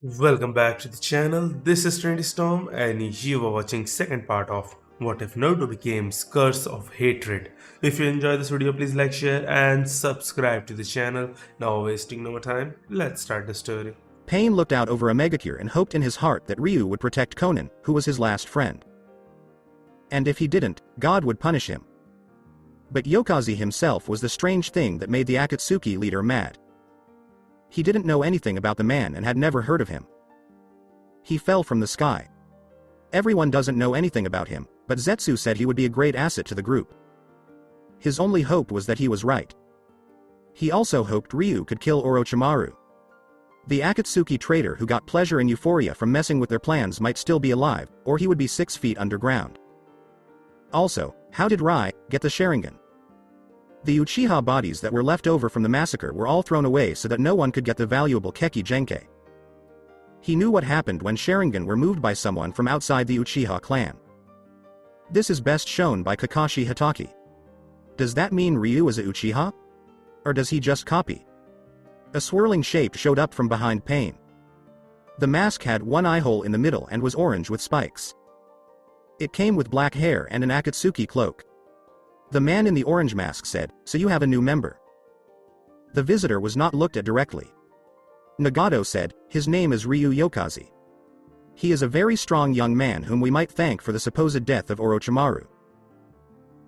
Welcome back to the channel. This is Trendy Storm and you are watching second part of What If Naruto Became Curse of Hatred. If you enjoy this video, please like, share and subscribe to the channel. Now wasting no more time, let's start the story. Pain looked out over a megacure and hoped in his heart that Ryu would protect Konan, who was his last friend. And if he didn't, God would punish him. But Yokaze himself was the strange thing that made the Akatsuki leader mad. He didn't know anything about the man and had never heard of him. He fell from the sky. Everyone doesn't know anything about him, but Zetsu said he would be a great asset to the group. His only hope was that he was right. He also hoped Ryu could kill Orochimaru. The Akatsuki traitor who got pleasure and euphoria from messing with their plans might still be alive, or he would be 6 feet underground. Also, how did Rai get the Sharingan? The Uchiha bodies that were left over from the massacre were all thrown away so that no one could get the valuable Keki Genkai. He knew what happened when Sharingan were moved by someone from outside the Uchiha clan. This is best shown by Kakashi Hatake. Does that mean Ryu is a Uchiha? Or does he just copy? A swirling shape showed up from behind Pain. The mask had one eye hole in the middle and was orange with spikes. It came with black hair and an Akatsuki cloak. The man in the orange mask said, "So you have a new member." The visitor was not looked at directly. Nagato said, "His name is Ryu Yokaze. He is a very strong young man whom we might thank for the supposed death of Orochimaru."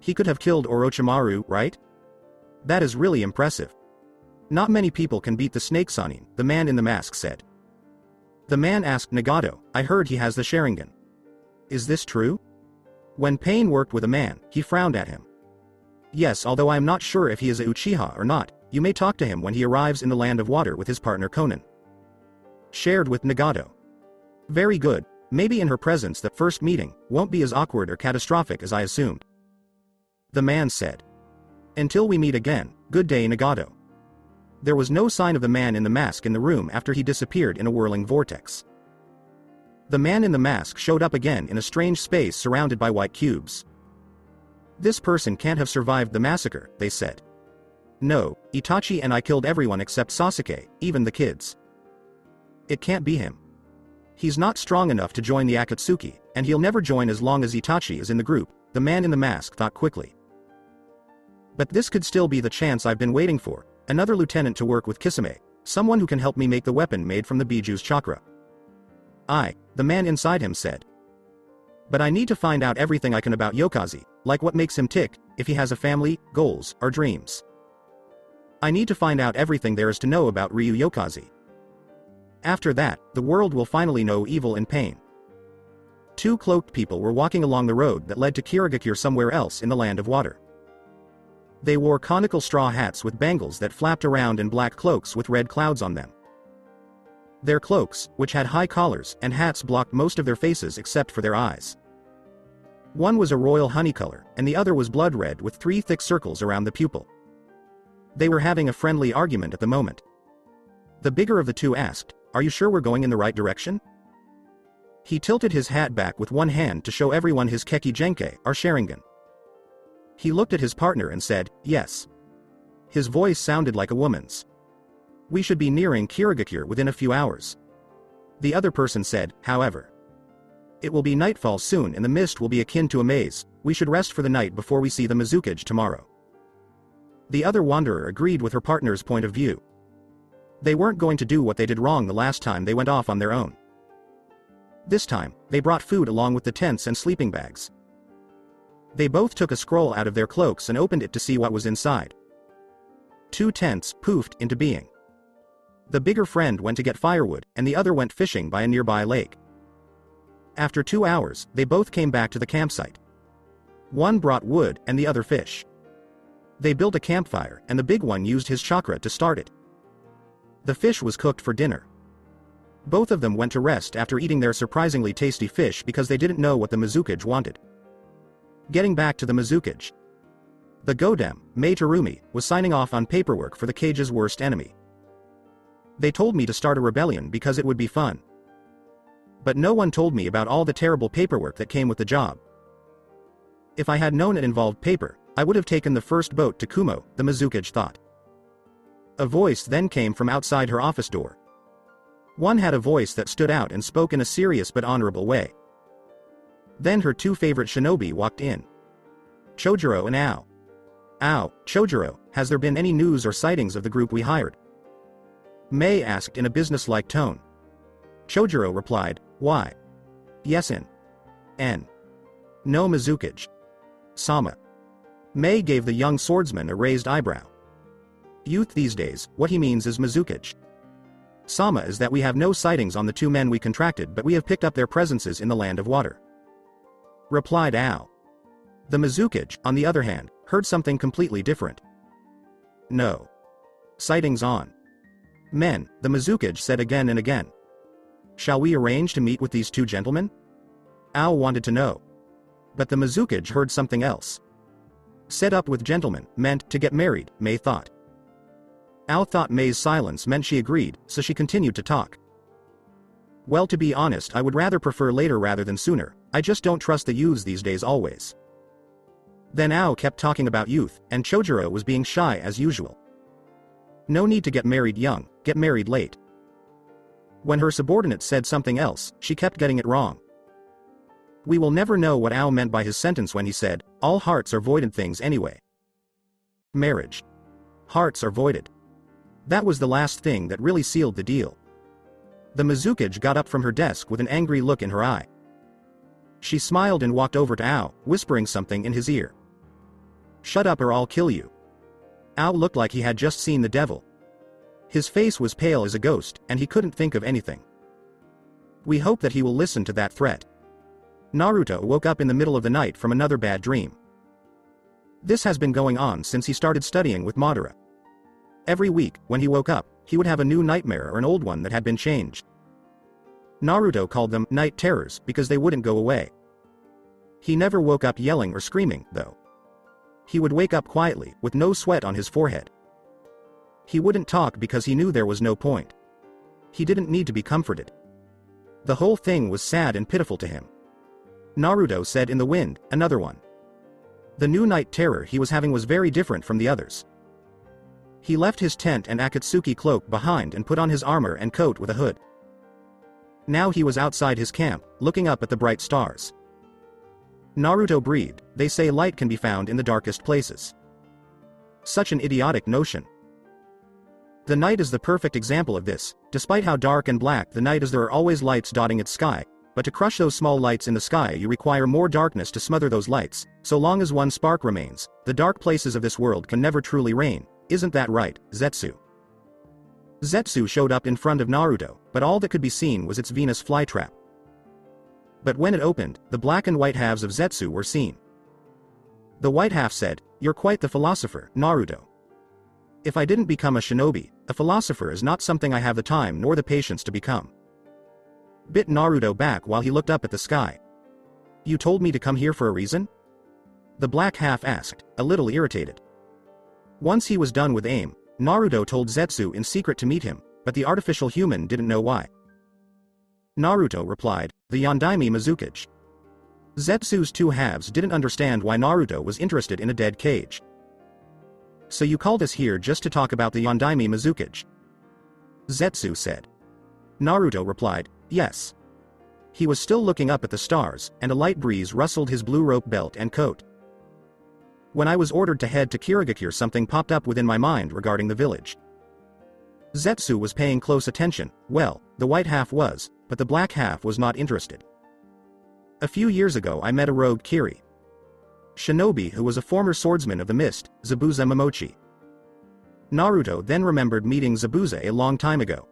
He could have killed Orochimaru, right? That is really impressive. Not many people can beat the Snake Sanin, the man in the mask said. The man asked Nagato, "I heard he has the Sharingan. Is this true?" When Pain worked with a man, he frowned at him. "Yes, although I am not sure if he is a Uchiha or not, you may talk to him when he arrives in the Land of Water with his partner Konan." Shared with Nagato. "Very good, maybe in her presence the first meeting won't be as awkward or catastrophic as I assumed." The man said. "Until we meet again, good day Nagato." There was no sign of the man in the mask in the room after he disappeared in a whirling vortex. The man in the mask showed up again in a strange space surrounded by white cubes. "This person can't have survived the massacre," they said. "No, Itachi and I killed everyone except Sasuke, even the kids. It can't be him. He's not strong enough to join the Akatsuki, and he'll never join as long as Itachi is in the group," the man in the mask thought quickly. "But this could still be the chance I've been waiting for, another lieutenant to work with Kisame, someone who can help me make the weapon made from the Biju's chakra." The man inside him said. "But I need to find out everything I can about Yokaze, like what makes him tick, if he has a family, goals, or dreams. I need to find out everything there is to know about Ryu Yokaze. After that, the world will finally know evil and pain." Two cloaked people were walking along the road that led to kirigakure somewhere else in the Land of Water. They wore conical straw hats with bangles that flapped around and black cloaks with red clouds on them. Their cloaks, which had high collars and hats, blocked most of their faces except for their eyes. One was a royal honey color, and the other was blood red with 3 thick circles around the pupil. They were having a friendly argument at the moment. The bigger of the two asked, "Are you sure we're going in the right direction?" He tilted his hat back with one hand to show everyone his Keki Genkai, or Sharingan. He looked at his partner and said, "Yes." His voice sounded like a woman's. "We should be nearing Kirigakure within a few hours." The other person said, "However, it will be nightfall soon and the mist will be akin to a maze. We should rest for the night before we see the Mizukage tomorrow." The other wanderer agreed with her partner's point of view. They weren't going to do what they did wrong the last time they went off on their own. This time, they brought food along with the tents and sleeping bags. They both took a scroll out of their cloaks and opened it to see what was inside. 2 tents poofed into being. The bigger friend went to get firewood, and the other went fishing by a nearby lake. After 2 hours, they both came back to the campsite. One brought wood and the other fish. They built a campfire, and the big one used his chakra to start it. The fish was cooked for dinner. Both of them went to rest after eating their surprisingly tasty fish because they didn't know what the Mizukage wanted. Getting back to the Mizukage. The Godem, Mei Terumi, was signing off on paperwork for the cage's worst enemy. "They told me to start a rebellion because it would be fun. But no one told me about all the terrible paperwork that came with the job. If I had known it involved paper, I would have taken the first boat to Kumo," the Mizukage thought. A voice then came from outside her office door. One had a voice that stood out and spoke in a serious but honorable way. Then her two favorite shinobi walked in. Chojuro and Ao. Ao, Chojuro, has there been any news or sightings of the group we hired? Mei asked in a businesslike tone. Chojuro replied, why? Yes N. No Mizukage. Sama. Mei gave the young swordsman a raised eyebrow. Youth these days, what he means is Mizukage. Sama is that we have no sightings on the two men we contracted, but we have picked up their presences in the land of water. Replied Ao. The Mizukage, on the other hand, heard something completely different. No sightings on men, the Mizukage said again and again. Shall we arrange to meet with these two gentlemen? Ao wanted to know. But the Mizukage heard something else. Set up with gentlemen meant to get married, Mei thought. Ao thought Mei's silence meant she agreed, so she continued to talk. Well, to be honest, I would rather prefer later rather than sooner. I just don't trust the youths these days always. Then Ao kept talking about youth, and Chojuro was being shy as usual. No need to get married young, get married late. When her subordinate said something else, she kept getting it wrong. We will never know what Ao meant by his sentence when he said, all hearts are voided things anyway. Marriage. Hearts are voided. That was the last thing that really sealed the deal. The Mizukage got up from her desk with an angry look in her eye. She smiled and walked over to Ao, whispering something in his ear. Shut up or I'll kill you. Ao looked like he had just seen the devil. His face was pale as a ghost, and he couldn't think of anything. We hope that he will listen to that threat. Naruto woke up in the middle of the night from another bad dream. This has been going on since he started studying with Madara. Every week, when he woke up, he would have a new nightmare or an old one that had been changed. Naruto called them night terrors because they wouldn't go away. He never woke up yelling or screaming, though. He would wake up quietly, with no sweat on his forehead. He wouldn't talk because he knew there was no point. He didn't need to be comforted. The whole thing was sad and pitiful to him. Naruto said in the wind, another one. The new night terror he was having was very different from the others. He left his tent and akatsuki cloak behind and put on his armor and coat with a hood. Now he was outside his camp, looking up at the bright stars. Naruto breathed. They say light can be found in the darkest places. Such an idiotic notion. The night is the perfect example of this. Despite how dark and black the night is, there are always lights dotting its sky, but to crush those small lights in the sky you require more darkness to smother those lights. So long as one spark remains, the dark places of this world can never truly reign. Isn't that right, Zetsu? Zetsu showed up in front of Naruto, but all that could be seen was its Venus flytrap. But when it opened, the black and white halves of Zetsu were seen. The white half said, "You're quite the philosopher, Naruto. If I didn't become a shinobi, a philosopher is not something I have the time nor the patience to become." Bit Naruto back while he looked up at the sky. "You told me to come here for a reason?" The black half asked, a little irritated. Once he was done with aim, Naruto told Zetsu in secret to meet him, but the artificial human didn't know why. Naruto replied, "The Yondaime Mizukage." Zetsu's two halves didn't understand why Naruto was interested in a dead cage. "So you called us here just to talk about the Yondaime Mizukage?" Zetsu said. Naruto replied, "Yes." He was still looking up at the stars, and a light breeze rustled his blue rope belt and coat. "When I was ordered to head to Kirigakure, something popped up within my mind regarding the village." Zetsu was paying close attention. Well, the white half was, but the black half was not interested. "A few years ago I met a rogue Kiri shinobi who was a former swordsman of the mist, Zabuza Momochi." Naruto then remembered meeting Zabuza a long time ago.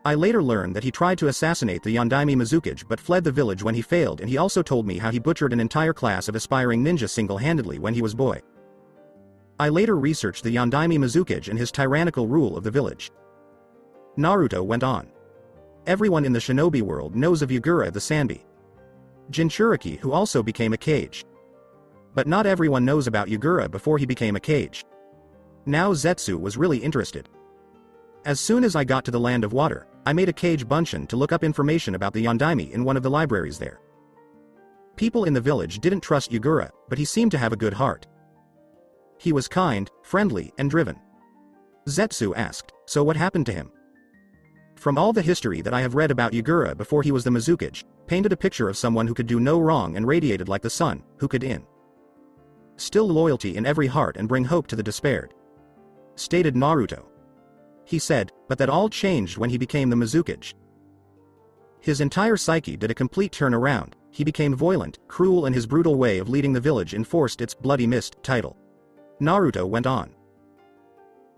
"I later learned that he tried to assassinate the Yondaime Mizukage but fled the village when he failed, and he also told me how he butchered an entire class of aspiring ninja single-handedly when he was boy. I later researched the Yondaime Mizukage and his tyrannical rule of the village." Naruto went on. "Everyone in the shinobi world knows of Yagura the Sanbi Jinchuriki, who also became a kage. But not everyone knows about Yagura before he became a kage." Now Zetsu was really interested. "As soon as I got to the land of water, I made a kage bunshin to look up information about the Yondaime in one of the libraries there. People in the village didn't trust Yagura, but he seemed to have a good heart. He was kind, friendly, and driven." Zetsu asked, "So what happened to him?" From all the history that I have read about Yagura before he was the Mizukage, painted a picture of someone who could do no wrong and radiated like the sun, who could instill loyalty in every heart and bring hope to the despaired. Stated Naruto. He said, but that all changed when he became the Mizukage. His entire psyche did a complete turnaround. He became violent, cruel, and his brutal way of leading the village enforced its Bloody Mist title. Naruto went on.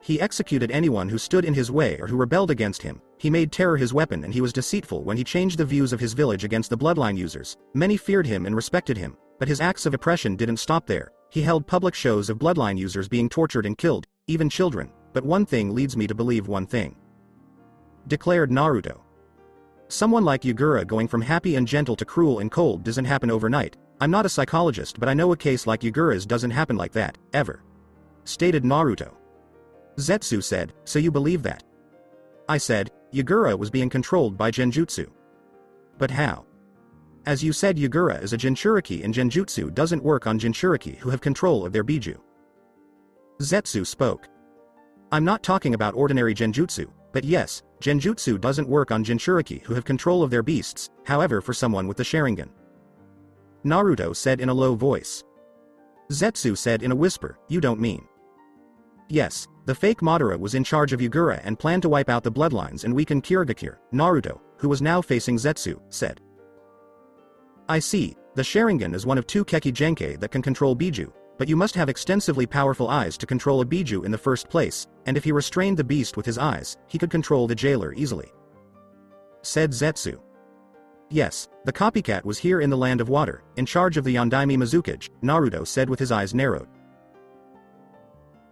He executed anyone who stood in his way or who rebelled against him. He made terror his weapon, and he was deceitful when he changed the views of his village against the bloodline users. Many feared him and respected him, but his acts of oppression didn't stop there. He held public shows of bloodline users being tortured and killed, even children. But one thing leads me to believe one thing, declared Naruto. Someone like Yagura going from happy and gentle to cruel and cold doesn't happen overnight. I'm not a psychologist, but I know a case like Yagura's doesn't happen like that, ever. Stated Naruto. Zetsu said, so you believe that? I said, Yagura was being controlled by Genjutsu. But how? As you said, Yagura is a Jinchuriki, and Genjutsu doesn't work on Jinchuriki who have control of their Biju. Zetsu spoke. I'm not talking about ordinary Genjutsu, but yes, Genjutsu doesn't work on Jinchuriki who have control of their beasts, however for someone with the Sharingan. Naruto said in a low voice. Zetsu said in a whisper, you don't mean. Yes, the fake Madara was in charge of Yagura and planned to wipe out the bloodlines and weaken kirigakure. Naruto, who was now facing Zetsu, said. I see, the Sharingan is one of two Keki Genkai that can control Biju, but you must have extensively powerful eyes to control a Biju in the first place, and if he restrained the beast with his eyes, he could control the jailer easily. Said Zetsu. Yes, the copycat was here in the land of water, in charge of the Yondaime Mizukage, Naruto said with his eyes narrowed.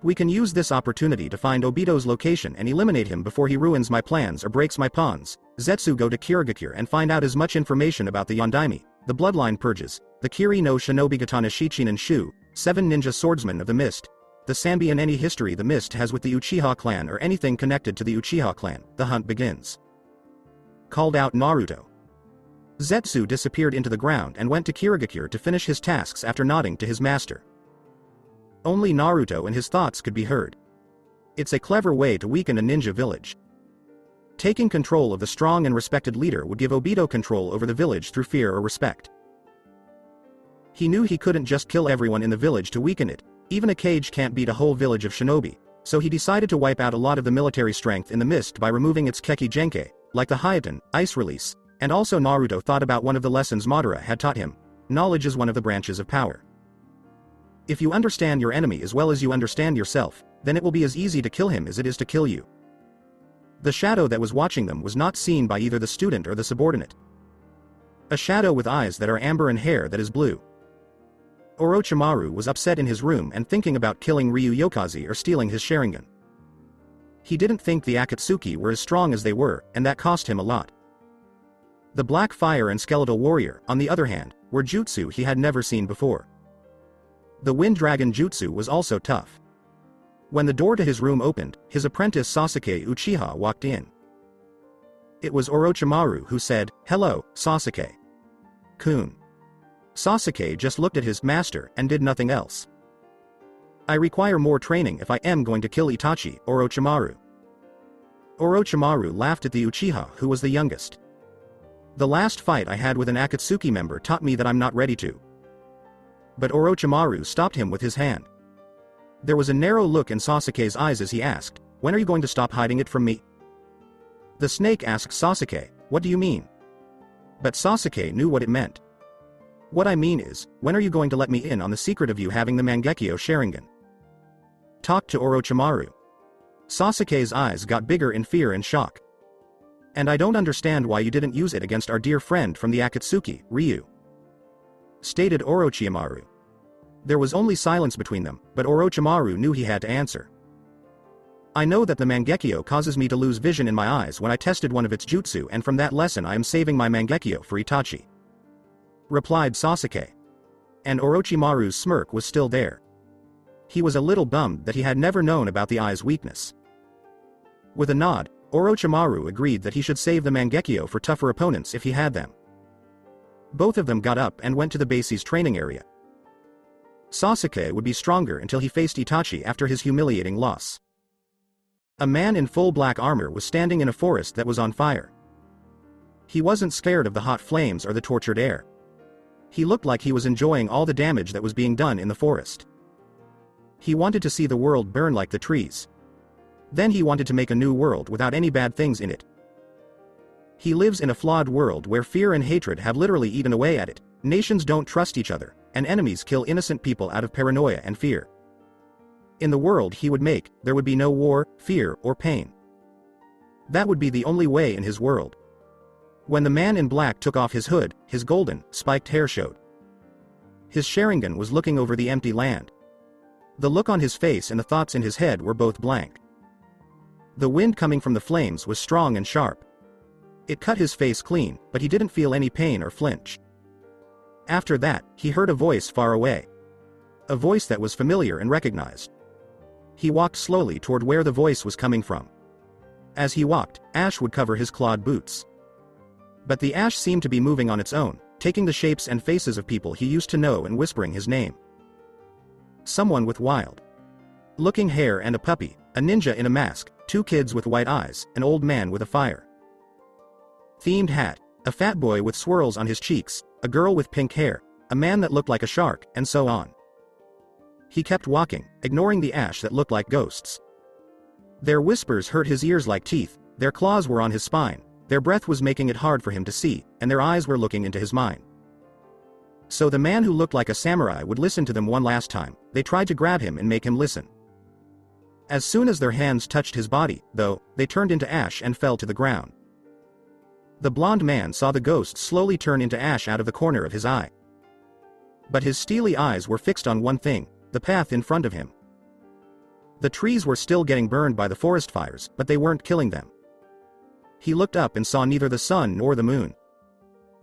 We can use this opportunity to find Obito's location and eliminate him before he ruins my plans or breaks my pawns. Zetsu go to Kirigakure and find out as much information about the Yondaime, the bloodline purges, the Kiri no Shinobi Katana Shichinen Shu, 7 ninja swordsmen of the mist, the Sanbi, and any history the mist has with the Uchiha clan or anything connected to the Uchiha clan. The hunt begins. Called out Naruto. Zetsu disappeared into the ground and went to Kirigakure to finish his tasks after nodding to his master. Only Naruto and his thoughts could be heard. It's a clever way to weaken a ninja village. Taking control of the strong and respected leader would give Obito control over the village through fear or respect. He knew he couldn't just kill everyone in the village to weaken it. Even a cage can't beat a whole village of shinobi, so he decided to wipe out a lot of the military strength in the mist by removing its Keki Genkai, like the Hayaten, Ice Release, and also Naruto thought about one of the lessons Madara had taught him. Knowledge is one of the branches of power. If you understand your enemy as well as you understand yourself, then it will be as easy to kill him as it is to kill you. The shadow that was watching them was not seen by either the student or the subordinate. A shadow with eyes that are amber and hair that is blue. Orochimaru was upset in his room and thinking about killing Ryu Yokazi or stealing his Sharingan. He didn't think the Akatsuki were as strong as they were, and that cost him a lot. The Black Fire and Skeletal Warrior, on the other hand, were jutsu he had never seen before. The Wind Dragon Jutsu was also tough. When the door to his room opened, his apprentice Sasuke Uchiha walked in. It was Orochimaru who said, "Hello, Sasuke-kun." Sasuke just looked at his master and did nothing else. I require more training if I am going to kill Itachi, Orochimaru. Orochimaru laughed at the Uchiha who was the youngest. The last fight I had with an Akatsuki member taught me that I'm not ready to. But Orochimaru stopped him with his hand. There was a narrow look in Sasuke's eyes as he asked, "When are you going to stop hiding it from me?" The snake asked Sasuke, "What do you mean?" But Sasuke knew what it meant. "What I mean is, when are you going to let me in on the secret of you having the Mangekyo Sharingan?" Talk to Orochimaru. Sasuke's eyes got bigger in fear and shock. "And I don't understand why you didn't use it against our dear friend from the Akatsuki, Ryu," stated Orochimaru. There was only silence between them, but Orochimaru knew he had to answer. "I know that the Mangekyo causes me to lose vision in my eyes when I tested one of its jutsu, and from that lesson I am saving my Mangekyo for Itachi," replied Sasuke. And Orochimaru's smirk was still there. He was a little bummed that he had never known about the eye's weakness. With a nod, Orochimaru agreed that he should save the Mangekyo for tougher opponents if he had them. Both of them got up and went to the base's training area. Sasuke would be stronger until he faced Itachi after his humiliating loss. A man in full black armor was standing in a forest that was on fire. He wasn't scared of the hot flames or the tortured air. He looked like he was enjoying all the damage that was being done in the forest. He wanted to see the world burn like the trees. Then he wanted to make a new world without any bad things in it. He lives in a flawed world where fear and hatred have literally eaten away at it. Nations don't trust each other, and enemies kill innocent people out of paranoia and fear. In the world he would make, there would be no war, fear, or pain. That would be the only way in his world. When the man in black took off his hood, his golden, spiked hair showed. His Sharingan was looking over the empty land. The look on his face and the thoughts in his head were both blank. The wind coming from the flames was strong and sharp. It cut his face clean, but he didn't feel any pain or flinch. After that, he heard a voice far away. A voice that was familiar and recognized. He walked slowly toward where the voice was coming from. As he walked, ash would cover his clawed boots. But the ash seemed to be moving on its own, taking the shapes and faces of people he used to know and whispering his name. Someone with wild-looking hair and a puppy, a ninja in a mask, 2 kids with white eyes, an old man with a fire-themed hat, a fat boy with swirls on his cheeks, a girl with pink hair, a man that looked like a shark, and so on. He kept walking, ignoring the ash that looked like ghosts. Their whispers hurt his ears like teeth, their claws were on his spine, their breath was making it hard for him to see, and their eyes were looking into his mind. So the man who looked like a samurai would listen to them one last time. They tried to grab him and make him listen. As soon as their hands touched his body, though, they turned into ash and fell to the ground. The blond man saw the ghost slowly turn into ash out of the corner of his eye. But his steely eyes were fixed on one thing, the path in front of him. The trees were still getting burned by the forest fires, but they weren't killing them. He looked up and saw neither the sun nor the moon.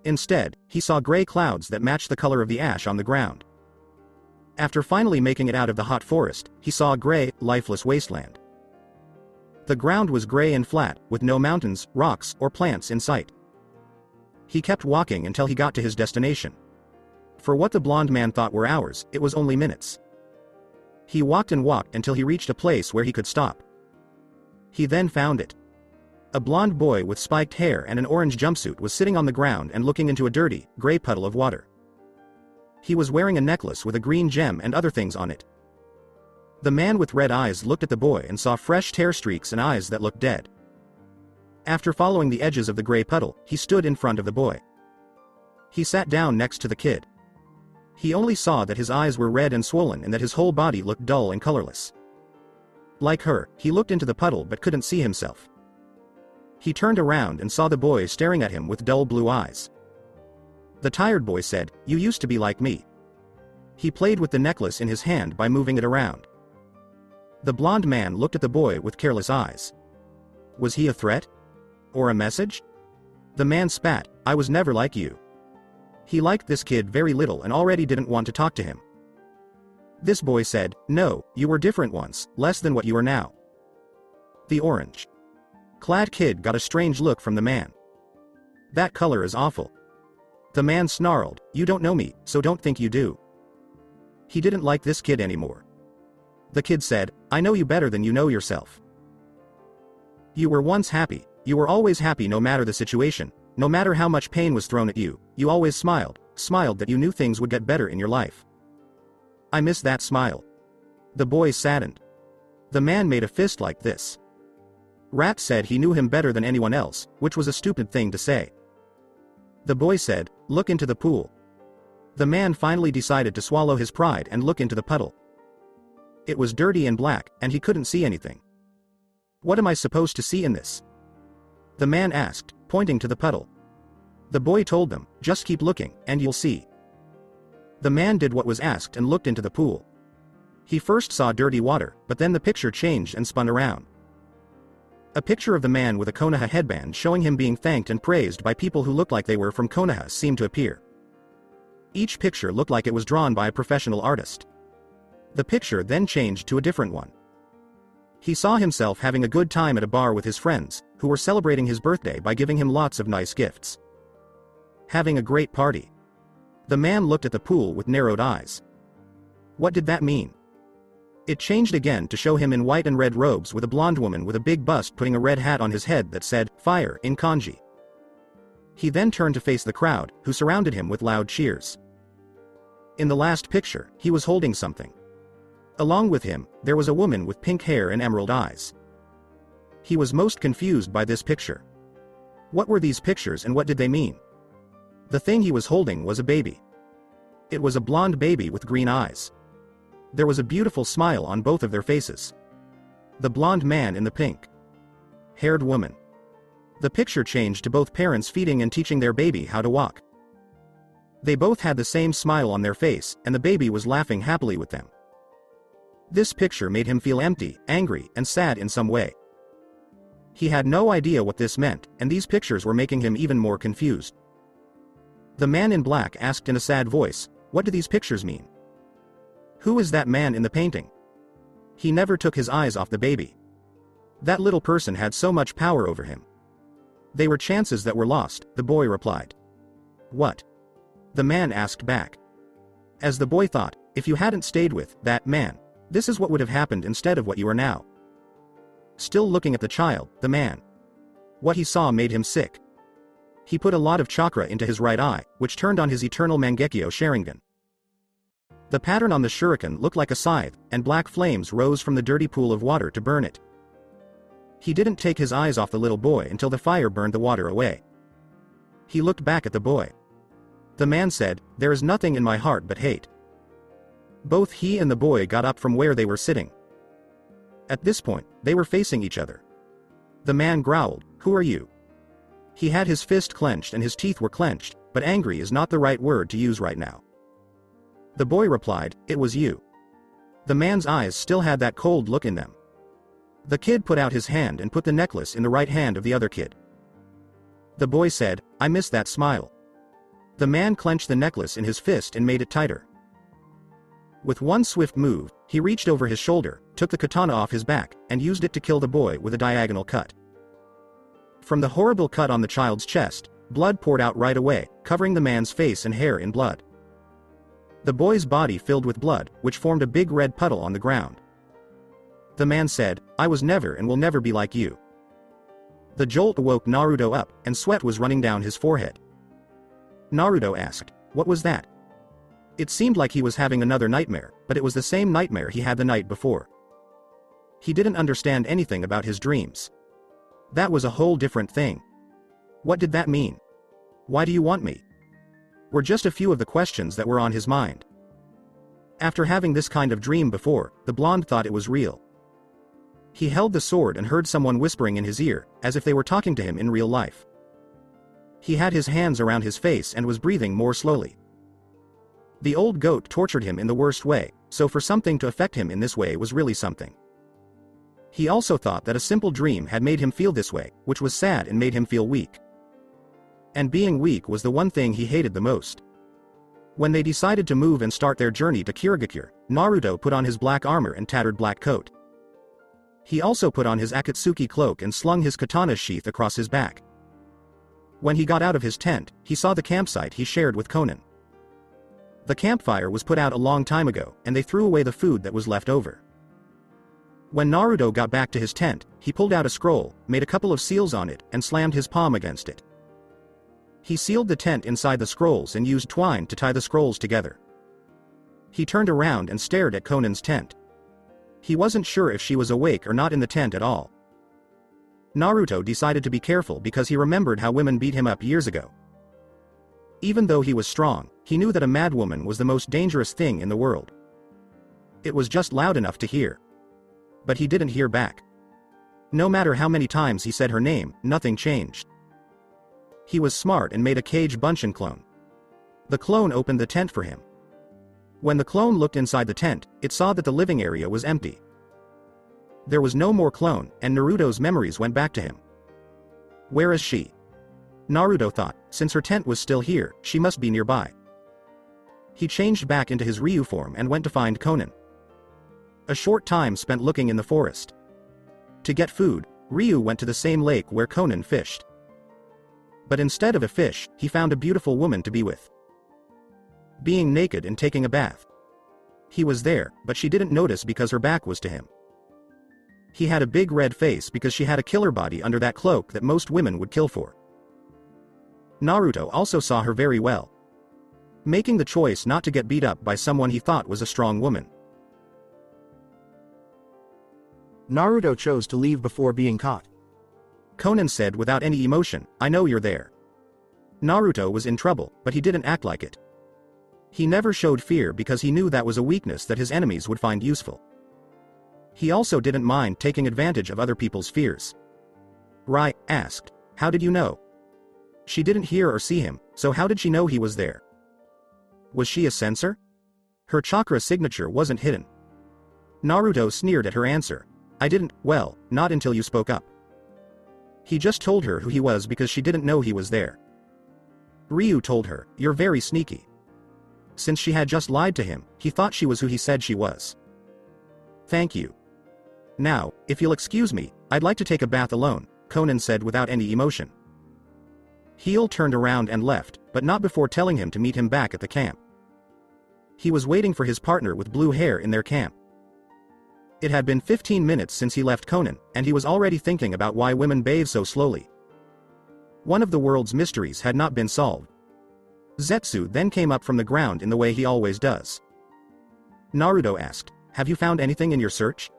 Instead, he saw gray clouds that matched the color of the ash on the ground. After finally making it out of the hot forest, he saw a gray, lifeless wasteland. The ground was gray and flat, with no mountains, rocks, or plants in sight. He kept walking until he got to his destination. For what the blond man thought were hours, it was only minutes. He walked and walked until he reached a place where he could stop. He then found it. A blond boy with spiked hair and an orange jumpsuit was sitting on the ground and looking into a dirty, gray puddle of water. He was wearing a necklace with a green gem and other things on it. The man with red eyes looked at the boy and saw fresh tear streaks and eyes that looked dead. After following the edges of the gray puddle, he stood in front of the boy. He sat down next to the kid. He only saw that his eyes were red and swollen and that his whole body looked dull and colorless. Like her, he looked into the puddle but couldn't see himself. He turned around and saw the boy staring at him with dull blue eyes. The tired boy said, "You used to be like me." He played with the necklace in his hand by moving it around. The blond man looked at the boy with careless eyes. Was he a threat? Or a message? The man spat, "I was never like you." He liked this kid very little and already didn't want to talk to him. This boy said, "No, you were different once, less than what you are now." The orange-clad kid got a strange look from the man. "That color is awful." The man snarled, "You don't know me, so don't think you do." He didn't like this kid anymore. The kid said, "I know you better than you know yourself. You were once happy, you were always happy no matter the situation, no matter how much pain was thrown at you, you always smiled that you knew things would get better in your life. I miss that smile." The boy saddened. The man made a fist like this. Rat said he knew him better than anyone else, which was a stupid thing to say. The boy said, "Look into the pool." The man finally decided to swallow his pride and look into the puddle. It was dirty and black, and he couldn't see anything. "What am I supposed to see in this?" the man asked, pointing to the puddle. The boy told them, "Just keep looking, and you'll see." The man did what was asked and looked into the pool. He first saw dirty water, but then the picture changed and spun around. A picture of the man with a Konoha headband showing him being thanked and praised by people who looked like they were from Konoha seemed to appear. Each picture looked like it was drawn by a professional artist. The picture then changed to a different one. He saw himself having a good time at a bar with his friends, who were celebrating his birthday by giving him lots of nice gifts. Having a great party. The man looked at the pool with narrowed eyes. What did that mean? It changed again to show him in white and red robes with a blonde woman with a big bust putting a red hat on his head that said, "Fire," in kanji. He then turned to face the crowd, who surrounded him with loud cheers. In the last picture, he was holding something. Along with him, there was a woman with pink hair and emerald eyes. He was most confused by this picture. What were these pictures and what did they mean? The thing he was holding was a baby. It was a blonde baby with green eyes. There was a beautiful smile on both of their faces. The blonde man and the pink-haired woman. The picture changed to both parents feeding and teaching their baby how to walk. They both had the same smile on their face, and the baby was laughing happily with them. This picture made him feel empty, angry, and sad in some way. He had no idea what this meant, and these pictures were making him even more confused. The man in black asked in a sad voice, "What do these pictures mean? Who is that man in the painting?" He never took his eyes off the baby. That little person had so much power over him. "They were chances that were lost," the boy replied. "What?" the man asked back. As the boy thought, if you hadn't stayed with that man, this is what would have happened instead of what you are now. Still looking at the child, the man. What he saw made him sick. He put a lot of chakra into his right eye, which turned on his eternal Mangekyo Sharingan. The pattern on the shuriken looked like a scythe, and black flames rose from the dirty pool of water to burn it. He didn't take his eyes off the little boy until the fire burned the water away. He looked back at the boy. The man said, "There is nothing in my heart but hate." Both he and the boy got up from where they were sitting. At this point, they were facing each other. The man growled, "Who are you?" He had his fist clenched and his teeth were clenched, but angry is not the right word to use right now. The boy replied, "It was you." The man's eyes still had that cold look in them. The kid put out his hand and put the necklace in the right hand of the other kid. The boy said, "I miss that smile." The man clenched the necklace in his fist and made it tighter. With one swift move, he reached over his shoulder, took the katana off his back, and used it to kill the boy with a diagonal cut. From the horrible cut on the child's chest, blood poured out right away, covering the man's face and hair in blood. The boy's body filled with blood, which formed a big red puddle on the ground. The man said, "I was never and will never be like you." The jolt awoke Naruto up, and sweat was running down his forehead. Naruto asked, "What was that?" It seemed like he was having another nightmare, but it was the same nightmare he had the night before. He didn't understand anything about his dreams. That was a whole different thing. What did that mean? Why do you want me? Were just a few of the questions that were on his mind. After having this kind of dream before, the blonde thought it was real. He held the sword and heard someone whispering in his ear, as if they were talking to him in real life. He had his hands around his face and was breathing more slowly. The old goat tortured him in the worst way, so for something to affect him in this way was really something. He also thought that a simple dream had made him feel this way, which was sad and made him feel weak. And being weak was the one thing he hated the most. When they decided to move and start their journey to Kirigakure, Naruto put on his black armor and tattered black coat. He also put on his akatsuki cloak and slung his katana sheath across his back. When he got out of his tent, he saw the campsite he shared with Conan. The campfire was put out a long time ago, and they threw away the food that was left over. When Naruto got back to his tent, he pulled out a scroll, made a couple of seals on it, and slammed his palm against it. He sealed the tent inside the scrolls and used twine to tie the scrolls together. He turned around and stared at Conan's tent. He wasn't sure if she was awake or not in the tent at all. Naruto decided to be careful because he remembered how women beat him up years ago. Even though he was strong, he knew that a mad woman was the most dangerous thing in the world. It was just loud enough to hear. But he didn't hear back. No matter how many times he said her name, nothing changed. He was smart and made a Cage Bunshin clone. The clone opened the tent for him. When the clone looked inside the tent, it saw that the living area was empty. There was no more clone, and Naruto's memories went back to him. Where is she? Naruto thought, since her tent was still here, she must be nearby. He changed back into his Ryu form and went to find Conan. A short time spent looking in the forest. To get food, Ryu went to the same lake where Conan fished. But instead of a fish, he found a beautiful woman to be with. Being naked and taking a bath. He was there, but she didn't notice because her back was to him. He had a big red face because she had a killer body under that cloak that most women would kill for. Naruto also saw her very well, making the choice not to get beat up by someone he thought was a strong woman. Naruto chose to leave before being caught. Conan said without any emotion, "I know you're there." Naruto was in trouble, but he didn't act like it. He never showed fear because he knew that was a weakness that his enemies would find useful. He also didn't mind taking advantage of other people's fears. Rai asked, "How did you know?" She didn't hear or see him, so how did she know he was there? Was she a censor? Her chakra signature wasn't hidden. Naruto sneered at her answer. "I didn't, well, not until you spoke up." He just told her who he was because she didn't know he was there. Ryu told her, "You're very sneaky." Since she had just lied to him, he thought she was who he said she was. "Thank you. Now, if you'll excuse me, I'd like to take a bath alone," Conan said without any emotion. Heel turned around and left, but not before telling him to meet him back at the camp. He was waiting for his partner with blue hair in their camp. It had been 15 minutes since he left Conan, and he was already thinking about why women bathe so slowly. One of the world's mysteries had not been solved. Zetsu then came up from the ground in the way he always does. Naruto asked, "Have you found anything in your search?"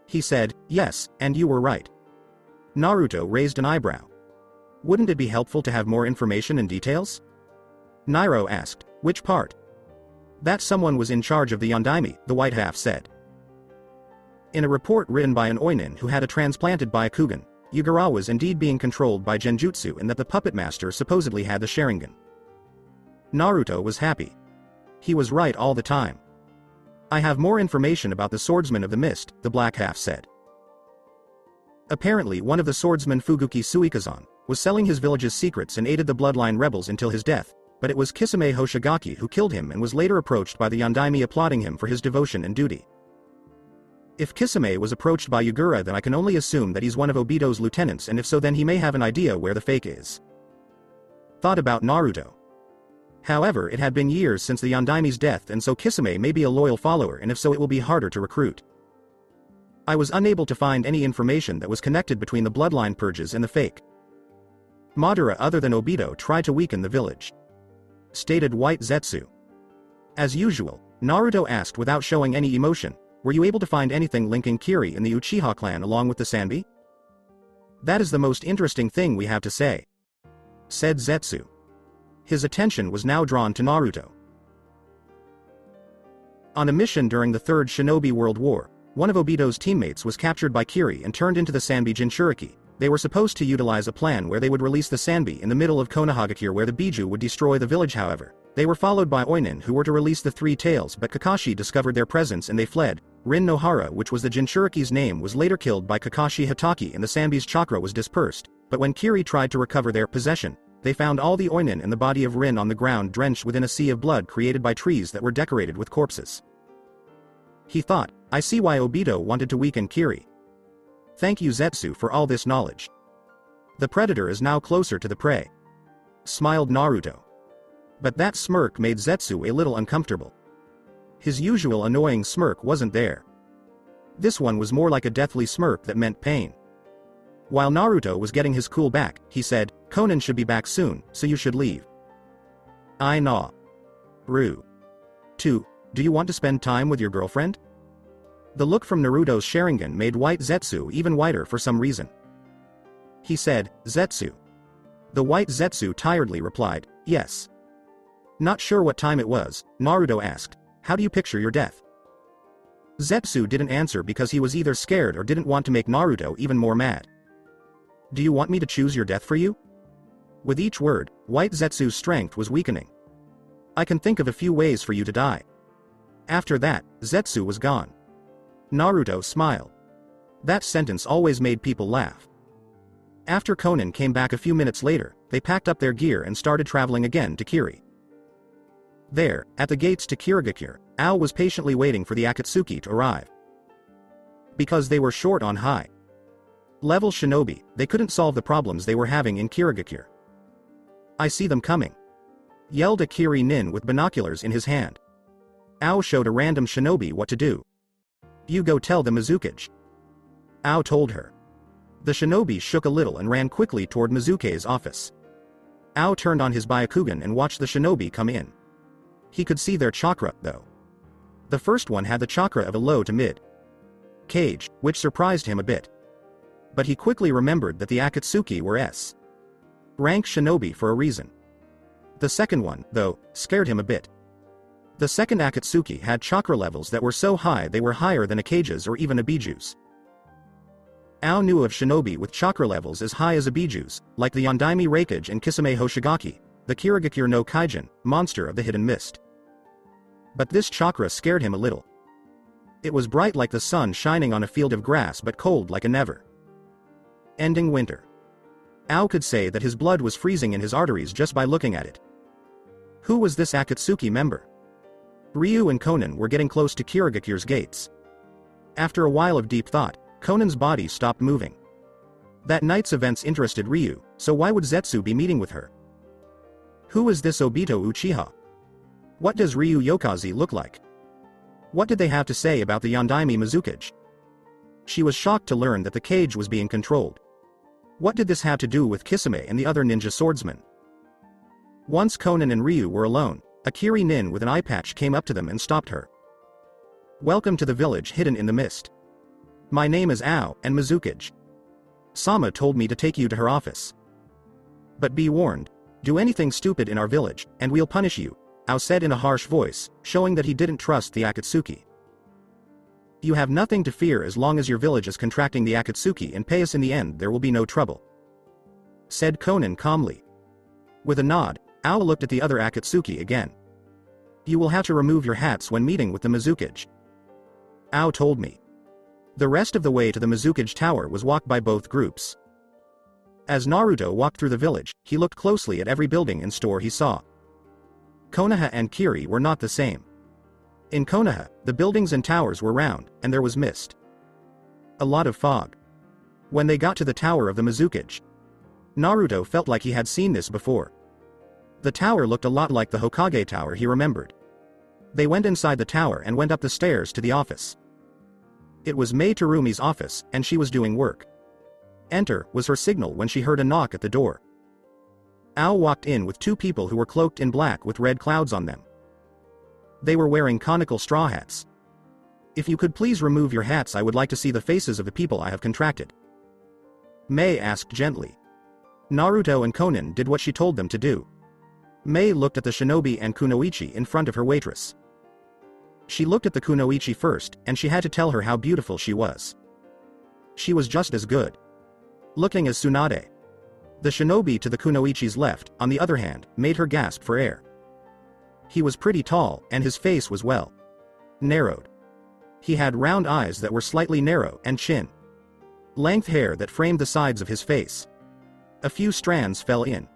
He said, "Yes, and you were right." Naruto raised an eyebrow. "Wouldn't it be helpful to have more information and details?" Nairo asked, "Which part?" "That someone was in charge of the Yondaime," the white half said. In a report written by an Oinin who had a transplanted Byakugan, Yugara was indeed being controlled by Genjutsu and that the puppet master supposedly had the Sharingan. Naruto was happy. He was right all the time. "I have more information about the swordsman of the mist," the black half said. Apparently one of the swordsmen Fuguki Suikazan was selling his village's secrets and aided the bloodline rebels until his death, but it was Kisame Hoshigaki who killed him and was later approached by the Yondaime applauding him for his devotion and duty. If Kisame was approached by Yugura, then I can only assume that he's one of Obito's lieutenants, and if so then he may have an idea where the fake is. Thought about Naruto. However, it had been years since the Yondaime's death, and so Kisame may be a loyal follower, and if so it will be harder to recruit. I was unable to find any information that was connected between the bloodline purges and the fake. Madara other than Obito tried to weaken the village, stated White Zetsu. As usual, Naruto asked without showing any emotion, "Were you able to find anything linking Kiri and the Uchiha clan along with the Sanbi?" "That is the most interesting thing we have to say," said Zetsu. His attention was now drawn to Naruto. On a mission during the Third Shinobi World War, one of Obito's teammates was captured by Kiri and turned into the Sanbi Jinchuriki. They were supposed to utilize a plan where they would release the Sanbi in the middle of Konohagakure where the Biju would destroy the village. However, they were followed by Oinin who were to release the Three Tails, but Kakashi discovered their presence and they fled. Rin Nohara, which was the Jinchuriki's name, was later killed by Kakashi Hatake and the Sanbi's chakra was dispersed, but when Kiri tried to recover their possession, they found all the Oinin and the body of Rin on the ground drenched within a sea of blood created by trees that were decorated with corpses. He thought, "I see why Obito wanted to weaken Kiri. Thank you Zetsu for all this knowledge. The predator is now closer to the prey," smiled Naruto. But that smirk made Zetsu a little uncomfortable. His usual annoying smirk wasn't there. This one was more like a deathly smirk that meant pain. While Naruto was getting his cool back, he said, "Conan should be back soon, so you should leave." "I know. Ru. 2. Do you want to spend time with your girlfriend?" The look from Naruto's Sharingan made White Zetsu even whiter for some reason. He said, "Zetsu." The White Zetsu tiredly replied, "Yes." Not sure what time it was, Naruto asked, "How do you picture your death?" Zetsu didn't answer because he was either scared or didn't want to make Naruto even more mad. "Do you want me to choose your death for you?" With each word, White Zetsu's strength was weakening. "I can think of a few ways for you to die." After that, Zetsu was gone. Naruto smiled. That sentence always made people laugh. After Conan came back a few minutes later, they packed up their gear and started traveling again to Kiri. There, at the gates to Kirigakure, Ao was patiently waiting for the akatsuki to arrive. Because they were short on high level shinobi, they couldn't solve the problems they were having in Kirigakure. "I see them coming," yelled a Kiri nin with binoculars in his hand. Ao showed a random shinobi what to do. You go tell the Mizukage. Ao told her. The shinobi shook a little and ran quickly toward Mizukage's office. Ao turned on his Byakugan and watched the shinobi come in. He could see their chakra, though. The first one had the chakra of a low to mid Kage, which surprised him a bit. But he quickly remembered that the Akatsuki were S rank shinobi for a reason. The second one, though, scared him a bit. The second Akatsuki had chakra levels that were so high they were higher than a Kage's or even a Biju's. Ao knew of shinobi with chakra levels as high as a Biju's, like the Yondaime Reikage and Kisame Hoshigaki, the kirigakure no Kaijin, monster of the hidden mist. But this chakra scared him a little. It was bright like the sun shining on a field of grass but cold like a never-ending winter. Ao could say that his blood was freezing in his arteries just by looking at it. Who was this Akatsuki member? Ryu and Konan were getting close to Kirigakure's gates. After a while of deep thought, Konan's body stopped moving. That night's events interested Ryu, so why would Zetsu be meeting with her? Who is this Obito Uchiha? What does Ryu Yokaze look like? What did they have to say about the Yondaime Mizukage? She was shocked to learn that the cage was being controlled. What did this have to do with Kisame and the other ninja swordsmen? Once Konan and Ryu were alone, a Kiri nin with an eye patch came up to them and stopped her. Welcome to the village hidden in the mist. My name is Ao, and Mizukage Sama told me to take you to her office. But be warned, do anything stupid in our village, and we'll punish you, Ao said in a harsh voice, showing that he didn't trust the Akatsuki. You have nothing to fear as long as your village is contracting the Akatsuki and pay us in the end there will be no trouble, said Konan calmly. With a nod, Ao looked at the other Akatsuki again. You will have to remove your hats when meeting with the Mizukage, Ao told me. The rest of the way to the Mizukage Tower was walked by both groups. As Naruto walked through the village, he looked closely at every building and store he saw. Konoha and Kiri were not the same. In Konoha, the buildings and towers were round, and there was mist. A lot of fog. When they got to the tower of the Mizukage, Naruto felt like he had seen this before. The tower looked a lot like the Hokage Tower he remembered. They went inside the tower and went up the stairs to the office. It was Mei Terumi's office, and she was doing work. Enter was her signal when she heard a knock at the door. Ao walked in with two people who were cloaked in black with red clouds on them. They were wearing conical straw hats. If you could please remove your hats, I would like to see the faces of the people I have contracted, Mei asked gently. Naruto and Konan did what she told them to do. Mei looked at the shinobi and kunoichi in front of her waitress. She looked at the kunoichi first, and she had to tell her how beautiful she was. She was just as good looking as Tsunade. The shinobi to the kunoichi's left, on the other hand, made her gasp for air. He was pretty tall, and his face was well narrowed. He had round eyes that were slightly narrow and chin length hair that framed the sides of his face. A few strands fell in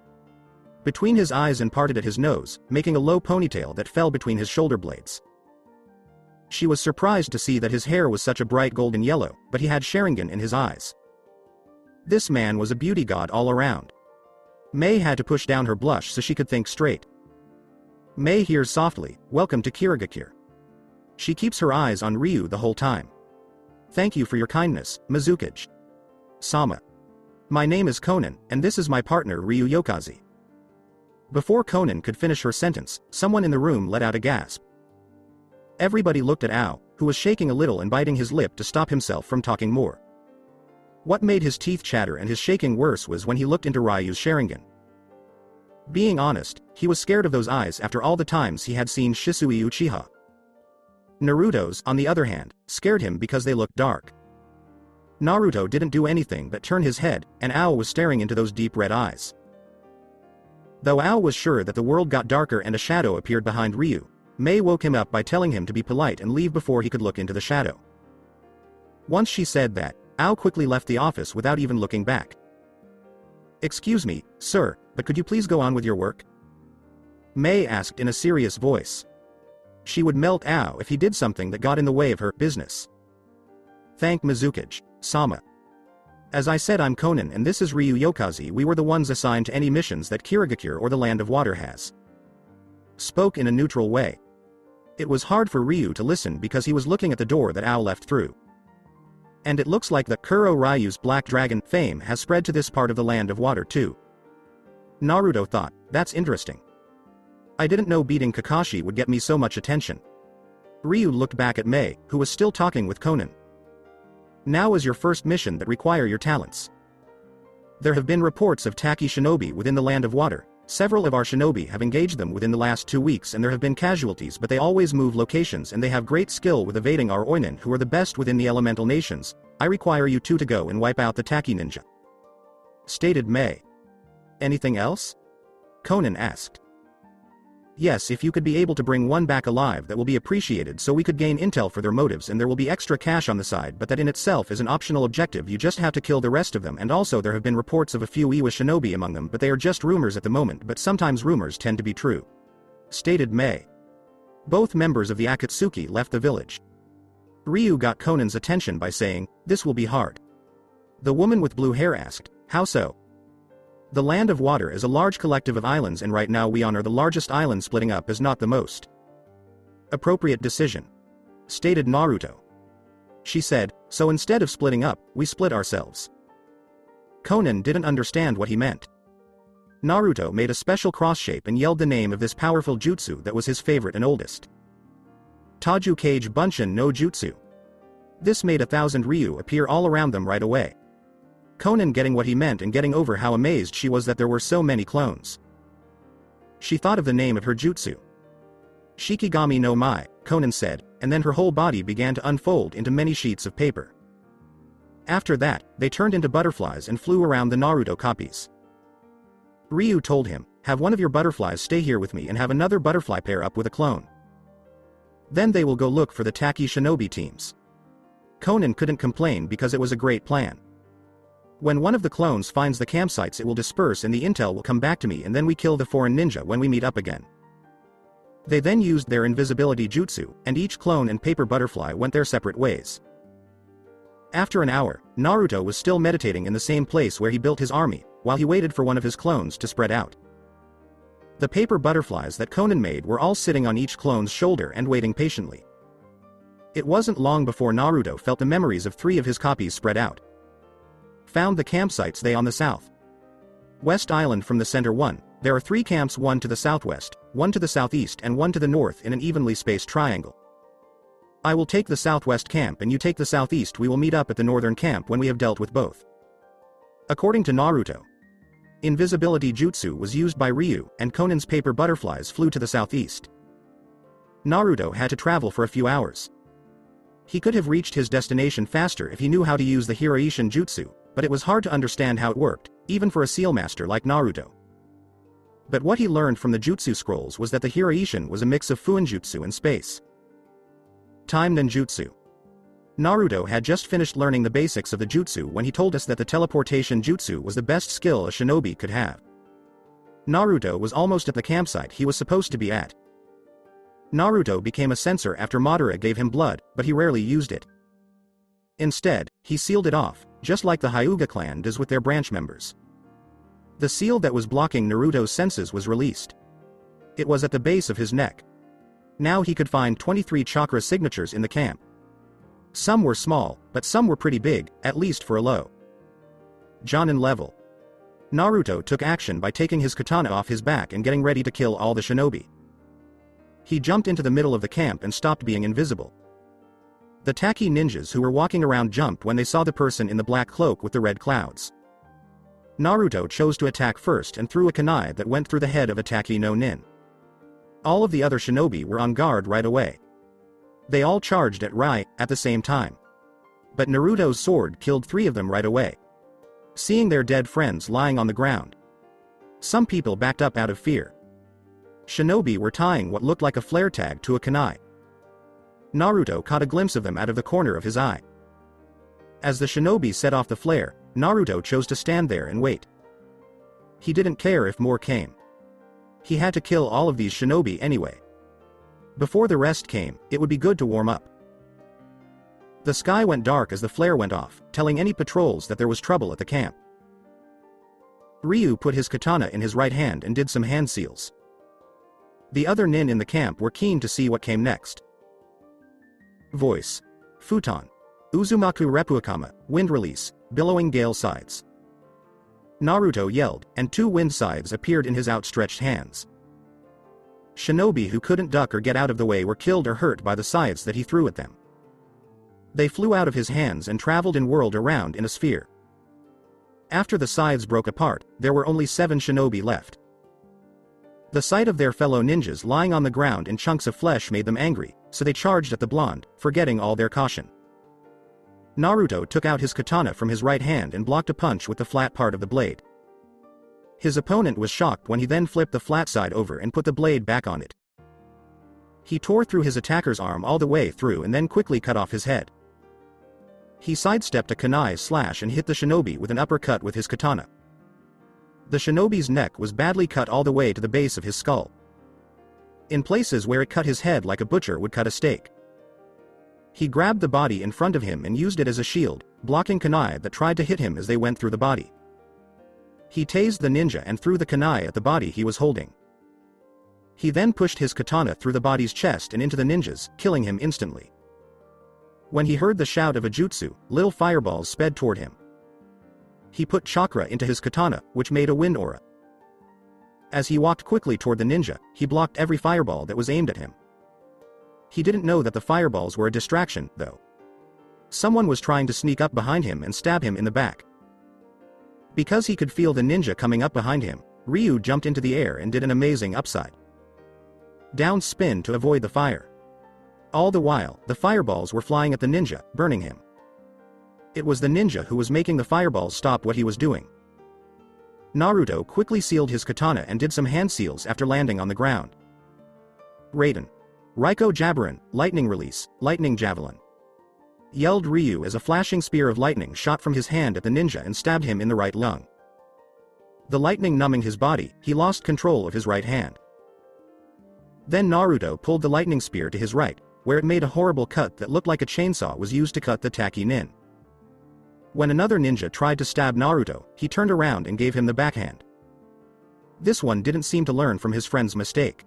between his eyes and parted at his nose, making a low ponytail that fell between his shoulder blades. She was surprised to see that his hair was such a bright golden yellow, but he had Sharingan in his eyes. This man was a beauty god all around. Mei had to push down her blush so she could think straight. Mei hears softly, "Welcome to Kirigakure." She keeps her eyes on Ryu the whole time. "Thank you for your kindness, Mizukage Sama. My name is Konan, and this is my partner Ryu Yokaze." Before Konan could finish her sentence, someone in the room let out a gasp. Everybody looked at Ao, who was shaking a little and biting his lip to stop himself from talking more. What made his teeth chatter and his shaking worse was when he looked into Ryu's Sharingan. Being honest, he was scared of those eyes after all the times he had seen Sasuke Uchiha. Naruto's, on the other hand, scared him because they looked dark. Naruto didn't do anything but turn his head, and Ao was staring into those deep red eyes. Though Ao was sure that the world got darker and a shadow appeared behind Ryu, Mei woke him up by telling him to be polite and leave before he could look into the shadow. Once she said that, Ao quickly left the office without even looking back. "Excuse me, sir, but could you please go on with your work?" Mei asked in a serious voice. She would melt Ao if he did something that got in the way of her business. "Thank Mizukage Sama. As I said, I'm Konan and this is Ryu Yokaze. We were the ones assigned to any missions that Kirigakure or the Land of Water has." Spoke in a neutral way. It was hard for Ryu to listen because he was looking at the door that Ao left through. And it looks like the Kuro Ryu's Black Dragon fame has spread to this part of the Land of Water too. Naruto thought, that's interesting. I didn't know beating Kakashi would get me so much attention. Ryu looked back at Mei, who was still talking with Conan. Now is your first mission that require your talents. There have been reports of Taki shinobi within the Land of Water. Several of our shinobi have engaged them within the last 2 weeks and there have been casualties, but they always move locations and they have great skill with evading our Oinin, who are the best within the elemental nations. I require you two to go and wipe out the Taki ninja. Stated Mei. Anything else? Conan asked. Yes, if you could be able to bring one back alive, that will be appreciated, so we could gain intel for their motives and there will be extra cash on the side, but that in itself is an optional objective. You just have to kill the rest of them, and also there have been reports of a few Iwa shinobi among them, but they are just rumors at the moment, but sometimes rumors tend to be true. Stated Mei. Both members of the Akatsuki left the village. Ryu got Conan's attention by saying, this will be hard. The woman with blue hair asked, how so? The Land of Water is a large collective of islands and right now we honor the largest island. Splitting up is not the most appropriate decision. Stated Naruto. She said, so instead of splitting up, we split ourselves. Conan didn't understand what he meant. Naruto made a special cross shape and yelled the name of this powerful jutsu that was his favorite and oldest. Taju Kage Bunshin no Jutsu. This made 1,000 Ryu appear all around them right away. Conan getting what he meant and getting over how amazed she was that there were so many clones. She thought of the name of her jutsu. Shikigami no Mai, Conan said, and then her whole body began to unfold into many sheets of paper. After that, they turned into butterflies and flew around the Naruto copies. Ryu told him, have one of your butterflies stay here with me and have another butterfly pair up with a clone. Then they will go look for the Taki shinobi teams. Conan couldn't complain because it was a great plan. When one of the clones finds the campsites, it will disperse and the intel will come back to me, and then we kill the foreign ninja when we meet up again. They then used their invisibility jutsu, and each clone and paper butterfly went their separate ways. After an hour, Naruto was still meditating in the same place where he built his army, while he waited for one of his clones to spread out. The paper butterflies that Conan made were all sitting on each clone's shoulder and waiting patiently. It wasn't long before Naruto felt the memories of 3 of his copies spread out. Found the campsites they on the south West Island from the center one. There are 3 camps, one to the southwest, one to the southeast and one to the north in an evenly spaced triangle. I will take the southwest camp and you take the southeast. We will meet up at the northern camp when we have dealt with both. According to Naruto, invisibility jutsu was used by Ryu and Conan's paper butterflies flew to the southeast. Naruto had to travel for a few hours. He could have reached his destination faster if he knew how to use the Hiraishin jutsu, but it was hard to understand how it worked, even for a seal master like Naruto. But what he learned from the jutsu scrolls was that the Hiraishin was a mix of Fuinjutsu and space time ninjutsu. Naruto had just finished learning the basics of the jutsu when he told us that the teleportation jutsu was the best skill a shinobi could have. Naruto was almost at the campsite he was supposed to be at. Naruto became a censor after Madara gave him blood, but he rarely used it. Instead, he sealed it off, just like the Hyuga clan does with their branch members. The seal that was blocking Naruto's senses was released. It was at the base of his neck. Now he could find 23 chakra signatures in the camp. Some were small, but some were pretty big, at least for a low Jonin level. Naruto took action by taking his katana off his back and getting ready to kill all the shinobi. He jumped into the middle of the camp and stopped being invisible. The Taki ninjas who were walking around jumped when they saw the person in the black cloak with the red clouds. Naruto chose to attack first and threw a kunai that went through the head of a Taki no Nin. All of the other shinobi were on guard right away. They all charged at Rai at the same time. But Naruto's sword killed 3 of them right away. Seeing their dead friends lying on the ground, some people backed up out of fear. Shinobi were tying what looked like a flare tag to a kunai. Naruto caught a glimpse of them out of the corner of his eye. As the shinobi set off the flare, Naruto chose to stand there and wait. He didn't care if more came. He had to kill all of these shinobi anyway. Before the rest came, it would be good to warm up. The sky went dark as the flare went off, telling any patrols that there was trouble at the camp. Ryu put his katana in his right hand and did some hand seals. The other nin in the camp were keen to see what came next. Voice. Futon. Uzumaku Repuakama, wind release, billowing gale sides. Naruto yelled, and 2 wind scythes appeared in his outstretched hands. Shinobi who couldn't duck or get out of the way were killed or hurt by the scythes that he threw at them. They flew out of his hands and traveled and whirled around in a sphere. After the scythes broke apart, there were only 7 shinobi left. The sight of their fellow ninjas lying on the ground in chunks of flesh made them angry, so they charged at the blonde, forgetting all their caution. Naruto took out his katana from his right hand and blocked a punch with the flat part of the blade. His opponent was shocked when he then flipped the flat side over and put the blade back on it. He tore through his attacker's arm all the way through and then quickly cut off his head. He sidestepped a kunai slash and hit the shinobi with an uppercut with his katana. The shinobi's neck was badly cut all the way to the base of his skull. In places where it cut his head like a butcher would cut a steak. He grabbed the body in front of him and used it as a shield, blocking kunai that tried to hit him as they went through the body. He tased the ninja and threw the kunai at the body he was holding. He then pushed his katana through the body's chest and into the ninja's, killing him instantly. When he heard the shout of a jutsu, little fireballs sped toward him. He put chakra into his katana, which made a wind aura. As he walked quickly toward the ninja, he blocked every fireball that was aimed at him. He didn't know that the fireballs were a distraction, though. Someone was trying to sneak up behind him and stab him in the back. Because he could feel the ninja coming up behind him, Ryu jumped into the air and did an amazing upside down spin to avoid the fire. All the while, the fireballs were flying at the ninja, burning him. It was the ninja who was making the fireballs stop what he was doing. Naruto quickly sealed his katana and did some hand seals after landing on the ground. Raiden. Raiko Jabaran, lightning release, lightning javelin. Yelled Ryu as a flashing spear of lightning shot from his hand at the ninja and stabbed him in the right lung. The lightning numbing his body, he lost control of his right hand. Then Naruto pulled the lightning spear to his right, where it made a horrible cut that looked like a chainsaw was used to cut the Taki Nin. When another ninja tried to stab Naruto, he turned around and gave him the backhand. This one didn't seem to learn from his friend's mistake.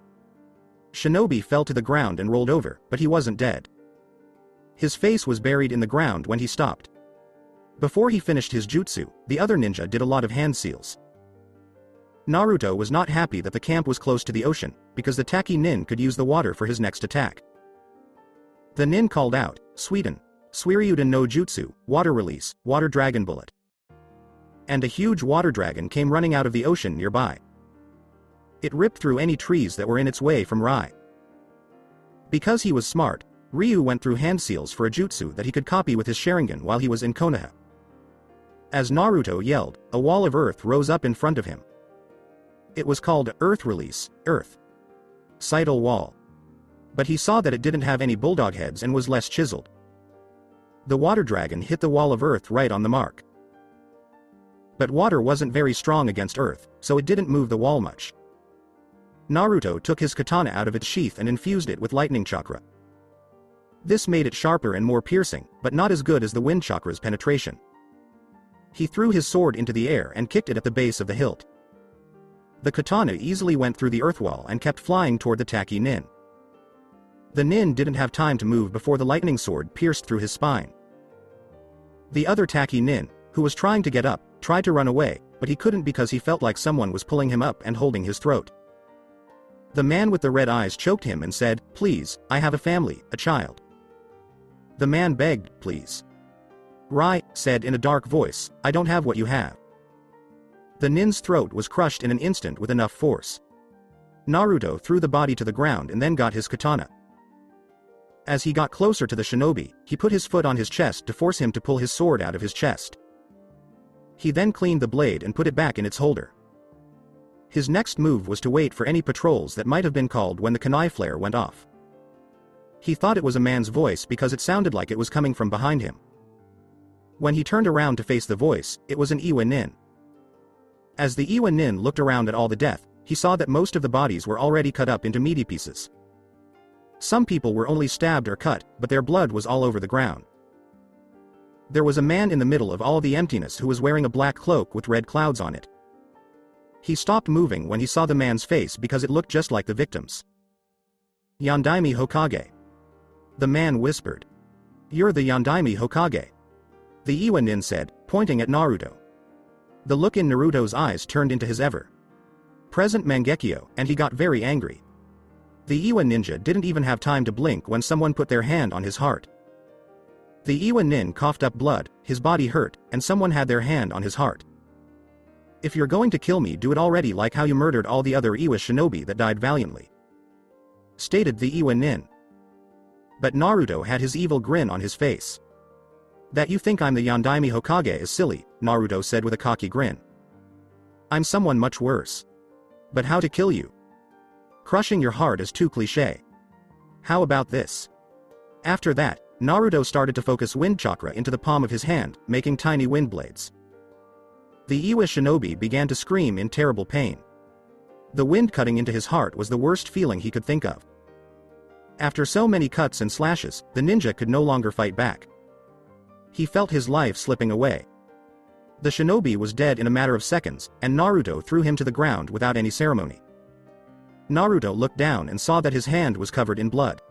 Shinobi fell to the ground and rolled over, but he wasn't dead. His face was buried in the ground when he stopped. Before he finished his jutsu, the other ninja did a lot of hand seals. Naruto was not happy that the camp was close to the ocean, because the Taki Nin could use the water for his next attack. The nin called out, Suiden, Suiryuden no Jutsu, water release, water dragon bullet. And a huge water dragon came running out of the ocean nearby. It ripped through any trees that were in its way from Rai. Because he was smart, Ryu went through hand seals for a jutsu that he could copy with his Sharingan while he was in Konoha. As Naruto yelled, a wall of earth rose up in front of him. It was called Earth Release, Earth Sidle Wall. But he saw that it didn't have any bulldog heads and was less chiseled. The water dragon hit the wall of earth right on the mark. But water wasn't very strong against earth, so it didn't move the wall much. Naruto took his katana out of its sheath and infused it with lightning chakra. This made it sharper and more piercing, but not as good as the wind chakra's penetration. He threw his sword into the air and kicked it at the base of the hilt. The katana easily went through the earth wall and kept flying toward the Taki Nin. The nin didn't have time to move before the lightning sword pierced through his spine. The other Taki Nin, who was trying to get up, tried to run away, but he couldn't because he felt like someone was pulling him up and holding his throat. The man with the red eyes choked him and said, "Please, I have a family, a child." The man begged, "Please." Rai said in a dark voice, "I don't have what you have." The nin's throat was crushed in an instant with enough force. Naruto threw the body to the ground and then got his katana. As he got closer to the shinobi, he put his foot on his chest to force him to pull his sword out of his chest. He then cleaned the blade and put it back in its holder. His next move was to wait for any patrols that might have been called when the kunai flare went off. He thought it was a man's voice because it sounded like it was coming from behind him. When he turned around to face the voice, it was an Iwa Nin. As the Iwa Nin looked around at all the death, he saw that most of the bodies were already cut up into meaty pieces. Some people were only stabbed or cut, but their blood was all over the ground. There was a man in the middle of all the emptiness who was wearing a black cloak with red clouds on it. He stopped moving when he saw the man's face because it looked just like the victim's. Yondaime Hokage. The man whispered. You're the Yondaime Hokage. The Iwa nin said, pointing at Naruto. The look in Naruto's eyes turned into his ever-present Mangekyo, and he got very angry. The Iwa ninja didn't even have time to blink when someone put their hand on his heart. The Iwa nin coughed up blood, his body hurt, and someone had their hand on his heart. If you're going to kill me, do it already like how you murdered all the other Iwa shinobi that died valiantly, stated the Iwa nin. But Naruto had his evil grin on his face. That you think I'm the Yondaime Hokage is silly, Naruto said with a cocky grin. I'm someone much worse. But how to kill you? Crushing your heart is too cliché. How about this? After that, Naruto started to focus wind chakra into the palm of his hand, making tiny wind blades. The Iwa shinobi began to scream in terrible pain. The wind cutting into his heart was the worst feeling he could think of. After so many cuts and slashes, the ninja could no longer fight back. He felt his life slipping away. The shinobi was dead in a matter of seconds, and Naruto threw him to the ground without any ceremony. Naruto looked down and saw that his hand was covered in blood.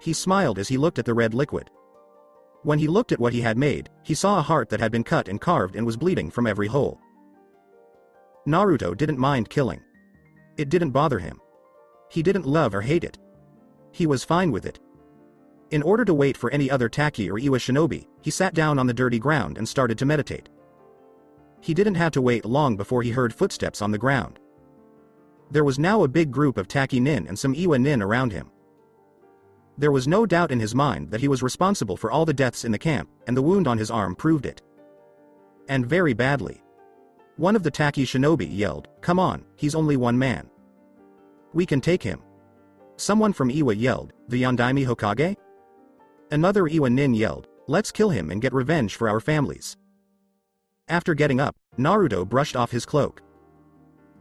He smiled as he looked at the red liquid. When he looked at what he had made, he saw a heart that had been cut and carved and was bleeding from every hole. Naruto didn't mind killing. It didn't bother him. He didn't love or hate it. He was fine with it. In order to wait for any other Taki or Iwa shinobi, he sat down on the dirty ground and started to meditate. He didn't have to wait long before he heard footsteps on the ground. There was now a big group of Taki nin and some Iwa nin around him. There was no doubt in his mind that he was responsible for all the deaths in the camp, and the wound on his arm proved it. And very badly. One of the Taki shinobi yelled, "Come on, he's only one man. We can take him." Someone from Iwa yelled, "The Yondaime Hokage?" Another Iwa nin yelled, "Let's kill him and get revenge for our families." After getting up, Naruto brushed off his cloak.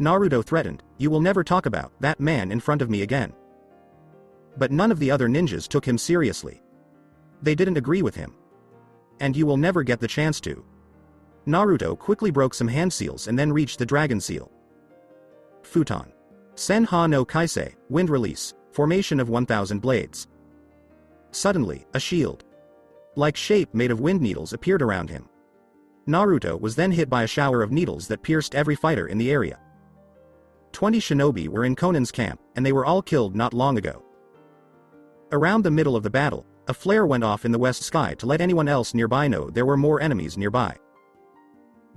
Naruto threatened, "You will never talk about that man in front of me again." But none of the other ninjas took him seriously. They didn't agree with him. And you will never get the chance to. Naruto quickly broke some hand seals and then reached the dragon seal. Futon. Senha no Kaisei, wind release, formation of 1000 blades. Suddenly, a shield-like shape made of wind needles appeared around him. Naruto was then hit by a shower of needles that pierced every fighter in the area. 20 shinobi were in Konan's camp, and they were all killed not long ago. Around the middle of the battle, a flare went off in the west sky to let anyone else nearby know there were more enemies nearby.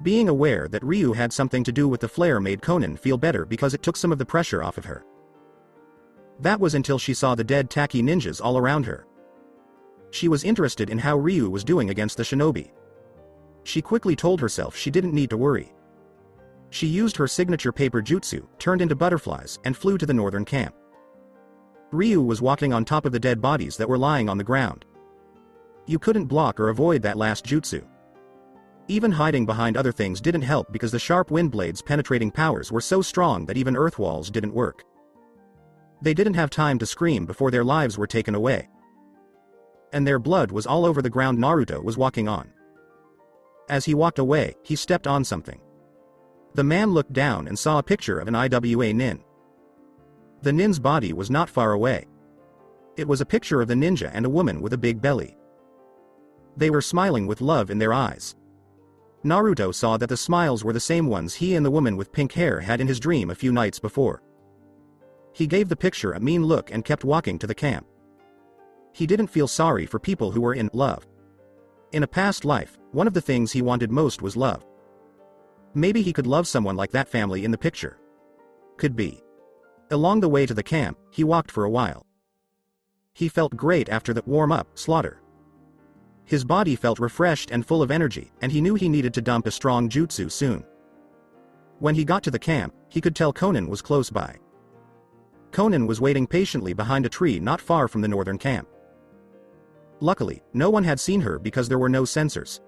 Being aware that Ryu had something to do with the flare made Konan feel better because it took some of the pressure off of her. That was until she saw the dead Taki ninjas all around her. She was interested in how Ryu was doing against the shinobi. She quickly told herself she didn't need to worry. She used her signature paper jutsu, turned into butterflies, and flew to the northern camp. Ryu was walking on top of the dead bodies that were lying on the ground. You couldn't block or avoid that last jutsu. Even hiding behind other things didn't help because the sharp wind blades' penetrating powers were so strong that even earth walls didn't work. They didn't have time to scream before their lives were taken away. And their blood was all over the ground Naruto was walking on. As he walked away, he stepped on something. The man looked down and saw a picture of an Iwa nin. The nin's body was not far away. It was a picture of the ninja and a woman with a big belly. They were smiling with love in their eyes. Naruto saw that the smiles were the same ones he and the woman with pink hair had in his dream a few nights before. He gave the picture a mean look and kept walking to the camp. He didn't feel sorry for people who were in love. In a past life, one of the things he wanted most was love. Maybe he could love someone like that family in the picture. Could be. Along the way to the camp, he walked for a while. He felt great after the warm-up slaughter. His body felt refreshed and full of energy, and he knew he needed to dump a strong jutsu soon. When he got to the camp, he could tell Konan was close by. Konan was waiting patiently behind a tree not far from the northern camp. Luckily, no one had seen her because there were no sensors.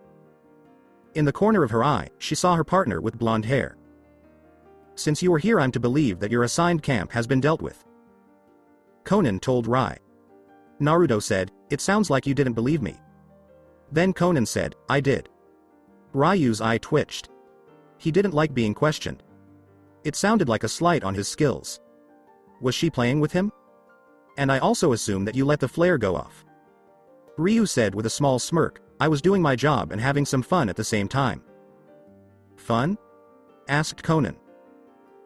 In the corner of her eye, she saw her partner with blonde hair. "Since you are here, I'm to believe that your assigned camp has been dealt with," Konan told Rai. Naruto said, "It sounds like you didn't believe me." Then Konan said, "I did." Ryu's eye twitched. He didn't like being questioned. It sounded like a slight on his skills. Was she playing with him? And I also assume that you let the flare go off. Ryu said with a small smirk, I was doing my job and having some fun at the same time. Fun? Asked Conan.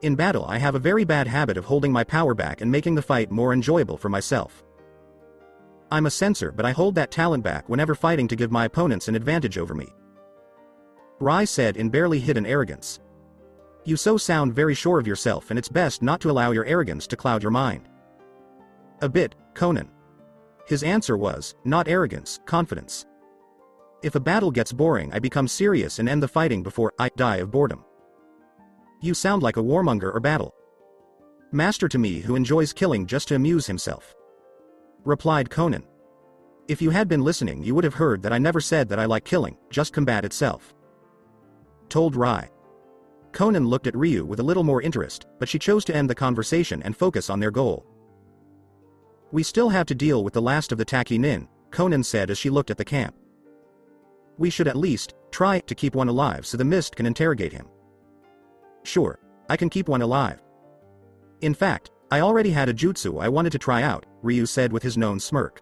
In battle I have a very bad habit of holding my power back and making the fight more enjoyable for myself. I'm a censor, but I hold that talent back whenever fighting to give my opponents an advantage over me. Rai said in barely hidden arrogance. You so sound very sure of yourself, and it's best not to allow your arrogance to cloud your mind. A bit, Conan. His answer was, not arrogance, confidence. If a battle gets boring, I become serious and end the fighting before I die of boredom. You sound like a warmonger or battle master to me who enjoys killing just to amuse himself. Replied Conan. If you had been listening, you would have heard that I never said that I like killing, just combat itself. Told Rai. Conan looked at Ryu with a little more interest, but she chose to end the conversation and focus on their goal. We still have to deal with the last of the Taki Nin, Conan said as she looked at the camp. We should at least try to keep one alive so the mist can interrogate him. Sure, I can keep one alive. In fact, I already had a jutsu I wanted to try out, Ryu said with his known smirk.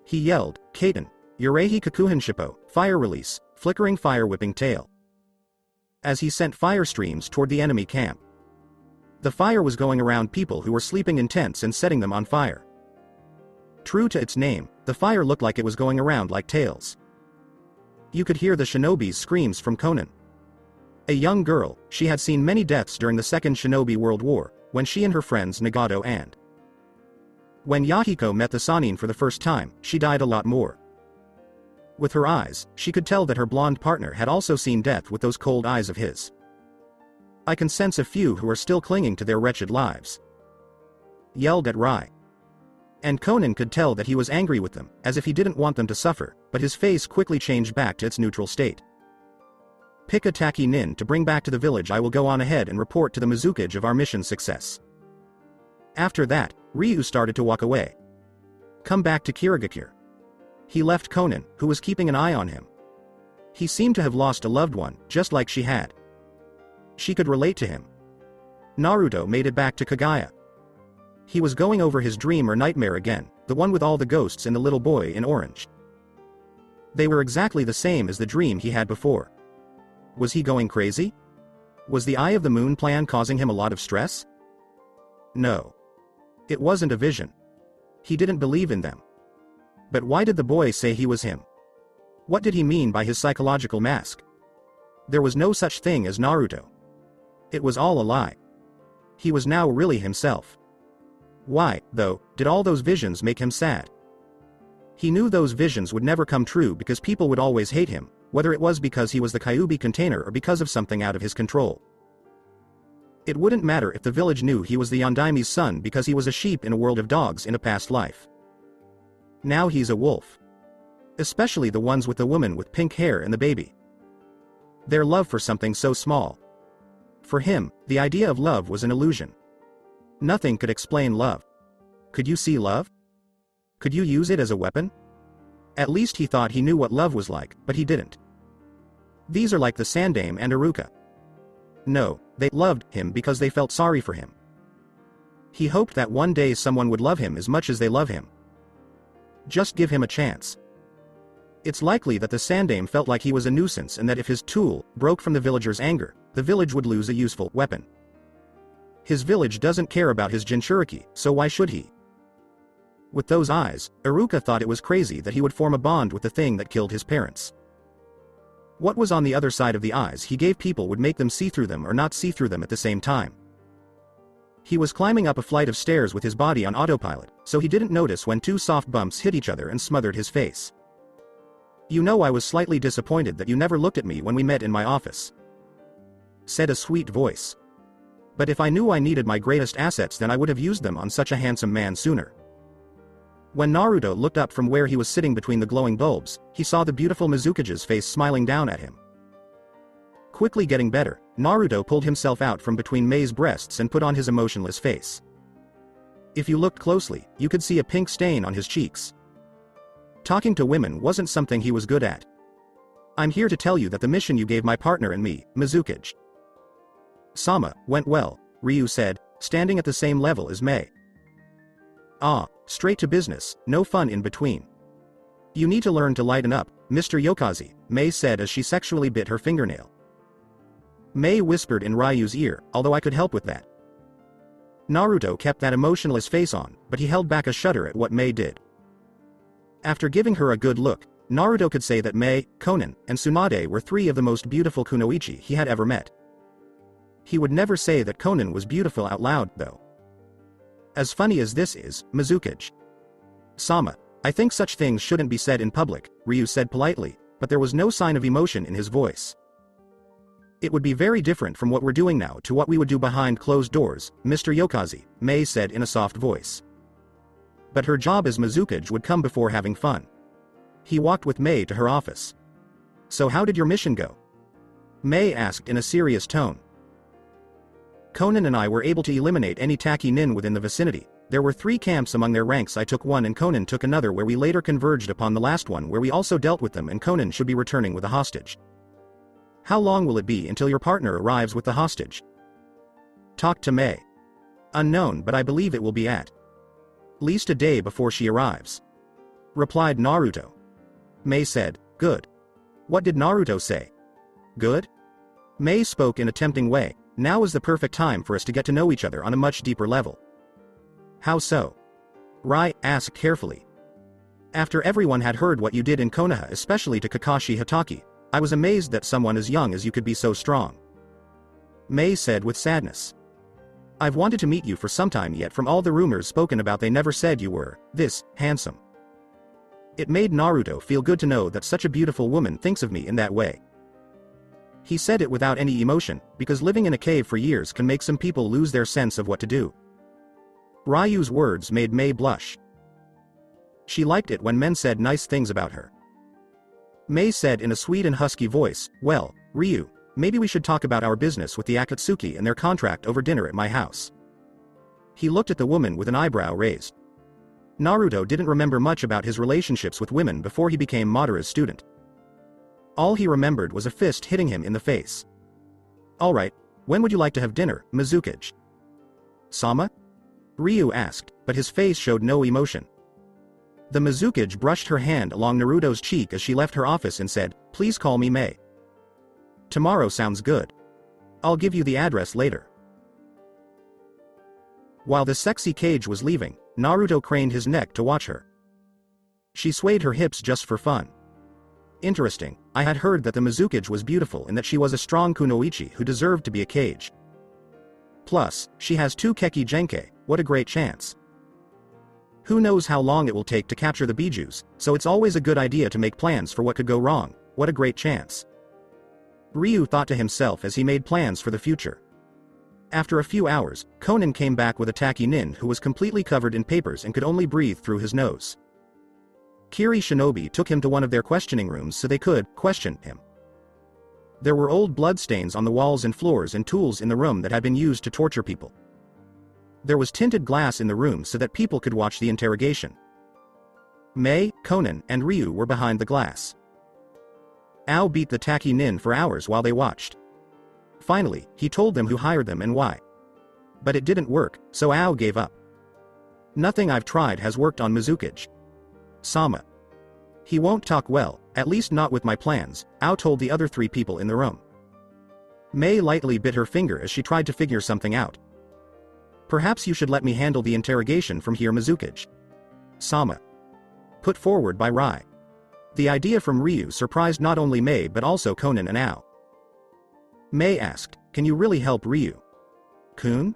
He yelled, Kaiten, Yurehi Kakuhin Shippo, fire release, flickering fire whipping tail. As he sent fire streams toward the enemy camp. The fire was going around people who were sleeping in tents and setting them on fire. True to its name, the fire looked like it was going around like tails. You could hear the shinobi's screams from Conan. A young girl, she had seen many deaths during the Second Shinobi World War, when she and her friends Nagato and when Yahiko met the Sannin for the first time, she died a lot more. With her eyes, she could tell that her blonde partner had also seen death with those cold eyes of his. I can sense a few who are still clinging to their wretched lives. Yelled at Rai. And Conan could tell that he was angry with them, as if he didn't want them to suffer, but his face quickly changed back to its neutral state. Pick a Taki Nin to bring back to the village. I will go on ahead and report to the Mizukage of our mission's success. After that, Ryu started to walk away. Come back to kirigakure. He left Conan, who was keeping an eye on him. He seemed to have lost a loved one, just like she had. She could relate to him. Naruto made it back to Kagaya. He was going over his dream or nightmare again, the one with all the ghosts and the little boy in orange. They were exactly the same as the dream he had before. Was he going crazy? Was the Eye of the Moon plan causing him a lot of stress? No. It wasn't a vision. He didn't believe in them. But why did the boy say he was him? What did he mean by his psychological mask? There was no such thing as Naruto. It was all a lie. He was now really himself. Why, though, did all those visions make him sad? He knew those visions would never come true because people would always hate him, whether it was because he was the Kyuubi container or because of something out of his control. It wouldn't matter if the village knew he was the Yondaimi's son because he was a sheep in a world of dogs in a past life. Now he's a wolf. Especially the ones with the woman with pink hair and the baby. Their love for something so small. For him, the idea of love was an illusion. Nothing could explain love. Could you see love? Could you use it as a weapon? At least he thought he knew what love was like, but he didn't. These are like the Sandaime and Iruka. No, they loved him because they felt sorry for him. He hoped that one day someone would love him as much as they love him. Just give him a chance. It's likely that the Sandaime felt like he was a nuisance and that if his tool broke from the villagers' anger, the village would lose a useful weapon. His village doesn't care about his Jinchuriki, so why should he? With those eyes, Iruka thought it was crazy that he would form a bond with the thing that killed his parents. What was on the other side of the eyes he gave people would make them see through them or not see through them at the same time. He was climbing up a flight of stairs with his body on autopilot, so he didn't notice when two soft bumps hit each other and smothered his face. You know, I was slightly disappointed that you never looked at me when we met in my office. Said a sweet voice. But if I knew I needed my greatest assets, then I would have used them on such a handsome man sooner. When Naruto looked up from where he was sitting between the glowing bulbs, he saw the beautiful Mizukage's face smiling down at him. Quickly getting better, Naruto pulled himself out from between Mei's breasts and put on his emotionless face. If you looked closely, you could see a pink stain on his cheeks. Talking to women wasn't something he was good at. I'm here to tell you that the mission you gave my partner and me, Mizukage. Sama, went well, Ryu said, standing at the same level as Mei. Ah, straight to business, no fun in between. You need to learn to lighten up, Mr. Yokazi, Mei said as she sexually bit her fingernail. Mei whispered in Ryu's ear, although I could help with that. Naruto kept that emotionless face on, but he held back a shudder at what Mei did. After giving her a good look, Naruto could say that Mei, Konan, and Tsunade were three of the most beautiful kunoichi he had ever met. He would never say that Konan was beautiful out loud, though. As funny as this is, Mizukage. Sama, I think such things shouldn't be said in public, Ryu said politely, but there was no sign of emotion in his voice. It would be very different from what we're doing now to what we would do behind closed doors, Mr. Yokazi, Mei said in a soft voice. But her job as Mizukage would come before having fun. He walked with Mei to her office. So how did your mission go? Mei asked in a serious tone. Konan and I were able to eliminate any Taki nin within the vicinity. There were 3 camps among their ranks. I took one and Konan took another, where we later converged upon the last one where we also dealt with them, and Konan should be returning with a hostage. How long will it be until your partner arrives with the hostage? Talk to Mei. Unknown, but I believe it will be at least a day before she arrives. Replied Naruto. Mei said, good. What did Naruto say? Good? Mei spoke in a tempting way. Now is the perfect time for us to get to know each other on a much deeper level. How so? Rai asked carefully. After everyone had heard what you did in Konoha, especially to Kakashi Hatake, I was amazed that someone as young as you could be so strong. Mei said with sadness. I've wanted to meet you for some time, yet from all the rumors spoken about they never said you were this handsome. It made Naruto feel good to know that such a beautiful woman thinks of me in that way. He said it without any emotion, because living in a cave for years can make some people lose their sense of what to do. Ryu's words made Mei blush. She liked it when men said nice things about her. Mei said in a sweet and husky voice, well, Ryu, maybe we should talk about our business with the Akatsuki and their contract over dinner at my house. He looked at the woman with an eyebrow raised. Naruto didn't remember much about his relationships with women before he became Madara's student. All he remembered was a fist hitting him in the face. Alright, when would you like to have dinner, Mizukage? Sama? Ryu asked, but his face showed no emotion. The Mizukage brushed her hand along Naruto's cheek as she left her office and said, please call me Mei. Tomorrow sounds good. I'll give you the address later. While the sexy cage was leaving, Naruto craned his neck to watch her. She swayed her hips just for fun. Interesting, I had heard that the Mizukage was beautiful and that she was a strong kunoichi who deserved to be a cage. Plus, she has 2 keki genkai, what a great chance. Who knows how long it will take to capture the bijus, so it's always a good idea to make plans for what could go wrong, what a great chance. Ryu thought to himself as he made plans for the future. After a few hours, Konan came back with a Taki nin who was completely covered in papers and could only breathe through his nose. Kiri Shinobi took him to one of their questioning rooms so they could question him. There were old bloodstains on the walls and floors and tools in the room that had been used to torture people. There was tinted glass in the room so that people could watch the interrogation. Mei, Konan, and Ryu were behind the glass. Ao beat the Taki nin for hours while they watched. Finally, he told them who hired them and why. But it didn't work, so Ao gave up. Nothing I've tried has worked on Mizukage. Sama. He won't talk well, at least not with my plans, Ao told the other 3 people in the room. Mei lightly bit her finger as she tried to figure something out. Perhaps you should let me handle the interrogation from here, Mizukage. Sama. Put forward by Rai. The idea from Ryu surprised not only Mei but also Konan and Ao. Mei asked, can you really help Ryu? Kun?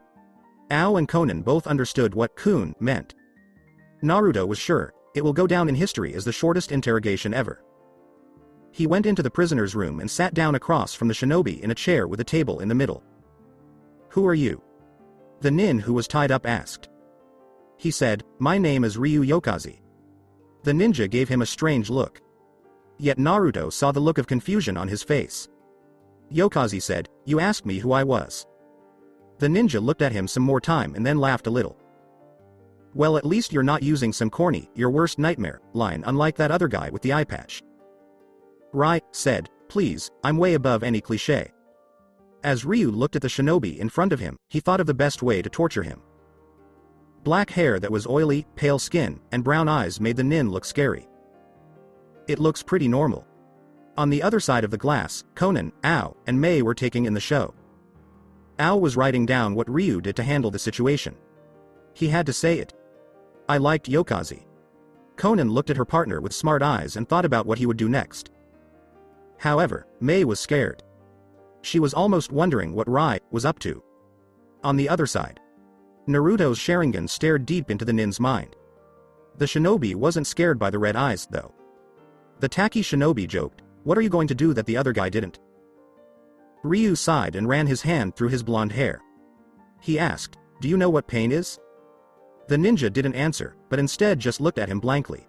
Ao and Konan both understood what kun meant. Naruto was sure, it will go down in history as the shortest interrogation ever. He went into the prisoner's room and sat down across from the shinobi in a chair with a table in the middle. Who are you? The nin who was tied up asked. He said, my name is Ryu Yokazi. The ninja gave him a strange look. Yet Naruto saw the look of confusion on his face. Yokazi said, you asked me who I was. The ninja looked at him some more time and then laughed a little. Well, at least you're not using some corny, your worst nightmare, line unlike that other guy with the eye patch. Rai said, please, I'm way above any cliché. As Ryu looked at the shinobi in front of him, he thought of the best way to torture him. Black hair that was oily, pale skin, and brown eyes made the nin look scary. It looks pretty normal. On the other side of the glass, Conan, Ao, and Mei were taking in the show. Ao was writing down what Ryu did to handle the situation. He had to say it. I liked Yokazi. Conan looked at her partner with smart eyes and thought about what he would do next. However, Mei was scared. She was almost wondering what Rai was up to. On the other side, Naruto's Sharingan stared deep into the nin's mind. The shinobi wasn't scared by the red eyes, though. The tacky shinobi joked, "What are you going to do that the other guy didn't?" Ryu sighed and ran his hand through his blonde hair. He asked, "Do you know what pain is?" The ninja didn't answer, but instead just looked at him blankly.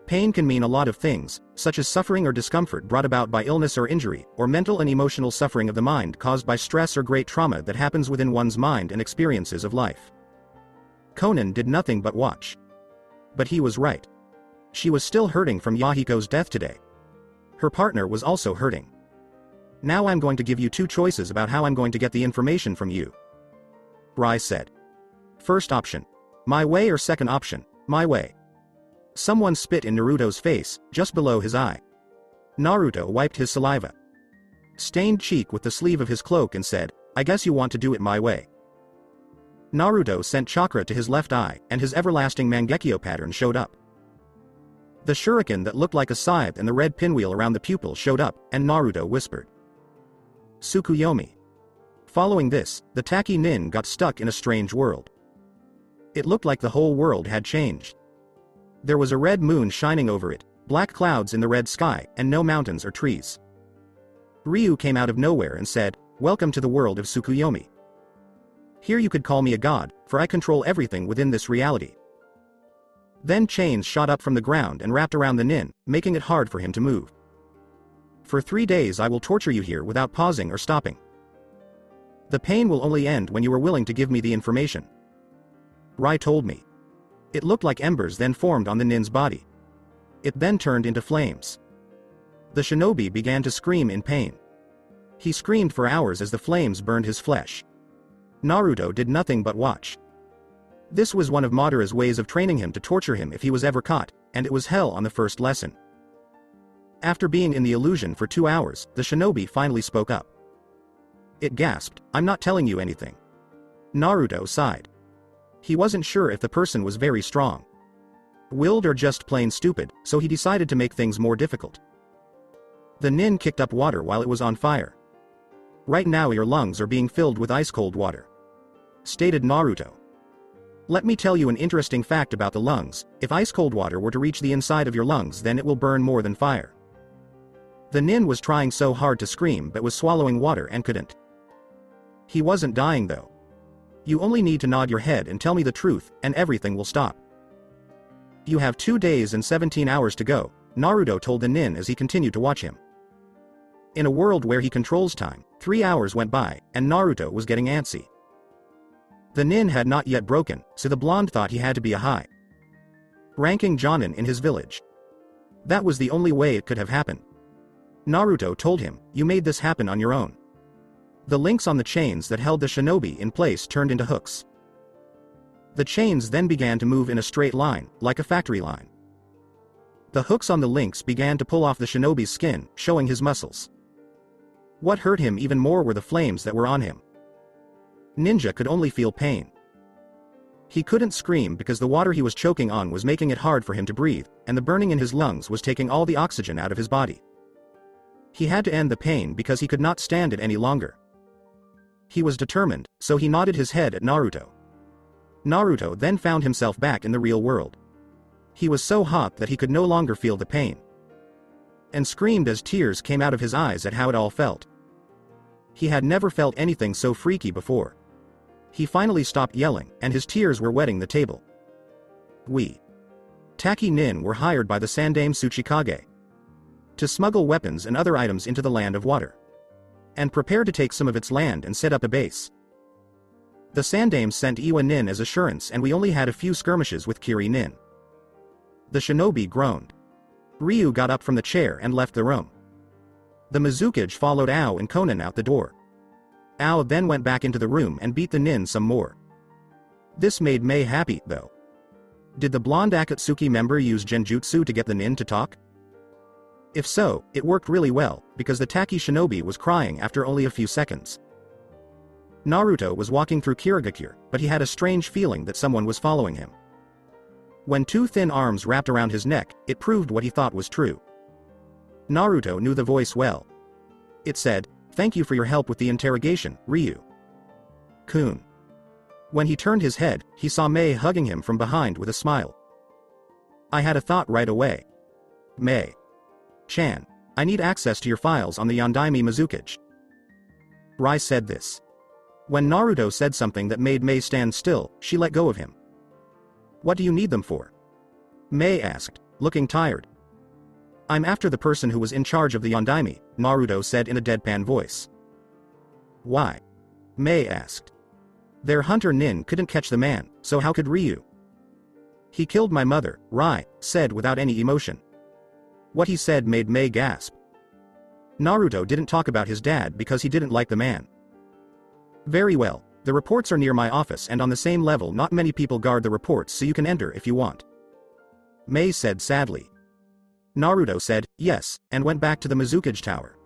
Pain can mean a lot of things, such as suffering or discomfort brought about by illness or injury, or mental and emotional suffering of the mind caused by stress or great trauma that happens within one's mind and experiences of life. Conan did nothing but watch. But he was right. She was still hurting from Yahiko's death today. Her partner was also hurting. Now I'm going to give you two choices about how I'm going to get the information from you. Rai said. First option. My way, or second option, my way. Someone spit in Naruto's face, just below his eye. Naruto wiped his saliva. Stained cheek with the sleeve of his cloak and said, I guess you want to do it my way. Naruto sent chakra to his left eye, and his everlasting Mangekyo pattern showed up. The shuriken that looked like a scythe and the red pinwheel around the pupil showed up, and Naruto whispered. Tsukuyomi. Following this, the tacky nin got stuck in a strange world. It looked like the whole world had changed. There was a red moon shining over it, black clouds in the red sky, and no mountains or trees. Ryu came out of nowhere and said, Welcome to the world of Tsukuyomi. Here you could call me a god, for I control everything within this reality. Then chains shot up from the ground and wrapped around the nin, making it hard for him to move. For 3 days I will torture you here without pausing or stopping. The pain will only end when you are willing to give me the information. Rai told me. It looked like embers then formed on the nin's body. It then turned into flames. The shinobi began to scream in pain. He screamed for hours as the flames burned his flesh. Naruto did nothing but watch. This was one of Madara's ways of training him to torture him if he was ever caught, and it was hell on the first lesson. After being in the illusion for 2 hours, the shinobi finally spoke up. It gasped, I'm not telling you anything. Naruto sighed. He wasn't sure if the person was very strong, willed, or just plain stupid, so he decided to make things more difficult. The nin kicked up water while it was on fire. Right now your lungs are being filled with ice-cold water, stated Naruto. Let me tell you an interesting fact about the lungs. If ice-cold water were to reach the inside of your lungs, then it will burn more than fire. The nin was trying so hard to scream but was swallowing water and couldn't. He wasn't dying though. You only need to nod your head and tell me the truth, and everything will stop. You have 2 days and 17 hours to go, Naruto told the nin as he continued to watch him. In a world where he controls time, 3 hours went by, and Naruto was getting antsy. The nin had not yet broken, so the blonde thought he had to be a high-ranking jonin in his village. That was the only way it could have happened. Naruto told him, you made this happen on your own. The links on the chains that held the shinobi in place turned into hooks. The chains then began to move in a straight line, like a factory line. The hooks on the links began to pull off the shinobi's skin, showing his muscles. What hurt him even more were the flames that were on him. Ninja could only feel pain. He couldn't scream because the water he was choking on was making it hard for him to breathe, and the burning in his lungs was taking all the oxygen out of his body. He had to end the pain because he could not stand it any longer. He was determined, so he nodded his head at Naruto. Naruto then found himself back in the real world. He was so hot that he could no longer feel the pain, and screamed as tears came out of his eyes at how it all felt. He had never felt anything so freaky before. He finally stopped yelling, and his tears were wetting the table. We Taki Nin were hired by the Sandaime Tsuchikage to smuggle weapons and other items into the land of water, and prepare to take some of its land and set up a base. The Sandaime sent Iwa Nin as assurance, and we only had a few skirmishes with Kiri Nin. The shinobi groaned. Ryu got up from the chair and left the room. The Mizukage followed Ao and Conan out the door. Ao then went back into the room and beat the nin some more. This made Mei happy, though. Did the blonde Akatsuki member use genjutsu to get the nin to talk? If so, it worked really well, because the Taki shinobi was crying after only a few seconds. Naruto was walking through kirigakure, but he had a strange feeling that someone was following him. When two thin arms wrapped around his neck, it proved what he thought was true. Naruto knew the voice well. It said, "Thank you for your help with the interrogation, Ryu-kun." When he turned his head, he saw Mei hugging him from behind with a smile. "I had a thought right away. Mei-chan, I need access to your files on the Yondaime Mizukage." Rai said this. When Naruto said something that made Mei stand still, she let go of him. "What do you need them for?" Mei asked, looking tired. "I'm after the person who was in charge of the Yondaime," Naruto said in a deadpan voice. "Why?" Mei asked. "Their hunter nin couldn't catch the man, so how could Ryu?" "He killed my mother," Rai said without any emotion. What he said made Mei gasp. Naruto didn't talk about his dad because he didn't like the man. "Very well, the reports are near my office and on the same level. Not many people guard the reports, so you can enter if you want," Mei said sadly. Naruto said, yes, and went back to the Mizukage tower.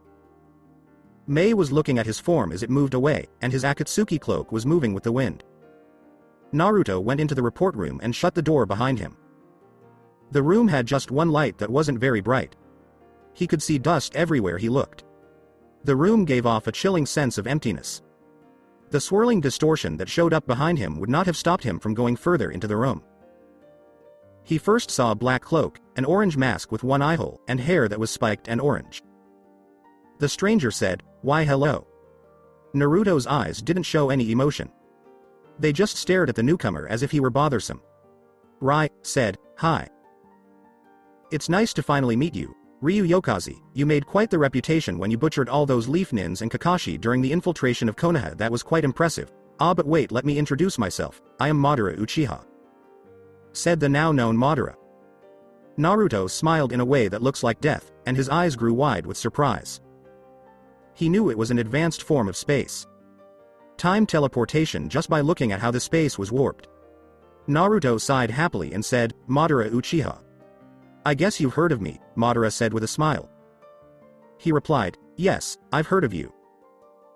Mei was looking at his form as it moved away, and his akatsuki cloak was moving with the wind. Naruto went into the report room and shut the door behind him. The room had just one light that wasn't very bright. He could see dust everywhere he looked. The room gave off a chilling sense of emptiness. The swirling distortion that showed up behind him would not have stopped him from going further into the room. He first saw a black cloak, an orange mask with one eyehole, and hair that was spiked and orange. The stranger said, "Why hello?" Naruto's eyes didn't show any emotion. They just stared at the newcomer as if he were bothersome. Rai said, "Hi. It's nice to finally meet you, Ryu Yokazi. You made quite the reputation when you butchered all those leaf nins and Kakashi during the infiltration of Konoha. That was quite impressive. Ah, but wait, let me introduce myself. I am Madara Uchiha," said the now-known Madara. Naruto smiled in a way that looks like death, and his eyes grew wide with surprise. He knew it was an advanced form of space time teleportation just by looking at how the space was warped. Naruto sighed happily and said, "Madara Uchiha." "I guess you've heard of me," Madara said with a smile. He replied, "Yes, I've heard of you.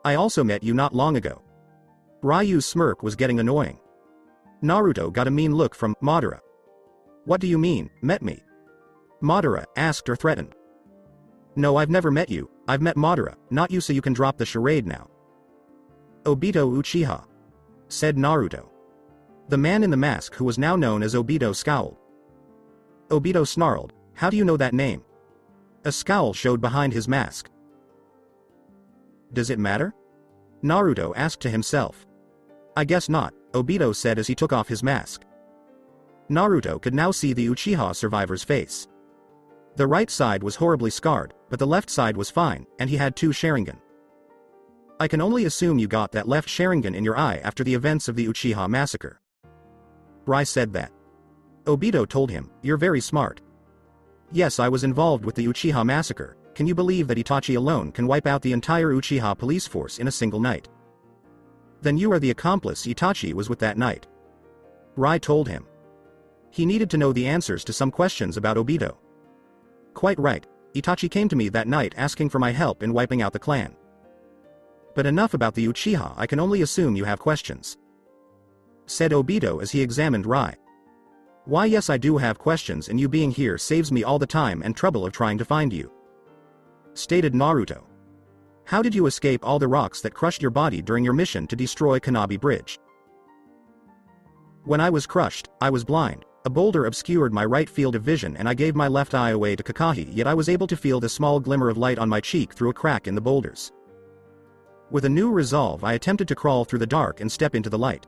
I also met you not long ago." Ryu's smirk was getting annoying. Naruto got a mean look from Madara. "What do you mean, met me?" Madara asked or threatened. "No, I've never met you. I've met Madara, not you, so you can drop the charade now." "Obito Uchiha," said Naruto. The man in the mask, who was now known as Obito, scowled. Obito snarled, "How do you know that name?" A scowl showed behind his mask. "Does it matter?" Naruto asked to himself. "I guess not," Obito said as he took off his mask. Naruto could now see the Uchiha survivor's face. The right side was horribly scarred, but the left side was fine, and he had two Sharingan. "I can only assume you got that left Sharingan in your eye after the events of the Uchiha massacre." Rai said that. Obito told him, "You're very smart." "Yes, I was involved with the Uchiha massacre. Can you believe that Itachi alone can wipe out the entire Uchiha police force in a single night?" "Then you are the accomplice Itachi was with that night," Rai told him. He needed to know the answers to some questions about Obito. "Quite right. Itachi came to me that night asking for my help in wiping out the clan. But enough about the Uchiha, I can only assume you have questions," said Obito as he examined Rai. "Why, yes, I do have questions, and you being here saves me all the time and trouble of trying to find you," stated Naruto. "How did you escape all the rocks that crushed your body during your mission to destroy Kanabi Bridge?" "When I was crushed, I was blind. A boulder obscured my right field of vision and I gave my left eye away to Kakashi, yet I was able to feel the small glimmer of light on my cheek through a crack in the boulders. With a new resolve, I attempted to crawl through the dark and step into the light.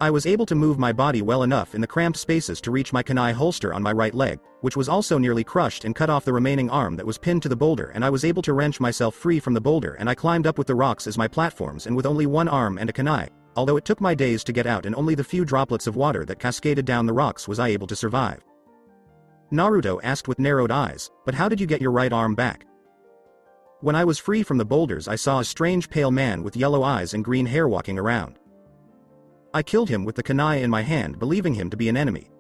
I was able to move my body well enough in the cramped spaces to reach my kunai holster on my right leg, which was also nearly crushed, and cut off the remaining arm that was pinned to the boulder, and I was able to wrench myself free from the boulder, and I climbed up with the rocks as my platforms, and with only one arm and a kunai, although it took my days to get out and only the few droplets of water that cascaded down the rocks was I able to survive." Naruto asked with narrowed eyes, but how did you get your right arm back? When I was free from the boulders, I saw a strange pale man with yellow eyes and green hair walking around. I killed him with the kunai in my hand, believing him to be an enemy.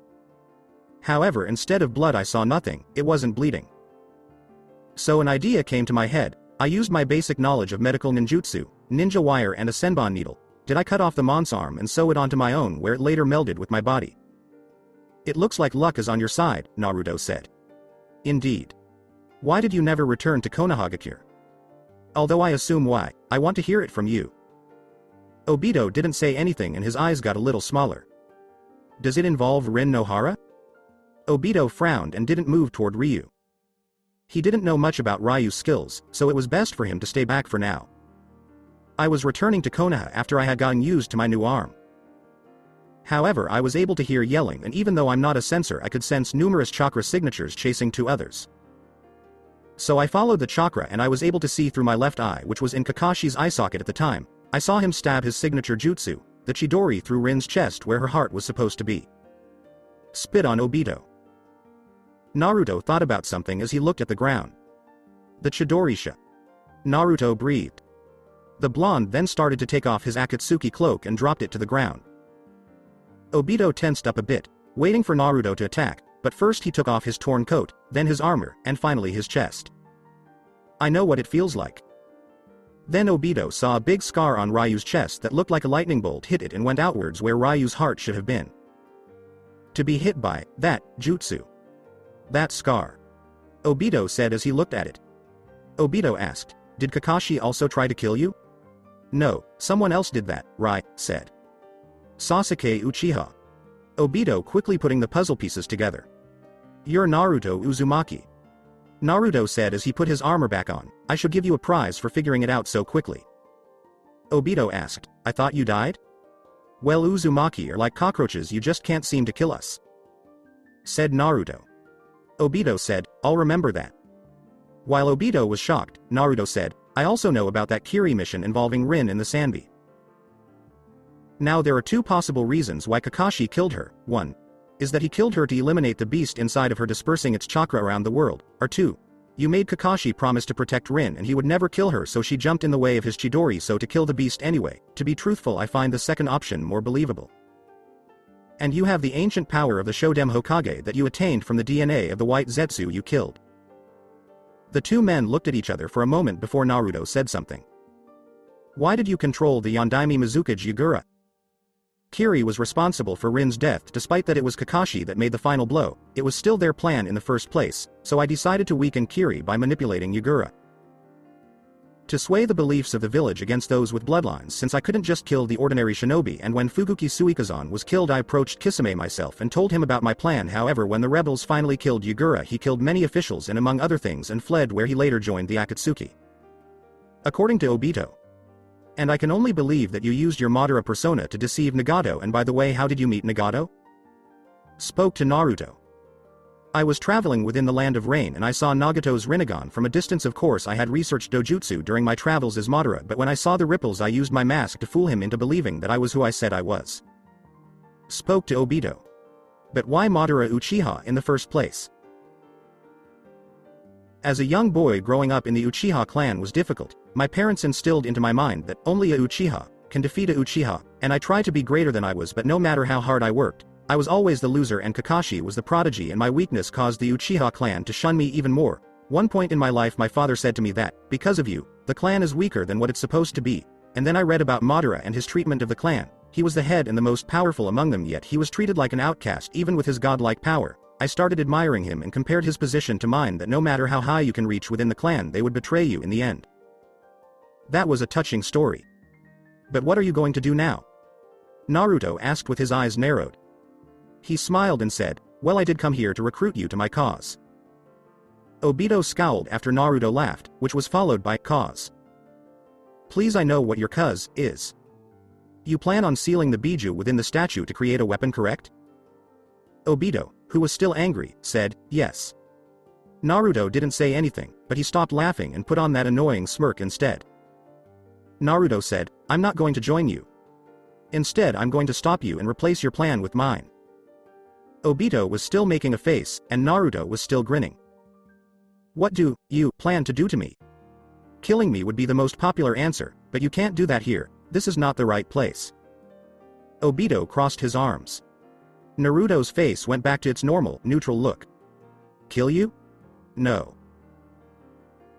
However, instead of blood I saw nothing, it wasn't bleeding. So an idea came to my head. I used my basic knowledge of medical ninjutsu, ninja wire and a senbon needle. Did I cut off the mon's arm and sew it onto my own, where it later melded with my body? It looks like luck is on your side, Naruto said. Indeed. Why did you never return to Konohagakure? Although I assume why, I want to hear it from you. Obito didn't say anything and his eyes got a little smaller. Does it involve Rin no Hara? Obito frowned and didn't move toward Ryu. He didn't know much about Ryu's skills, so it was best for him to stay back for now. I was returning to Konoha after I had gotten used to my new arm. However, I was able to hear yelling, and even though I'm not a sensor, I could sense numerous chakra signatures chasing two others. So I followed the chakra and I was able to see through my left eye, which was in Kakashi's eye socket at the time. I saw him stab his signature jutsu, the Chidori, through Rin's chest where her heart was supposed to be. Spit on Obito. Naruto thought about something as he looked at the ground. The Chidori-sha. Naruto breathed. The blonde then started to take off his akatsuki cloak and dropped it to the ground. Obito tensed up a bit, waiting for Naruto to attack, but first he took off his torn coat, then his armor, and finally his chest. I know what it feels like. Then Obito saw a big scar on Ryu's chest that looked like a lightning bolt hit it and went outwards where Ryu's heart should have been. To be hit by that jutsu. That scar. Obito said as he looked at it. Obito asked, did Kakashi also try to kill you? No, someone else did that, Rai said. Sasuke Uchiha. Obito quickly putting the puzzle pieces together. You're Naruto Uzumaki. Naruto said as he put his armor back on, I should give you a prize for figuring it out so quickly. Obito asked, I thought you died? Well, Uzumaki are like cockroaches, you just can't seem to kill us. Said Naruto. Obito said, I'll remember that. While Obito was shocked, Naruto said, I also know about that Kiri mission involving Rin and the Sanbi. Now there are two possible reasons why Kakashi killed her. One is that he killed her to eliminate the beast inside of her, dispersing its chakra around the world. Or two, you made Kakashi promise to protect Rin and he would never kill her, so she jumped in the way of his Chidori so to kill the beast anyway. To be truthful, I find the second option more believable. And you have the ancient power of the Shodem Hokage that you attained from the DNA of the white Zetsu you killed. The two men looked at each other for a moment before Naruto said something. Why did you control the Yondaime Mizukage Yagura? Kiri was responsible for Rin's death. Despite that it was Kakashi that made the final blow, it was still their plan in the first place, so I decided to weaken Kiri by manipulating Yagura. To sway the beliefs of the village against those with bloodlines, since I couldn't just kill the ordinary shinobi, and when Fuguki Suikazan was killed I approached Kisame myself and told him about my plan. However, when the rebels finally killed Yagura, he killed many officials and among other things and fled, where he later joined the Akatsuki. According to Obito. And I can only believe that you used your Madara persona to deceive Nagato. And by the way, how did you meet Nagato? Spoke to Naruto. I was traveling within the land of rain and I saw Nagato's Rinnegan from a distance. Of course I had researched dojutsu during my travels as Madara, but when I saw the ripples I used my mask to fool him into believing that I was who I said I was. Spoke to Obito. But why Madara Uchiha in the first place? As a young boy growing up in the Uchiha clan was difficult. My parents instilled into my mind that only a Uchiha can defeat a Uchiha, and I tried to be greater than I was, but no matter how hard I worked, I was always the loser and Kakashi was the prodigy, and my weakness caused the Uchiha clan to shun me even more. One point in my life my father said to me that, because of you, the clan is weaker than what it's supposed to be, and then I read about Madara and his treatment of the clan. He was the head and the most powerful among them, yet he was treated like an outcast even with his godlike power. I started admiring him and compared his position to mine, that no matter how high you can reach within the clan, they would betray you in the end. That was a touching story. But what are you going to do now? Naruto asked with his eyes narrowed. He smiled and said, well, I did come here to recruit you to my cause. Obito scowled after Naruto laughed, which was followed by cause. Please, I know what your cause is. You plan on sealing the biju within the statue to create a weapon, correct? Obito, who was still angry, said, yes. Naruto didn't say anything, but he stopped laughing and put on that annoying smirk instead. Naruto said, I'm not going to join you. Instead, I'm going to stop you and replace your plan with mine. Obito was still making a face, and Naruto was still grinning. What do you plan to do to me? Killing me would be the most popular answer, but you can't do that here, this is not the right place. Obito crossed his arms. Naruto's face went back to its normal, neutral look. Kill you? No.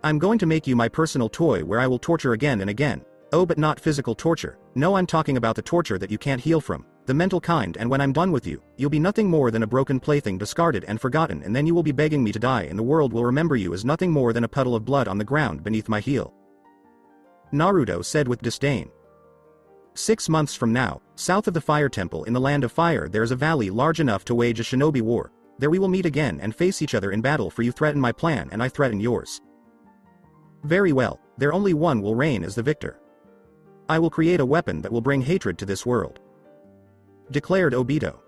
I'm going to make you my personal toy where I will torture again and again. Oh, but not physical torture. No, I'm talking about the torture that you can't heal from, the mental kind, and when I'm done with you, you'll be nothing more than a broken plaything, discarded and forgotten, and then you will be begging me to die and the world will remember you as nothing more than a puddle of blood on the ground beneath my heel. Naruto said with disdain. 6 months from now, south of the Fire Temple in the Land of Fire there is a valley large enough to wage a shinobi war. There we will meet again and face each other in battle, for you threaten my plan and I threaten yours. Very well, there only one will reign as the victor. I will create a weapon that will bring hatred to this world. Declared Obito.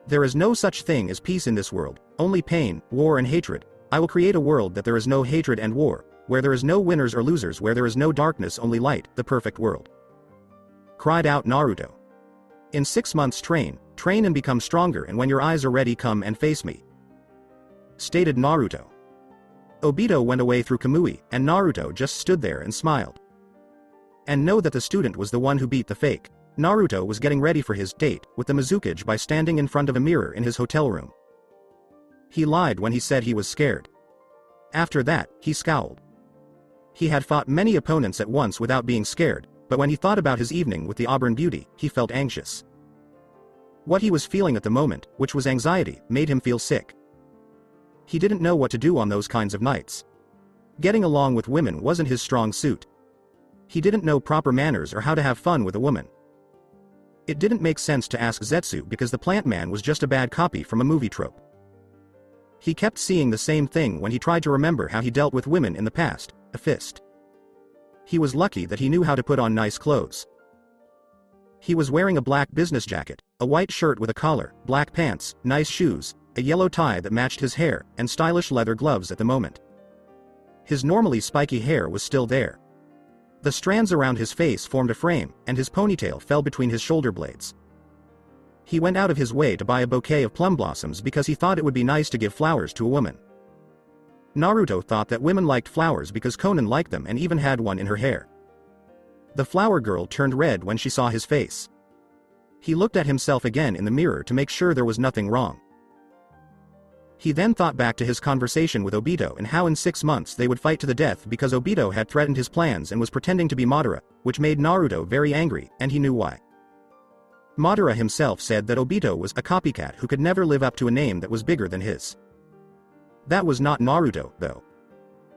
There is no such thing as peace in this world, only pain, war and hatred. I will create a world that there is no hatred and war, where there is no winners or losers, where there is no darkness, only light, the perfect world. Cried out Naruto. In 6 months train and become stronger, and when your eyes are ready come and face me. Stated Naruto. Obito went away through Kamui, and Naruto just stood there and smiled. And know that the student was the one who beat the fake. Naruto was getting ready for his date with the Mizukage by standing in front of a mirror in his hotel room. He lied when he said he was scared. After that, he scowled. He had fought many opponents at once without being scared, but when he thought about his evening with the Auburn beauty, he felt anxious. What he was feeling at the moment, which was anxiety, made him feel sick. He didn't know what to do on those kinds of nights. Getting along with women wasn't his strong suit. He didn't know proper manners or how to have fun with a woman. It didn't make sense to ask Zetsu because the plant man was just a bad copy from a movie trope. He kept seeing the same thing when he tried to remember how he dealt with women in the past, a fist. He was lucky that he knew how to put on nice clothes. He was wearing a black business jacket, a white shirt with a collar, black pants, nice shoes, a yellow tie that matched his hair, and stylish leather gloves at the moment. His normally spiky hair was still there. The strands around his face formed a frame, and his ponytail fell between his shoulder blades. He went out of his way to buy a bouquet of plum blossoms because he thought it would be nice to give flowers to a woman. Naruto thought that women liked flowers because Konan liked them and even had one in her hair. The flower girl turned red when she saw his face. He looked at himself again in the mirror to make sure there was nothing wrong. He then thought back to his conversation with Obito and how in 6 months they would fight to the death because Obito had threatened his plans and was pretending to be Madara, which made Naruto very angry, and he knew why. Madara himself said that Obito was a copycat who could never live up to a name that was bigger than his. That was not Naruto, though.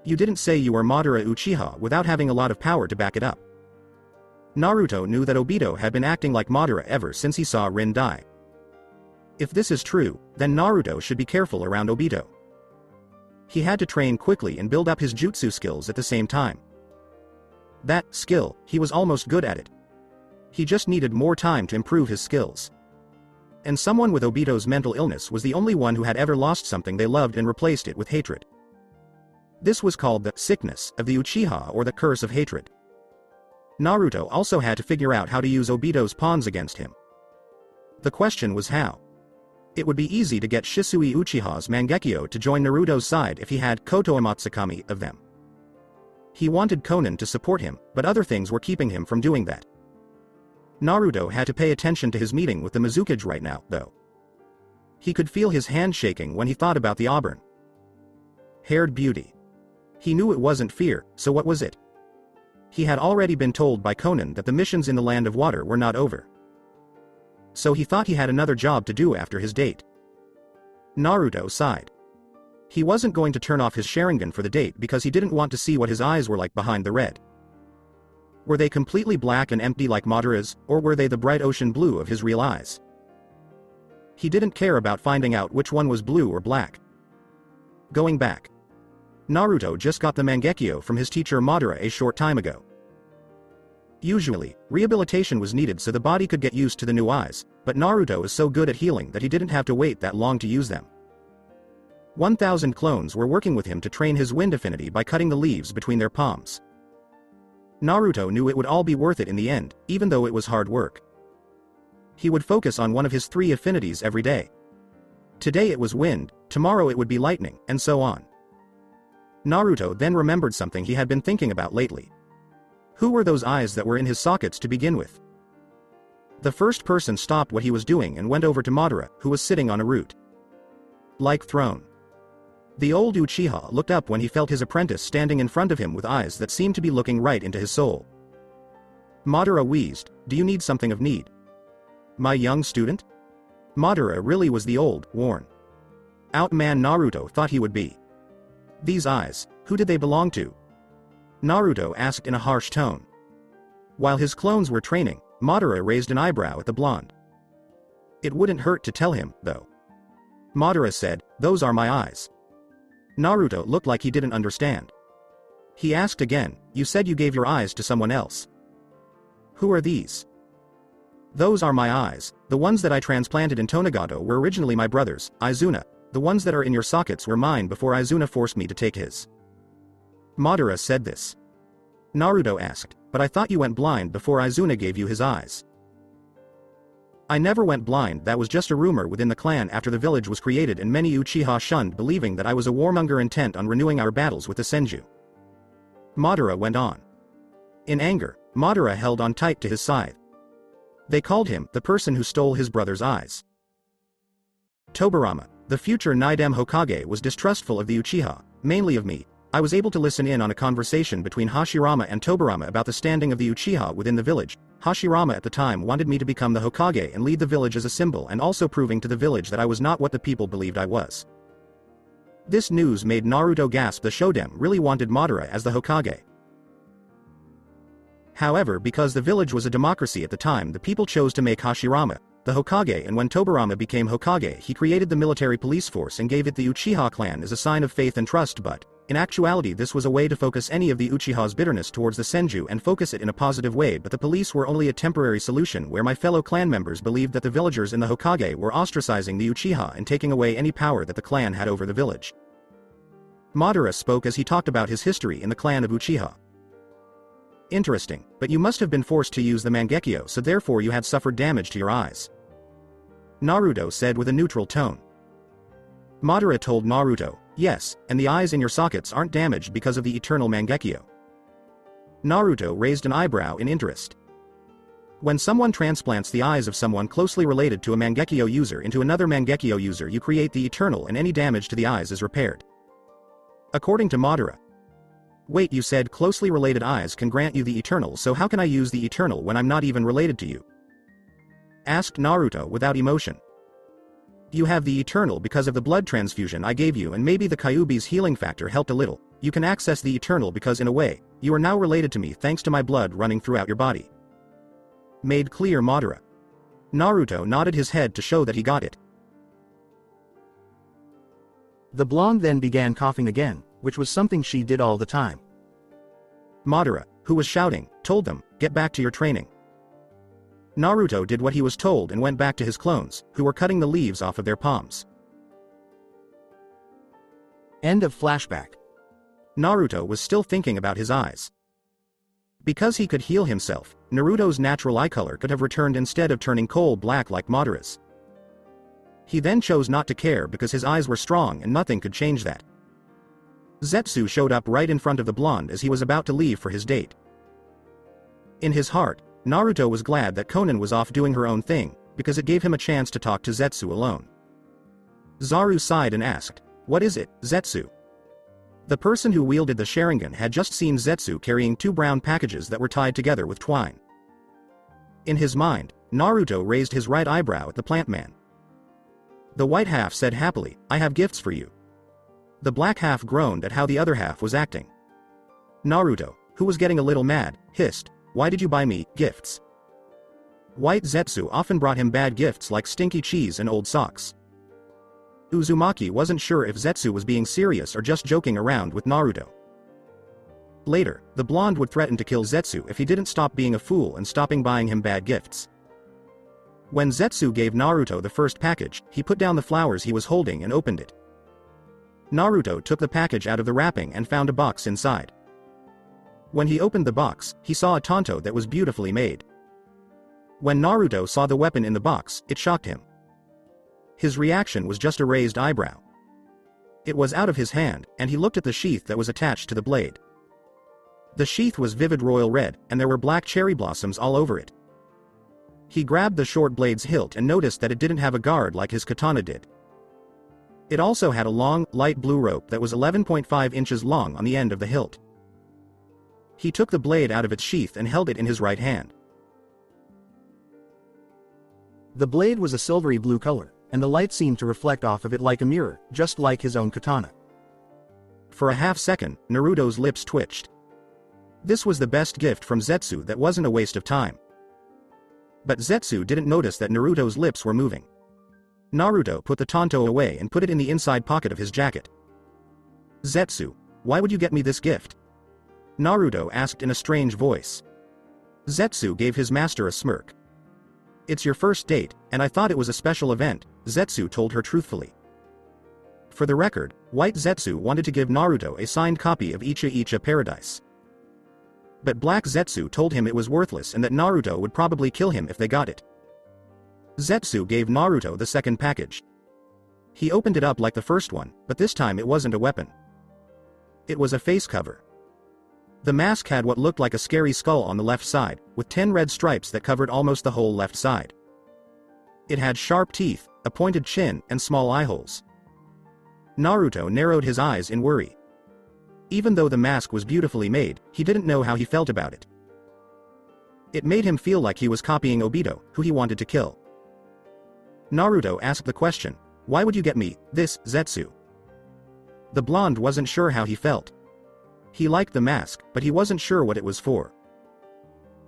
You didn't say you were Madara Uchiha without having a lot of power to back it up. Naruto knew that Obito had been acting like Madara ever since he saw Rin die. If this is true, then Naruto should be careful around Obito. He had to train quickly and build up his jutsu skills at the same time. That skill, he was almost good at it. He just needed more time to improve his skills. And someone with Obito's mental illness was the only one who had ever lost something they loved and replaced it with hatred. This was called the sickness of the Uchiha, or the curse of hatred. Naruto also had to figure out how to use Obito's pawns against him. The question was how. It would be easy to get Shisui Uchiha's Mangekyo to join Naruto's side if he had Koto Amatsukami of them. He wanted Konan to support him, but other things were keeping him from doing that. Naruto had to pay attention to his meeting with the Mizukage right now, though. He could feel his hand shaking when he thought about the auburn-haired beauty. He knew it wasn't fear, so what was it? He had already been told by Konan that the missions in the Land of Water were not over. So he thought he had another job to do after his date. Naruto sighed. He wasn't going to turn off his Sharingan for the date because he didn't want to see what his eyes were like behind the red. Were they completely black and empty like Madara's, or were they the bright ocean blue of his real eyes? He didn't care about finding out which one was blue or black. Going back. Naruto just got the Mangekyo from his teacher Madara a short time ago. Usually, rehabilitation was needed so the body could get used to the new eyes, but Naruto is so good at healing that he didn't have to wait that long to use them. 1,000 clones were working with him to train his wind affinity by cutting the leaves between their palms. Naruto knew it would all be worth it in the end, even though it was hard work. He would focus on one of his 3 affinities every day. Today it was wind, tomorrow it would be lightning, and so on. Naruto then remembered something he had been thinking about lately. Who were those eyes that were in his sockets to begin with? The first person stopped what he was doing and went over to Madara, who was sitting on a root-like throne. The old Uchiha looked up when he felt his apprentice standing in front of him with eyes that seemed to be looking right into his soul. Madara wheezed, "Do you need something of need, my young student?" Madara really was the old, worn-out man Naruto thought he would be. These eyes, who did they belong to? Naruto asked in a harsh tone. While his clones were training, Madara raised an eyebrow at the blonde. It wouldn't hurt to tell him, though. Madara said, "Those are my eyes." Naruto looked like he didn't understand. He asked again, "You said you gave your eyes to someone else. Who are these?" "Those are my eyes, the ones that I transplanted in Tonagato were originally my brother's, Izuna. The ones that are in your sockets were mine before Izuna forced me to take his." Madara said this. Naruto asked, "But I thought you went blind before Izuna gave you his eyes." "I never went blind, that was just a rumor within the clan after the village was created and many Uchiha shunned believing that I was a warmonger intent on renewing our battles with the Senju." Madara went on. In anger, Madara held on tight to his scythe. They called him the person who stole his brother's eyes. Tobirama, the future Naidam Hokage, was distrustful of the Uchiha, mainly of me. I was able to listen in on a conversation between Hashirama and Tobirama about the standing of the Uchiha within the village. Hashirama at the time wanted me to become the Hokage and lead the village as a symbol and also proving to the village that I was not what the people believed I was. This news made Naruto gasp. The Shoden really wanted Madara as the Hokage. However, because the village was a democracy at the time, the people chose to make Hashirama the Hokage, and when Tobirama became Hokage, he created the military police force and gave it the Uchiha clan as a sign of faith and trust, but in actuality this was a way to focus any of the Uchiha's bitterness towards the Senju and focus it in a positive way, but the police were only a temporary solution where my fellow clan members believed that the villagers in the Hokage were ostracizing the Uchiha and taking away any power that the clan had over the village. Madara spoke as he talked about his history in the clan of Uchiha. "Interesting, but you must have been forced to use the Mangekyo, so therefore you had suffered damage to your eyes," Naruto said with a neutral tone. Madara told Naruto, "Yes, and the eyes in your sockets aren't damaged because of the eternal Mangekyo." Naruto raised an eyebrow in interest. When someone transplants the eyes of someone closely related to a Mangekyo user into another Mangekyo user, you create the eternal and any damage to the eyes is repaired. According to Madara. "Wait, you said closely related eyes can grant you the eternal, so how can I use the eternal when I'm not even related to you?" asked Naruto without emotion. "You have the eternal because of the blood transfusion I gave you, and maybe the Kyuubi's healing factor helped a little. You can access the eternal because in a way, you are now related to me thanks to my blood running throughout your body," made clear Madara. Naruto nodded his head to show that he got it. The blonde then began coughing again, which was something she did all the time. Madara, who was shouting, told them, "Get back to your training." Naruto did what he was told and went back to his clones, who were cutting the leaves off of their palms. End of flashback. Naruto was still thinking about his eyes. Because he could heal himself, Naruto's natural eye color could have returned instead of turning coal black like Madara's. He then chose not to care because his eyes were strong and nothing could change that. Zetsu showed up right in front of the blonde as he was about to leave for his date. In his heart, Naruto was glad that Konan was off doing her own thing, because it gave him a chance to talk to Zetsu alone. Zaru sighed and asked, "What is it, Zetsu?" The person who wielded the Sharingan had just seen Zetsu carrying two brown packages that were tied together with twine. In his mind, Naruto raised his right eyebrow at the plant man. The white half said happily, "I have gifts for you." The black half groaned at how the other half was acting. Naruto, who was getting a little mad, hissed, "Why did you buy me gifts?" White Zetsu often brought him bad gifts like stinky cheese and old socks. Uzumaki wasn't sure if Zetsu was being serious or just joking around with Naruto. Later, the blonde would threaten to kill Zetsu if he didn't stop being a fool and stopping buying him bad gifts. When Zetsu gave Naruto the first package, he put down the flowers he was holding and opened it. Naruto took the package out of the wrapping and found a box inside. When he opened the box, he saw a tanto that was beautifully made. When Naruto saw the weapon in the box, it shocked him. His reaction was just a raised eyebrow. It was out of his hand, and he looked at the sheath that was attached to the blade. The sheath was vivid royal red, and there were black cherry blossoms all over it. He grabbed the short blade's hilt and noticed that it didn't have a guard like his katana did. It also had a long, light blue rope that was 11.5 inches long on the end of the hilt. He took the blade out of its sheath and held it in his right hand. The blade was a silvery blue color, and the light seemed to reflect off of it like a mirror, just like his own katana. For a half second, Naruto's lips twitched. This was the best gift from Zetsu that wasn't a waste of time. But Zetsu didn't notice that Naruto's lips were moving. Naruto put the tanto away and put it in the inside pocket of his jacket. "Zetsu, why would you get me this gift?" Naruto asked in a strange voice. Zetsu gave his master a smirk. "It's your first date, and I thought it was a special event," Zetsu told her truthfully. For the record, White Zetsu wanted to give Naruto a signed copy of Icha Icha Paradise. But Black Zetsu told him it was worthless and that Naruto would probably kill him if they got it. Zetsu gave Naruto the second package. He opened it up like the first one, but this time it wasn't a weapon. It was a face cover. The mask had what looked like a scary skull on the left side, with 10 red stripes that covered almost the whole left side. It had sharp teeth, a pointed chin, and small eye holes. Naruto narrowed his eyes in worry. Even though the mask was beautifully made, he didn't know how he felt about it. It made him feel like he was copying Obito, who he wanted to kill. Naruto asked the question, "Why would you get me this, Zetsu?" The blonde wasn't sure how he felt. He liked the mask, but he wasn't sure what it was for.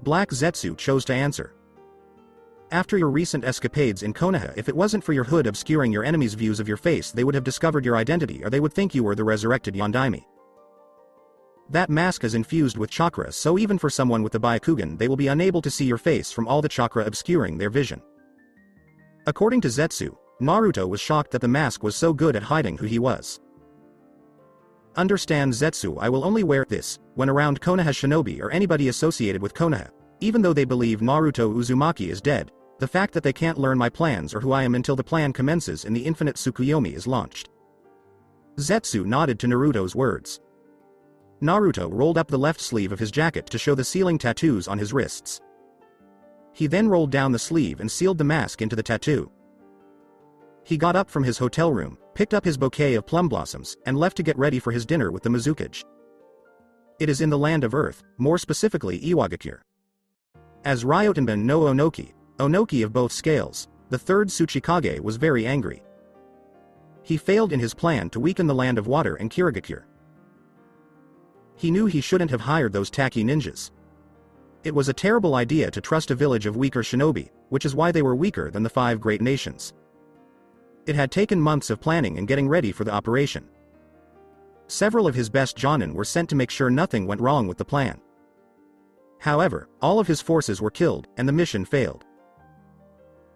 Black Zetsu chose to answer. "After your recent escapades in Konoha, if it wasn't for your hood obscuring your enemies' views of your face, they would have discovered your identity, or they would think you were the resurrected Yondaime. That mask is infused with chakra, so even for someone with the Byakugan, they will be unable to see your face from all the chakra obscuring their vision." According to Zetsu, Naruto was shocked that the mask was so good at hiding who he was. "Understand, Zetsu, I will only wear this when around Konoha shinobi or anybody associated with Konoha. Even though they believe Naruto Uzumaki is dead, the fact that they can't learn my plans or who I am until the plan commences and the infinite Tsukuyomi is launched." Zetsu nodded to Naruto's words. Naruto rolled up the left sleeve of his jacket to show the sealing tattoos on his wrists. He then rolled down the sleeve and sealed the mask into the tattoo. He got up from his hotel room, picked up his bouquet of plum blossoms, and left to get ready for his dinner with the Mizukage. It is in the land of Earth, more specifically Iwagakure. As Ryotenban no Ohnoki, Ohnoki of both scales, the third Tsuchikage was very angry. He failed in his plan to weaken the land of water and kirigakure. He knew he shouldn't have hired those tacky ninjas. It was a terrible idea to trust a village of weaker shinobi, which is why they were weaker than the 5 great nations. It had taken months of planning and getting ready for the operation. Several of his best jonin were sent to make sure nothing went wrong with the plan. However, all of his forces were killed, and the mission failed.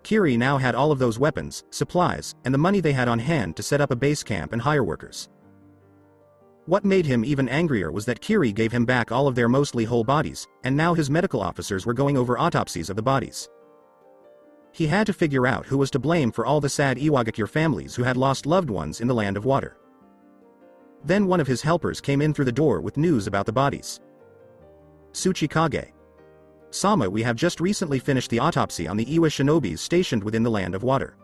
Kiri now had all of those weapons, supplies, and the money they had on hand to set up a base camp and hire workers. What made him even angrier was that Kiri gave him back all of their mostly whole bodies, and now his medical officers were going over autopsies of the bodies. He had to figure out who was to blame for all the sad Iwagakure families who had lost loved ones in the land of water. Then one of his helpers came in through the door with news about the bodies. "Tsuchikage. Sama, we have just recently finished the autopsy on the Iwa shinobis stationed within the land of water.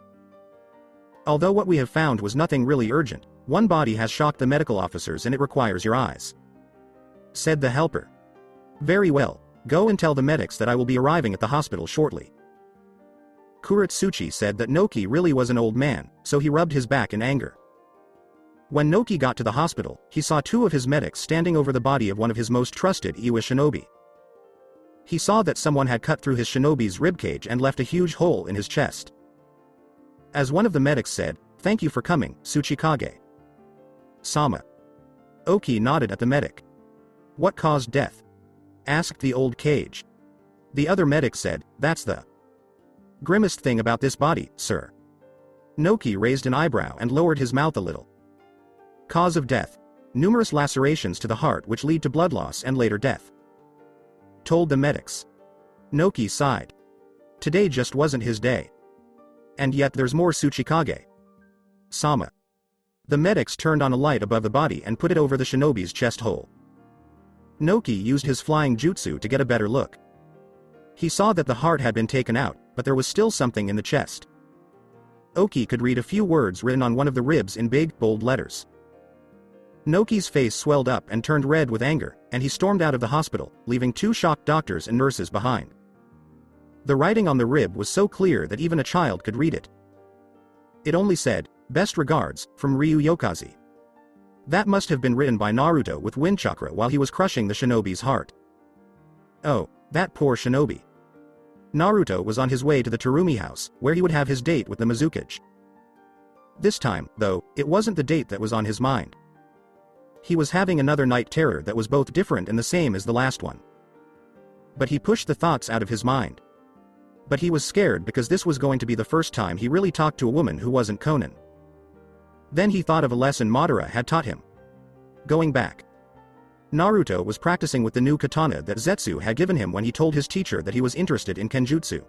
Although what we have found was nothing really urgent, one body has shocked the medical officers and it requires your eyes," said the helper. "Very well, go and tell the medics that I will be arriving at the hospital shortly." Kuretsuchi said that Noki really was an old man, so he rubbed his back in anger. When Noki got to the hospital, he saw 2 of his medics standing over the body of one of his most trusted Iwa shinobi. He saw that someone had cut through his shinobi's ribcage and left a huge hole in his chest. As one of the medics said, "Thank you for coming, Tsuchikage." "Sama." Oki nodded at the medic. "What caused death?" asked the old cage. The other medic said, "That's the grimmest thing about this body, sir." Noki raised an eyebrow and lowered his mouth a little. "Cause of death: numerous lacerations to the heart which lead to blood loss and later death," told the medics. Noki sighed. Today just wasn't his day. And yet there's more Tsuchikage. Sama. The medics turned on a light above the body and put it over the shinobi's chest hole. Ohnoki used his flying jutsu to get a better look. He saw that the heart had been taken out, but there was still something in the chest. Oki could read a few words written on one of the ribs in big, bold letters. Ohnoki's face swelled up and turned red with anger, and he stormed out of the hospital, leaving 2 shocked doctors and nurses behind. The writing on the rib was so clear that even a child could read it. It only said, "Best regards, from Ryu Yokazi." That must have been written by Naruto with wind chakra while he was crushing the shinobi's heart. Oh, that poor shinobi. Naruto was on his way to the Terumi house, where he would have his date with the Mizukage. This time, though, it wasn't the date that was on his mind. He was having another night terror that was both different and the same as the last one. But he pushed the thoughts out of his mind. But he was scared because this was going to be the first time he really talked to a woman who wasn't Conan. Then he thought of a lesson Madara had taught him. Going back. Naruto was practicing with the new katana that Zetsu had given him when he told his teacher that he was interested in kenjutsu.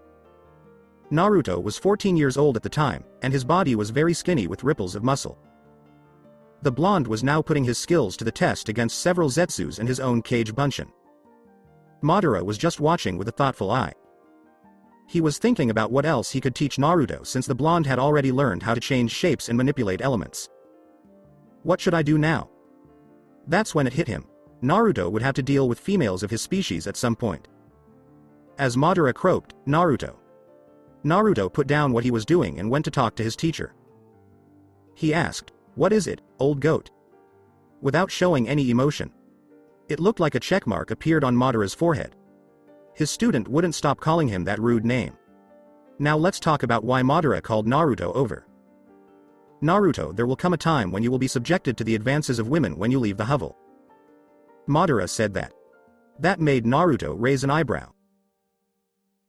Naruto was 14 years old at the time, and his body was very skinny with ripples of muscle. The blonde was now putting his skills to the test against several Zetsus and his own Kage Bunshin. Madara was just watching with a thoughtful eye. He was thinking about what else he could teach Naruto since the blonde had already learned how to change shapes and manipulate elements. What should I do now? That's when it hit him. Naruto would have to deal with females of his species at some point. As Madara croaked, Naruto. Naruto put down what he was doing and went to talk to his teacher. He asked, "What is it, old goat?" Without showing any emotion. It looked like a checkmark appeared on Madara's forehead. His student wouldn't stop calling him that rude name. Now let's talk about why Madara called Naruto over. Naruto, there will come a time when you will be subjected to the advances of women when you leave the hovel. Madara said that. That made Naruto raise an eyebrow.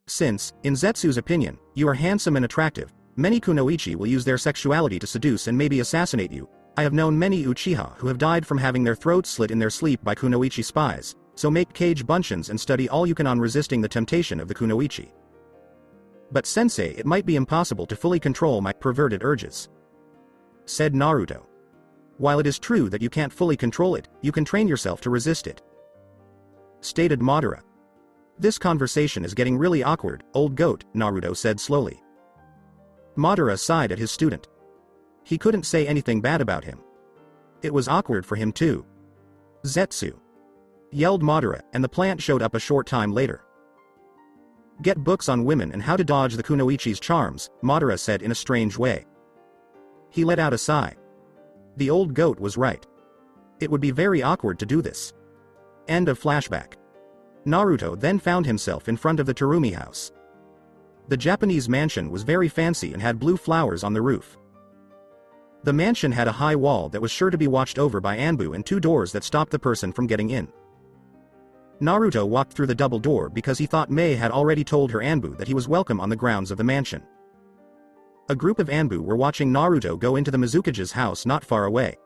Since, in Zetsu's opinion, you are handsome and attractive, many kunoichi will use their sexuality to seduce and maybe assassinate you. I have known many Uchiha who have died from having their throats slit in their sleep by kunoichi spies, so make Kage Bunshins and study all you can on resisting the temptation of the kunoichi. But sensei, it might be impossible to fully control my perverted urges. Said Naruto. While it is true that you can't fully control it, you can train yourself to resist it. Stated Madara. This conversation is getting really awkward, old goat, Naruto said slowly. Madara sighed at his student. He couldn't say anything bad about him. It was awkward for him too. Zetsu. Yelled Madara, and the plant showed up a short time later. Get books on women and how to dodge the kunoichi's charms, Madara said in a strange way. He let out a sigh. The old goat was right. It would be very awkward to do this. End of flashback. Naruto then found himself in front of the Terumi house. The Japanese mansion was very fancy and had blue flowers on the roof. The mansion had a high wall that was sure to be watched over by Anbu and 2 doors that stopped the person from getting in. Naruto walked through the double door because he thought Mei had already told her Anbu that he was welcome on the grounds of the mansion. A group of Anbu were watching Naruto go into the Mizukage's house not far away.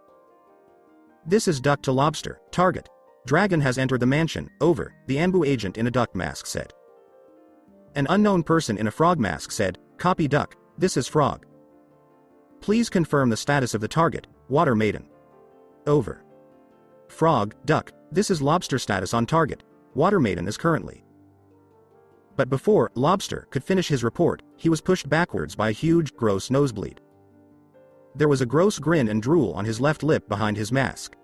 This is duck to lobster, target. Dragon has entered the mansion, over, the Anbu agent in a duck mask said. An unknown person in a frog mask said, copy duck, this is frog. Please confirm the status of the target, water maiden. Over. Frog, duck, this is lobster status on target, water maiden is currently. But before Lobster could finish his report, he was pushed backwards by a huge, gross nosebleed. There was a gross grin and drool on his left lip behind his mask.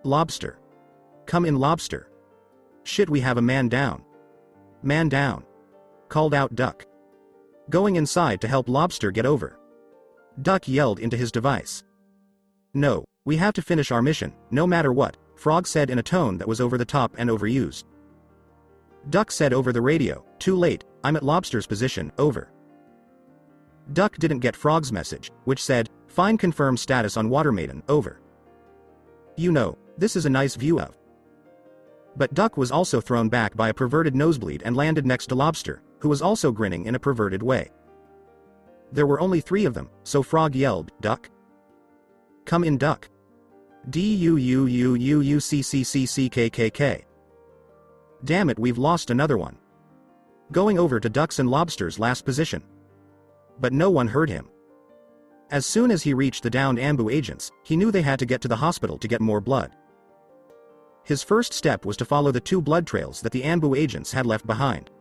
Lobster. Come in, Lobster. Shit, we have a man down. Man down. Called out Duck. Going inside to help Lobster get over. Duck yelled into his device. No, we have to finish our mission, no matter what, Frog said in a tone that was over the top and overused. Duck said over the radio, too late, I'm at Lobster's position, over. Duck didn't get Frog's message, which said, fine, confirm status on Water Maiden, over. You know, this is a nice view of. But Duck was also thrown back by a perverted nosebleed and landed next to Lobster, who was also grinning in a perverted way. There were only 3 of them, so Frog yelled, Duck. Come in, Duck. DUUUUUCCCCKKK. Damn it, we've lost another one. Going over to Ducks and Lobster's last position. but no one heard him. As soon as he reached the downed Ambu agents, he knew they had to get to the hospital to get more blood. His first step was to follow the 2 blood trails that the Ambu agents had left behind.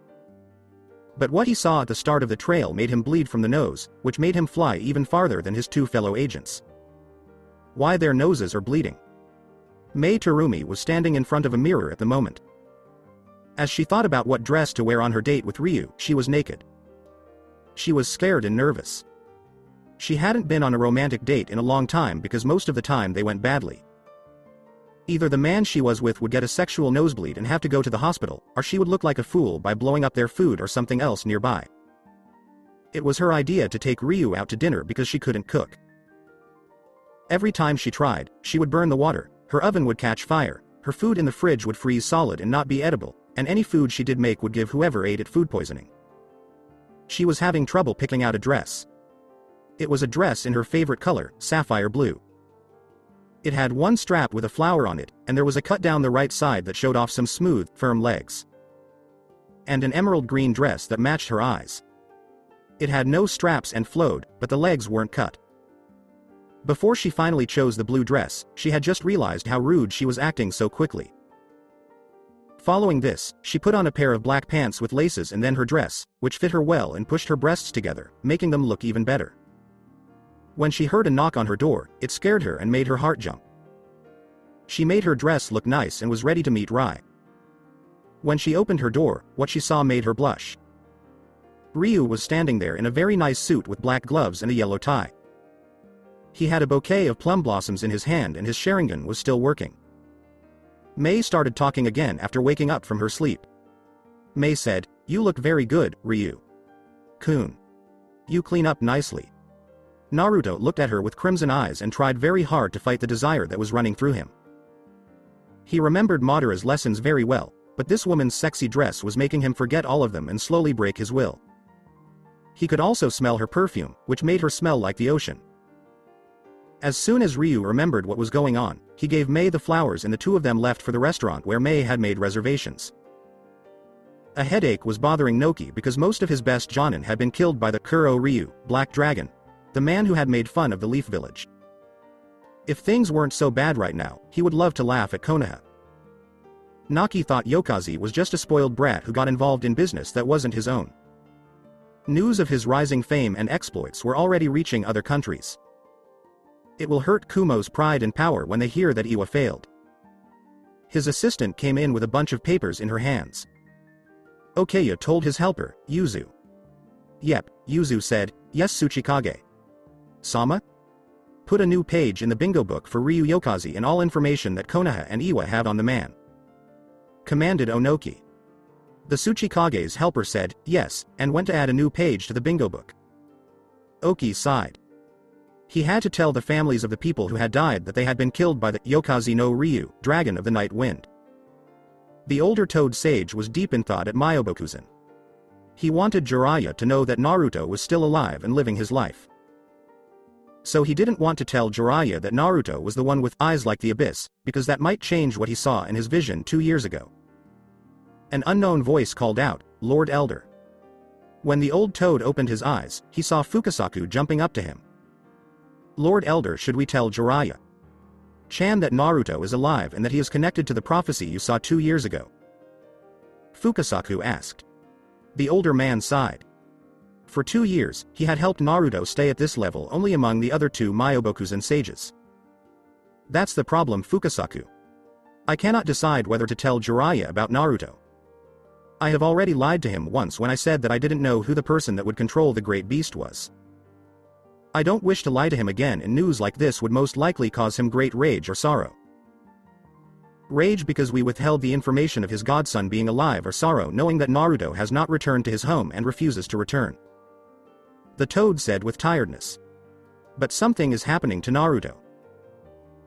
But what he saw at the start of the trail made him bleed from the nose, which made him fly even farther than his 2 fellow agents. Why their noses are bleeding? Mei Terumi was standing in front of a mirror at the moment. As she thought about what dress to wear on her date with Ryu, she was naked. She was scared and nervous. She hadn't been on a romantic date in a long time because most of the time they went badly. Either the man she was with would get a sexual nosebleed and have to go to the hospital, or she would look like a fool by blowing up their food or something else nearby. It was her idea to take Ryu out to dinner because she couldn't cook. Every time she tried, she would burn the water, her oven would catch fire, her food in the fridge would freeze solid and not be edible, and any food she did make would give whoever ate it food poisoning. She was having trouble picking out a dress. It was a dress in her favorite color, sapphire blue. It had one strap with a flower on it, and there was a cut down the right side that showed off some smooth, firm legs. And an emerald green dress that matched her eyes. It had no straps and flowed, but the legs weren't cut. Before she finally chose the blue dress, she had just realized how rude she was acting so quickly. Following this, she put on a pair of black pants with laces and then her dress, which fit her well and pushed her breasts together, making them look even better. When she heard a knock on her door, it scared her and made her heart jump. She made her dress look nice and was ready to meet Rai. When she opened her door, what she saw made her blush. Ryu was standing there in a very nice suit with black gloves and a yellow tie. He had a bouquet of plum blossoms in his hand and his Sharingan was still working. Mei started talking again after waking up from her sleep. Mei said, "You look very good, Ryu-kun. You clean up nicely." Naruto looked at her with crimson eyes and tried very hard to fight the desire that was running through him. He remembered Madara's lessons very well, but this woman's sexy dress was making him forget all of them and slowly break his will. He could also smell her perfume, which made her smell like the ocean. As soon as Ryu remembered what was going on, he gave Mei the flowers and the 2 of them left for the restaurant where Mei had made reservations. A headache was bothering Noki because most of his best jonin had been killed by the Kuro Ryu, Black Dragon, the man who had made fun of the Leaf Village. If things weren't so bad right now, he would love to laugh at Konoha. Naki thought Yokazi was just a spoiled brat who got involved in business that wasn't his own. News of his rising fame and exploits were already reaching other countries. It will hurt Kumo's pride and power when they hear that Iwa failed. His assistant came in with a bunch of papers in her hands. Okeya told his helper, Yuzu. Yep, Yuzu said, "Yes, Tsuchikage." Sama? Put a new page in the bingo book for Ryu Yokazi and all information that Konoha and Iwa have on the man. Commanded Ohnoki. The Tsuchikage's helper said, yes, and went to add a new page to the bingo book. Oki sighed. He had to tell the families of the people who had died that they had been killed by the Yokazi no Ryu, Dragon of the Night Wind. The older Toad Sage was deep in thought at Myobokuzen. He wanted Jiraiya to know that Naruto was still alive and living his life. So he didn't want to tell Jiraiya that Naruto was the one with eyes like the abyss, because that might change what he saw in his vision 2 years ago. An unknown voice called out, "Lord Elder." When the old toad opened his eyes, he saw Fukasaku jumping up to him. "Lord Elder, should we tell Jiraiya Chan that Naruto is alive and that he is connected to the prophecy you saw 2 years ago?" Fukasaku asked. The older man sighed. For 2 years, he had helped Naruto stay at this level only among the other 2 Myobokuzen sages. That's the problem, Fukasaku. I cannot decide whether to tell Jiraiya about Naruto. I have already lied to him once when I said that I didn't know who the person that would control the great beast was. I don't wish to lie to him again, and news like this would most likely cause him great rage or sorrow. Rage because we withheld the information of his godson being alive, or sorrow knowing that Naruto has not returned to his home and refuses to return. The toad said with tiredness. But something is happening to Naruto.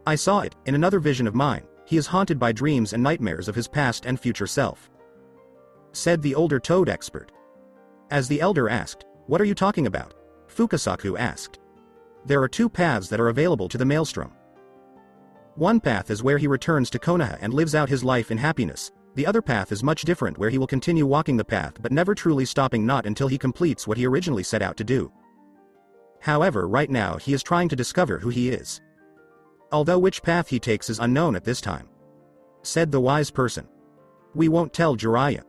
I saw it, in another vision of mine. He is haunted by dreams and nightmares of his past and future self. Said the older toad expert. As the elder asked, "What are you talking about?" Fukasaku asked. There are 2 paths that are available to the Maelstrom. One path is where he returns to Konoha and lives out his life in happiness. The other path is much different, where he will continue walking the path but never truly stopping, not until he completes what he originally set out to do. However, right now he is trying to discover who he is. Although which path he takes is unknown at this time. Said the wise person. We won't tell Jiraiya.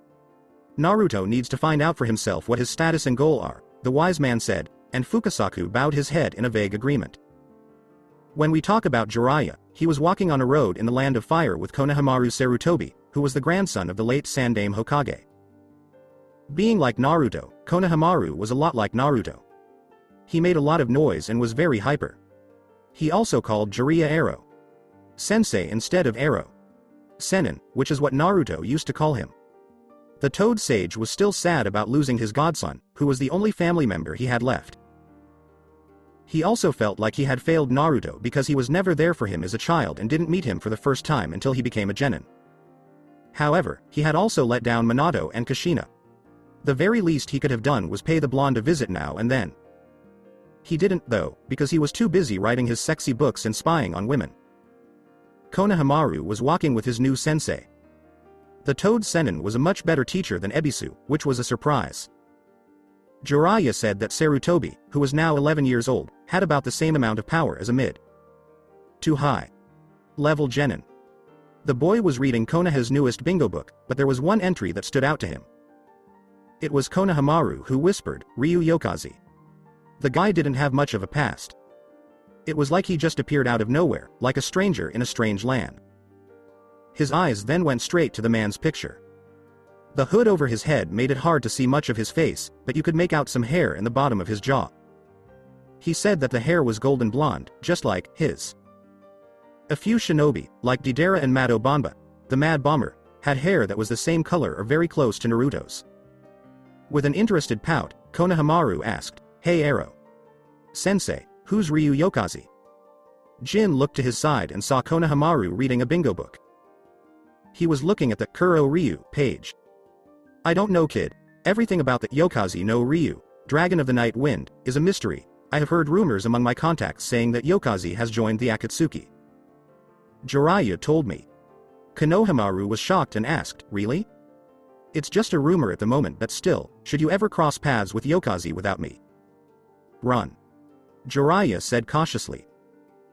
Naruto needs to find out for himself what his status and goal are, the wise man said, and Fukasaku bowed his head in a vague agreement. When we talk about Jiraiya, he was walking on a road in the land of fire with Konohamaru Sarutobi, who was the grandson of the late Sandaime Hokage. Being like Naruto, Konohamaru was a lot like Naruto. He made a lot of noise and was very hyper. He also called Jiraiya Arrow Sensei instead of Arrow Sennin, which is what Naruto used to call him. The Toad Sage was still sad about losing his godson, who was the only family member he had left. He also felt like he had failed Naruto because he was never there for him as a child and didn't meet him for the first time until he became a genin. However, he had also let down Minato and Kushina. The very least he could have done was pay the blonde a visit now and then. He didn't, though, because he was too busy writing his sexy books and spying on women. Konohamaru was walking with his new sensei. The Toad Sennin was a much better teacher than Ebisu, which was a surprise. Jiraiya said that Sarutobi, who was now 11 years old, had about the same amount of power as a mid-to high-level genin. The boy was reading Konoha's newest bingo book, but there was one entry that stood out to him. It was Konohamaru who whispered, Ryu Yokaze. The guy didn't have much of a past. It was like he just appeared out of nowhere, like a stranger in a strange land. His eyes then went straight to the man's picture. The hood over his head made it hard to see much of his face, but you could make out some hair in the bottom of his jaw. He said that the hair was golden blonde, just like his. A few shinobi, like Deidara and Mado Banba, the Mad Bomber, had hair that was the same color or very close to Naruto's. With an interested pout, Konohamaru asked, Hey Arrow Sensei, who's Ryu Yokaze? Jin looked to his side and saw Konohamaru reading a bingo book. He was looking at the Kuro Ryu page. I don't know, kid. Everything about the Yokaze no Ryu, Dragon of the Night Wind, is a mystery. I have heard rumors among my contacts saying that Yokaze has joined the Akatsuki. Jiraiya told me. Konohamaru was shocked and asked, Really? It's just a rumor at the moment, but still, should you ever cross paths with Yokaze without me? Run. Jiraiya said cautiously.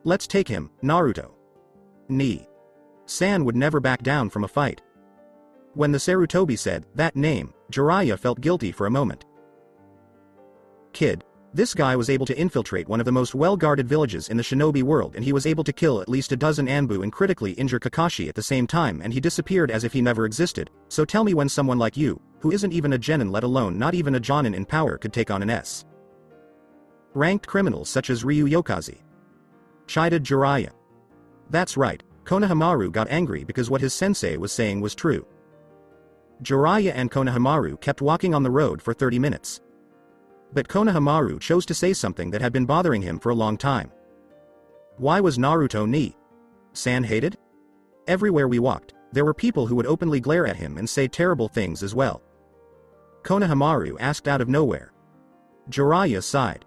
Let's take him, Naruto. San would never back down from a fight. When the Sarutobi said that name, Jiraiya felt guilty for a moment. Kid, this guy was able to infiltrate one of the most well-guarded villages in the shinobi world, and he was able to kill at least a dozen Anbu and critically injure Kakashi at the same time, and he disappeared as if he never existed. So tell me when someone like you, who isn't even a genin, let alone not even a jonin in power, could take on an S-ranked criminal such as Ryu Yokaze? Chided Jiraiya. That's right, Konohamaru got angry because what his sensei was saying was true. Jiraiya and Konohamaru kept walking on the road for 30 minutes. But Konohamaru chose to say something that had been bothering him for a long time. Why was Naruto San hated? Everywhere we walked, there were people who would openly glare at him and say terrible things as well. Konohamaru asked out of nowhere. Jiraiya sighed.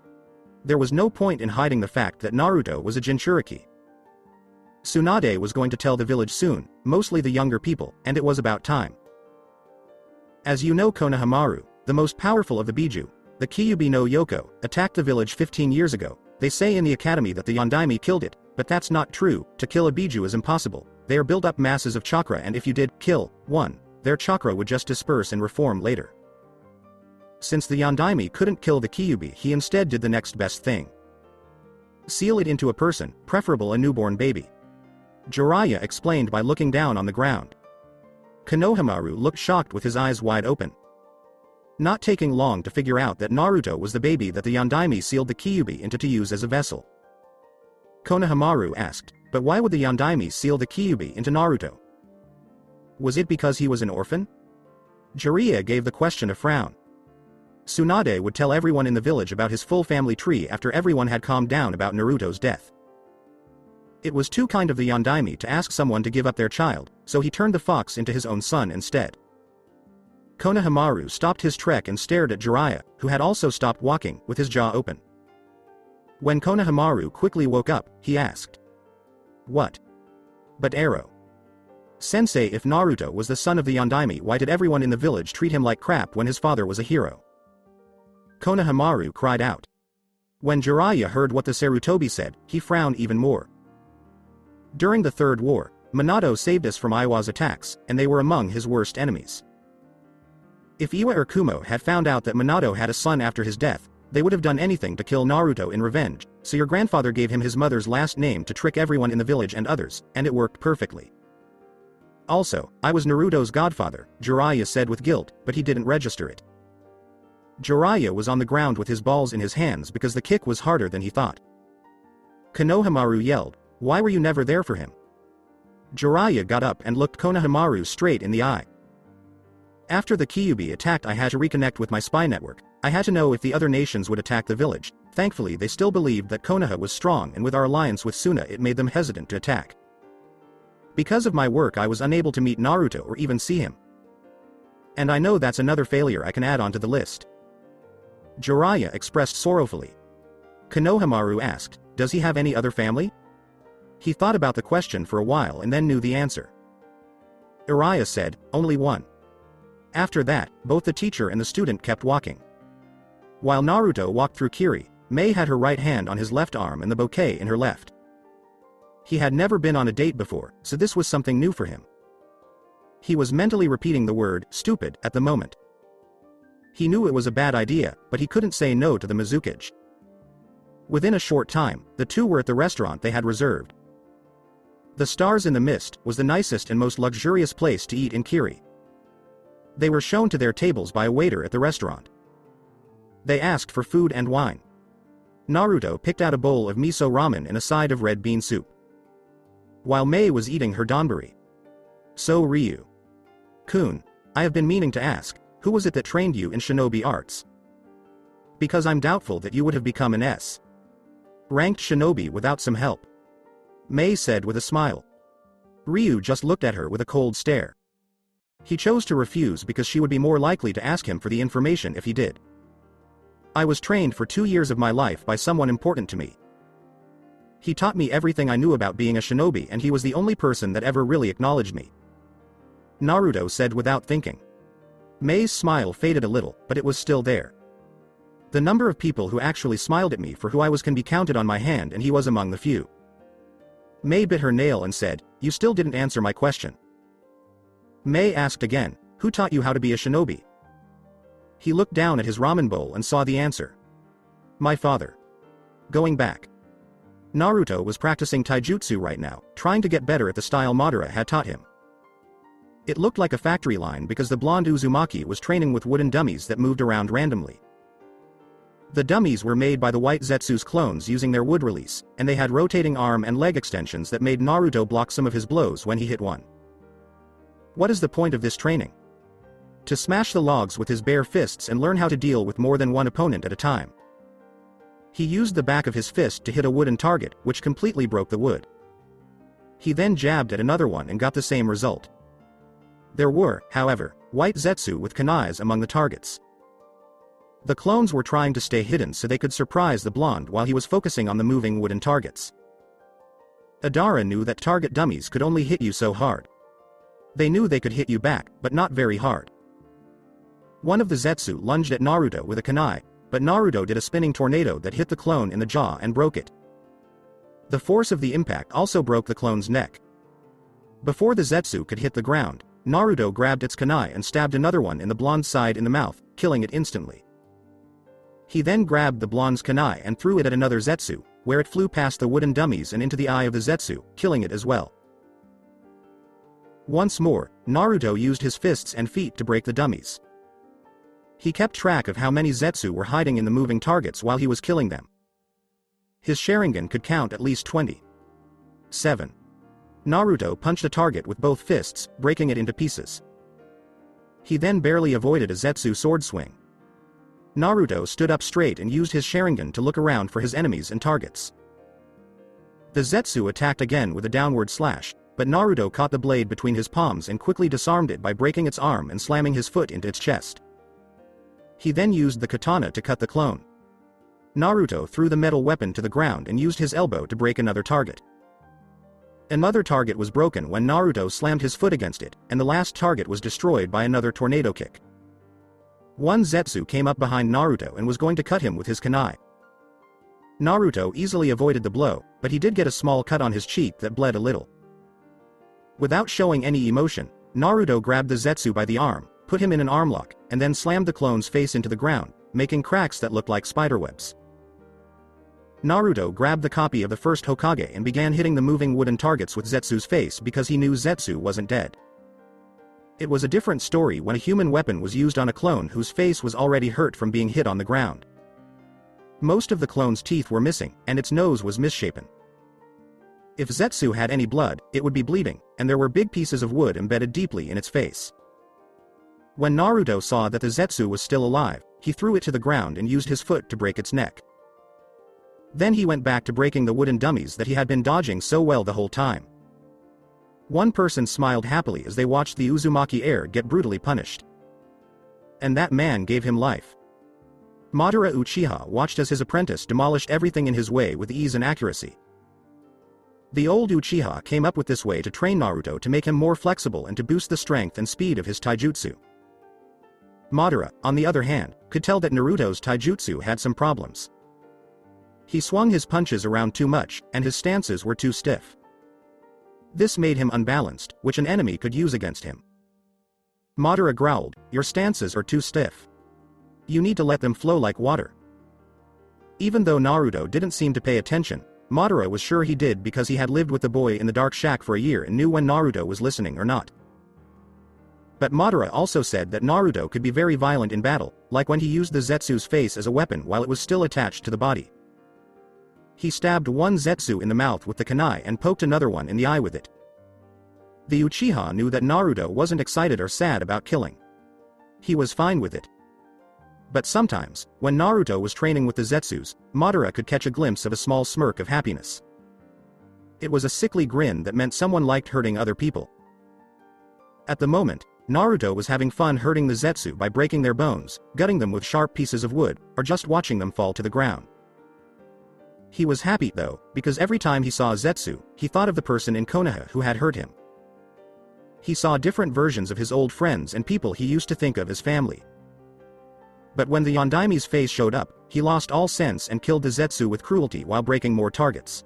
There was no point in hiding the fact that Naruto was a Jinchuriki. Tsunade was going to tell the village soon, mostly the younger people, and it was about time. As you know, Konohamaru, the most powerful of the Biju, the Kyuubi no Yoko, attacked the village 15 years ago. They say in the academy that the Yondaime killed it, but that's not true. To kill a Biju is impossible. They are built up masses of chakra, and if you did kill one, their chakra would just disperse and reform later. Since the Yondaime couldn't kill the Kyuubi, he instead did the next best thing. Seal it into a person, preferable a newborn baby. Jiraiya explained by looking down on the ground. Konohamaru looked shocked with his eyes wide open. Not taking long to figure out that Naruto was the baby that the Yondaime sealed the Kyuubi into to use as a vessel. Konohamaru asked, but why would the Yondaime seal the Kyuubi into Naruto? Was it because he was an orphan? Jiraiya gave the question a frown. Tsunade would tell everyone in the village about his full family tree after everyone had calmed down about Naruto's death. It was too kind of the Yondaime to ask someone to give up their child, so he turned the fox into his own son instead. Konohamaru stopped his trek and stared at Jiraiya, who had also stopped walking, with his jaw open. When Konohamaru quickly woke up, he asked. What? But Arrow Sensei, if Naruto was the son of the Yondaime, why did everyone in the village treat him like crap when his father was a hero? Konohamaru cried out. When Jiraiya heard what the Sarutobi said, he frowned even more. During the Third War, Minato saved us from Iwa's attacks, and they were among his worst enemies. If Iwa or Kumo had found out that Minato had a son after his death, they would have done anything to kill Naruto in revenge, so your grandfather gave him his mother's last name to trick everyone in the village and others, and it worked perfectly. Also, I was Naruto's godfather, Jiraiya said with guilt, but he didn't register it. Jiraiya was on the ground with his balls in his hands because the kick was harder than he thought. Konohamaru yelled, "Why were you never there for him?" Jiraiya got up and looked Konohamaru straight in the eye. After the Kyuubi attacked, I had to reconnect with my spy network. I had to know if the other nations would attack the village. Thankfully they still believed that Konoha was strong, and with our alliance with Suna it made them hesitant to attack. Because of my work I was unable to meet Naruto or even see him. And I know that's another failure I can add onto the list. Jiraiya expressed sorrowfully. Konohamaru asked, "Does he have any other family?" He thought about the question for a while and then knew the answer. Jiraiya said, "Only one." After that, both the teacher and the student kept walking. While Naruto walked through Kiri, Mei had her right hand on his left arm and the bouquet in her left. He had never been on a date before, so this was something new for him. He was mentally repeating the word, "stupid," at the moment. He knew it was a bad idea, but he couldn't say no to the Mizukage. Within a short time, the two were at the restaurant they had reserved. The Stars in the Mist was the nicest and most luxurious place to eat in Kiri. They were shown to their tables by a waiter at the restaurant. They asked for food and wine. Naruto picked out a bowl of miso ramen and a side of red bean soup, while Mei was eating her donburi. "So Ryu-kun, I have been meaning to ask, who was it that trained you in shinobi arts? Because I'm doubtful that you would have become an S-ranked shinobi without some help," Mei said with a smile. Ryu just looked at her with a cold stare. He chose to refuse because she would be more likely to ask him for the information if he did. "I was trained for 2 years of my life by someone important to me. He taught me everything I knew about being a shinobi, and he was the only person that ever really acknowledged me," Naruto said without thinking. Mei's smile faded a little, but it was still there. "The number of people who actually smiled at me for who I was can be counted on my hand, and he was among the few." Mei bit her nail and said, "You still didn't answer my question." Mei asked again, "Who taught you how to be a shinobi?" He looked down at his ramen bowl and saw the answer. "My father." Going back. Naruto was practicing taijutsu right now, trying to get better at the style Madara had taught him. It looked like a factory line because the blonde Uzumaki was training with wooden dummies that moved around randomly. The dummies were made by the white Zetsu's clones using their wood release, and they had rotating arm and leg extensions that made Naruto block some of his blows when he hit one. What is the point of this training? To smash the logs with his bare fists and learn how to deal with more than one opponent at a time. He used the back of his fist to hit a wooden target, which completely broke the wood. He then jabbed at another one and got the same result. There were, however, white Zetsu with kunais among the targets. The clones were trying to stay hidden so they could surprise the blonde while he was focusing on the moving wooden targets. Adara knew that target dummies could only hit you so hard. They knew they could hit you back, but not very hard. One of the Zetsu lunged at Naruto with a kunai, but Naruto did a spinning tornado that hit the clone in the jaw and broke it. The force of the impact also broke the clone's neck. Before the Zetsu could hit the ground, Naruto grabbed its kunai and stabbed another one in the blonde's side in the mouth, killing it instantly. He then grabbed the blonde's kunai and threw it at another Zetsu, where it flew past the wooden dummies and into the eye of the Zetsu, killing it as well. Once more, Naruto used his fists and feet to break the dummies. He kept track of how many Zetsu were hiding in the moving targets while he was killing them. His Sharingan could count at least 27. Naruto punched a target with both fists, breaking it into pieces. He then barely avoided a Zetsu sword swing. Naruto stood up straight and used his Sharingan to look around for his enemies and targets. The Zetsu attacked again with a downward slash, but Naruto caught the blade between his palms and quickly disarmed it by breaking its arm and slamming his foot into its chest. He then used the katana to cut the clone. Naruto threw the metal weapon to the ground and used his elbow to break another target. Another target was broken when Naruto slammed his foot against it, and the last target was destroyed by another tornado kick. One Zetsu came up behind Naruto and was going to cut him with his kunai. Naruto easily avoided the blow, but he did get a small cut on his cheek that bled a little. Without showing any emotion, Naruto grabbed the Zetsu by the arm, put him in an armlock, and then slammed the clone's face into the ground, making cracks that looked like spiderwebs. Naruto grabbed the copy of the first Hokage and began hitting the moving wooden targets with Zetsu's face because he knew Zetsu wasn't dead. It was a different story when a human weapon was used on a clone whose face was already hurt from being hit on the ground. Most of the clone's teeth were missing, and its nose was misshapen. If Zetsu had any blood, it would be bleeding, and there were big pieces of wood embedded deeply in its face. When Naruto saw that the Zetsu was still alive, he threw it to the ground and used his foot to break its neck. Then he went back to breaking the wooden dummies that he had been dodging so well the whole time. One person smiled happily as they watched the Uzumaki heir get brutally punished. And that man gave him life. Madara Uchiha watched as his apprentice demolished everything in his way with ease and accuracy. The old Uchiha came up with this way to train Naruto to make him more flexible and to boost the strength and speed of his taijutsu. Madara, on the other hand, could tell that Naruto's taijutsu had some problems. He swung his punches around too much, and his stances were too stiff. This made him unbalanced, which an enemy could use against him. Madara growled, "Your stances are too stiff. You need to let them flow like water." Even though Naruto didn't seem to pay attention, Madara was sure he did because he had lived with the boy in the dark shack for a year and knew when Naruto was listening or not. But Madara also said that Naruto could be very violent in battle, like when he used the Zetsu's face as a weapon while it was still attached to the body. He stabbed one Zetsu in the mouth with the kunai and poked another one in the eye with it. The Uchiha knew that Naruto wasn't excited or sad about killing. He was fine with it. But sometimes, when Naruto was training with the Zetsus, Madara could catch a glimpse of a small smirk of happiness. It was a sickly grin that meant someone liked hurting other people. At the moment, Naruto was having fun hurting the Zetsu by breaking their bones, gutting them with sharp pieces of wood, or just watching them fall to the ground. He was happy, though, because every time he saw Zetsu, he thought of the person in Konoha who had hurt him. He saw different versions of his old friends and people he used to think of as family. But when the Yondaime's face showed up, he lost all sense and killed the Zetsu with cruelty while breaking more targets.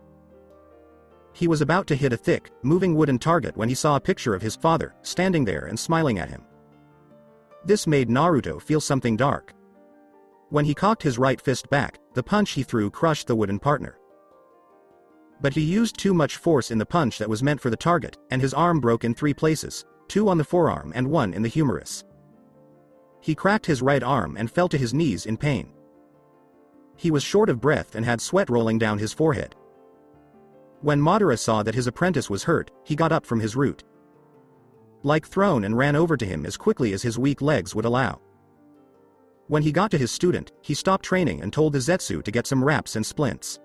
He was about to hit a thick, moving wooden target when he saw a picture of his father, standing there and smiling at him. This made Naruto feel something dark. When he cocked his right fist back, the punch he threw crushed the wooden partner. But he used too much force in the punch that was meant for the target, and his arm broke in 3 places, 2 on the forearm and 1 in the humerus. He cracked his right arm and fell to his knees in pain. He was short of breath and had sweat rolling down his forehead. When Madara saw that his apprentice was hurt, he got up from his root, like thrown, and ran over to him as quickly as his weak legs would allow. When he got to his student, he stopped training and told the Zetsu to get some wraps and splints.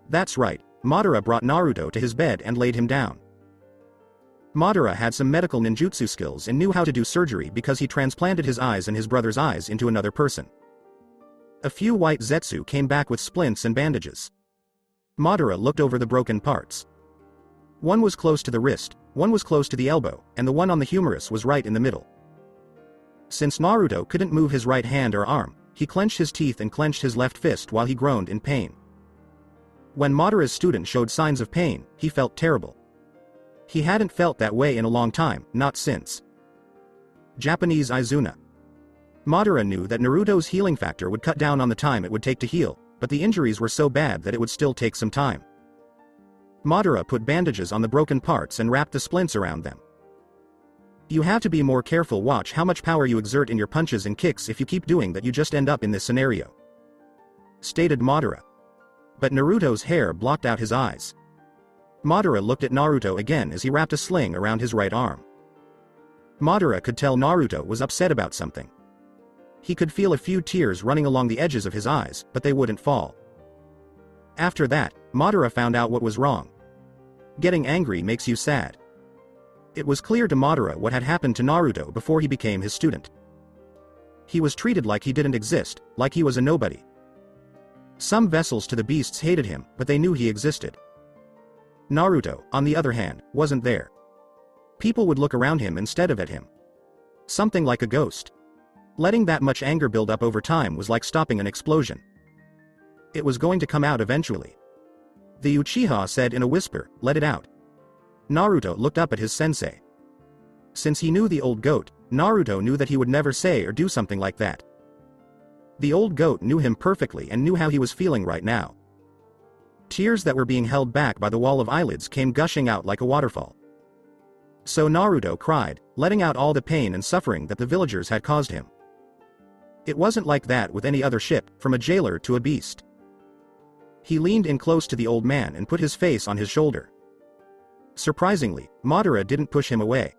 That's right, Madara brought Naruto to his bed and laid him down. Madara had some medical ninjutsu skills and knew how to do surgery because he transplanted his eyes and his brother's eyes into another person. A few white Zetsu came back with splints and bandages. Madara looked over the broken parts. One was close to the wrist, one was close to the elbow, and the one on the humerus was right in the middle. Since Naruto couldn't move his right hand or arm, he clenched his teeth and clenched his left fist while he groaned in pain. When Madara's student showed signs of pain, he felt terrible. He hadn't felt that way in a long time, not since Japanese Izuna. Madara knew that Naruto's healing factor would cut down on the time it would take to heal, but the injuries were so bad that it would still take some time. Madara put bandages on the broken parts and wrapped the splints around them. "You have to be more careful. Watch how much power you exert in your punches and kicks. If you keep doing that, you just end up in this scenario," stated Madara. But Naruto's hair blocked out his eyes. Madara looked at Naruto again as he wrapped a sling around his right arm. Madara could tell Naruto was upset about something. He could feel a few tears running along the edges of his eyes, but they wouldn't fall. After that, Madara found out what was wrong. Getting angry makes you sad. It was clear to Madara what had happened to Naruto before he became his student. He was treated like he didn't exist, like he was a nobody. Some vessels to the beasts hated him, but they knew he existed. Naruto, on the other hand, wasn't there. People would look around him instead of at him. Something like a ghost. Letting that much anger build up over time was like stopping an explosion. It was going to come out eventually. The Uchiha said in a whisper, "Let it out." Naruto looked up at his sensei. Since he knew the old goat, Naruto knew that he would never say or do something like that. The old goat knew him perfectly and knew how he was feeling right now. Tears that were being held back by the wall of eyelids came gushing out like a waterfall. So Naruto cried, letting out all the pain and suffering that the villagers had caused him. It wasn't like that with any other ship, from a jailer to a beast. He leaned in close to the old man and put his face on his shoulder. Surprisingly, Madara didn't push him away.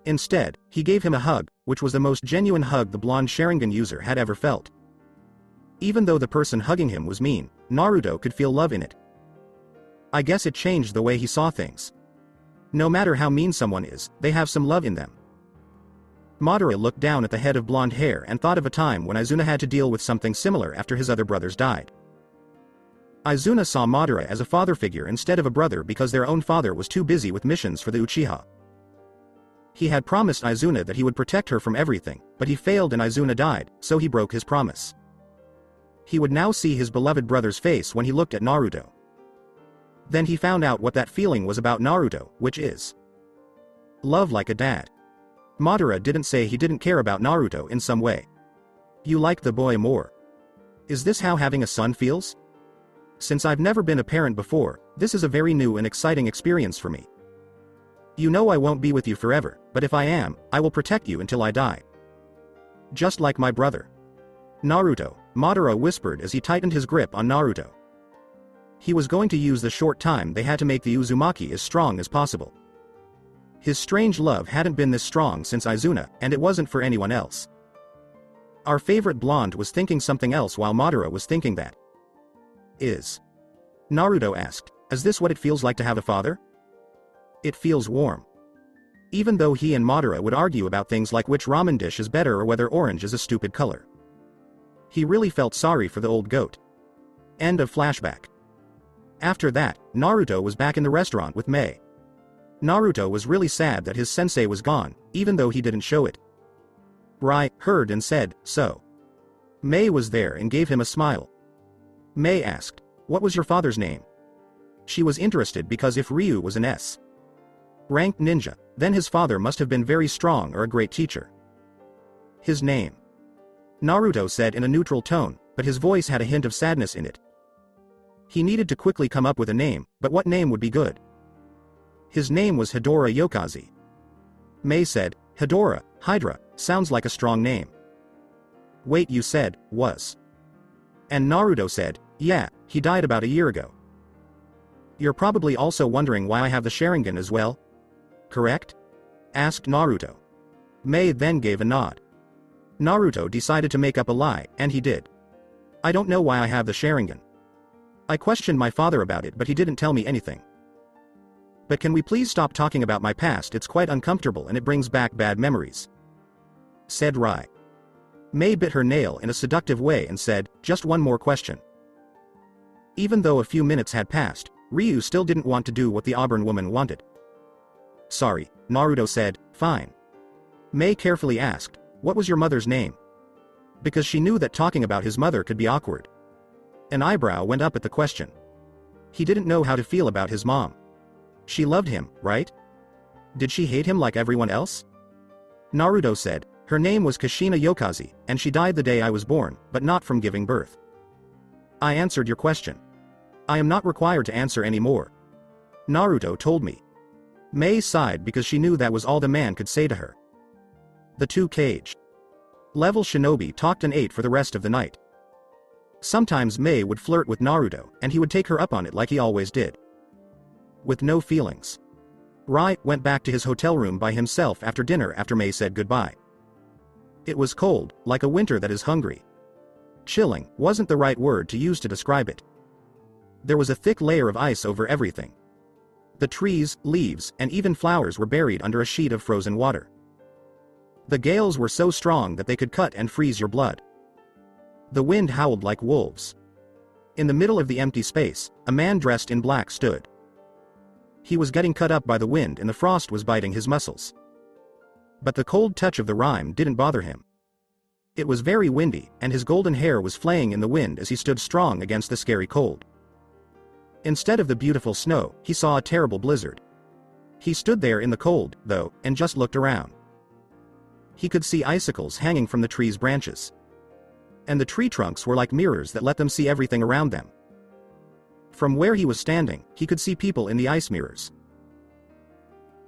Instead, he gave him a hug, which was the most genuine hug the blonde Sharingan user had ever felt. Even though the person hugging him was mean, Naruto could feel love in it. I guess it changed the way he saw things. No matter how mean someone is, they have some love in them. Madara looked down at the head of blonde hair and thought of a time when Izuna had to deal with something similar after his other brothers died. Izuna saw Madara as a father figure instead of a brother because their own father was too busy with missions for the Uchiha. He had promised Izuna that he would protect her from everything, but he failed and Izuna died, so he broke his promise. He would now see his beloved brother's face when he looked at Naruto. Then he found out what that feeling was about Naruto, which is love like a dad. Madara didn't say he didn't care about Naruto in some way. You like the boy more. Is this how having a son feels? Since I've never been a parent before, this is a very new and exciting experience for me. You know I won't be with you forever, but if I am, I will protect you until I die. Just like my brother. Naruto, Madara whispered as he tightened his grip on Naruto. He was going to use the short time they had to make the Uzumaki as strong as possible. His strange love hadn't been this strong since Izuna, and it wasn't for anyone else. Our favorite blonde was thinking something else while Madara was thinking that. Naruto asked, is this what it feels like to have a father? It feels warm. Even though he and Madara would argue about things like which ramen dish is better or whether orange is a stupid color. He really felt sorry for the old goat. End of flashback. After that, Naruto was back in the restaurant with Mei. Naruto was really sad that his sensei was gone, even though he didn't show it. Rai heard and said, so. Mei was there and gave him a smile. Mei asked, what was your father's name? She was interested because if Ryu was an S-ranked ninja, then his father must have been very strong or a great teacher. His name. Naruto said in a neutral tone, but his voice had a hint of sadness in it. He needed to quickly come up with a name, but what name would be good? His name was Hidora Yokazi. Mei said, Hidora, Hydra, sounds like a strong name. Wait, you said, was. And Naruto said, yeah, he died about a year ago. You're probably also wondering why I have the Sharingan as well? Correct? Asked Naruto. Mei then gave a nod. Naruto decided to make up a lie, and he did. I don't know why I have the Sharingan. I questioned my father about it but he didn't tell me anything. But can we please stop talking about my past? It's quite uncomfortable and it brings back bad memories. Said Rai. Mei bit her nail in a seductive way and said, just one more question. Even though a few minutes had passed, Ryu still didn't want to do what the auburn woman wanted. Sorry, Naruto said, fine. Mei carefully asked, what was your mother's name? Because she knew that talking about his mother could be awkward. An eyebrow went up at the question. He didn't know how to feel about his mom. She loved him, right? Did she hate him like everyone else? Naruto said, her name was Kushina Yokazi, and she died the day I was born, but not from giving birth. I answered your question. I am not required to answer any more. Naruto told me. Mei sighed because she knew that was all the man could say to her. The two cage level shinobi talked and ate for the rest of the night. Sometimes Mei would flirt with Naruto, and he would take her up on it like he always did. With no feelings. Rai went back to his hotel room by himself after dinner after Mei said goodbye. It was cold, like a winter that is hungry. Chilling wasn't the right word to use to describe it. There was a thick layer of ice over everything. The trees, leaves, and even flowers were buried under a sheet of frozen water. The gales were so strong that they could cut and freeze your blood. The wind howled like wolves. In the middle of the empty space, a man dressed in black stood. He was getting cut up by the wind and the frost was biting his muscles. But the cold touch of the rime didn't bother him. It was very windy, and his golden hair was flaying in the wind as he stood strong against the scary cold. Instead of the beautiful snow, he saw a terrible blizzard. He stood there in the cold, though, and just looked around. He could see icicles hanging from the tree's branches. And the tree trunks were like mirrors that let them see everything around them. From where he was standing, he could see people in the ice mirrors.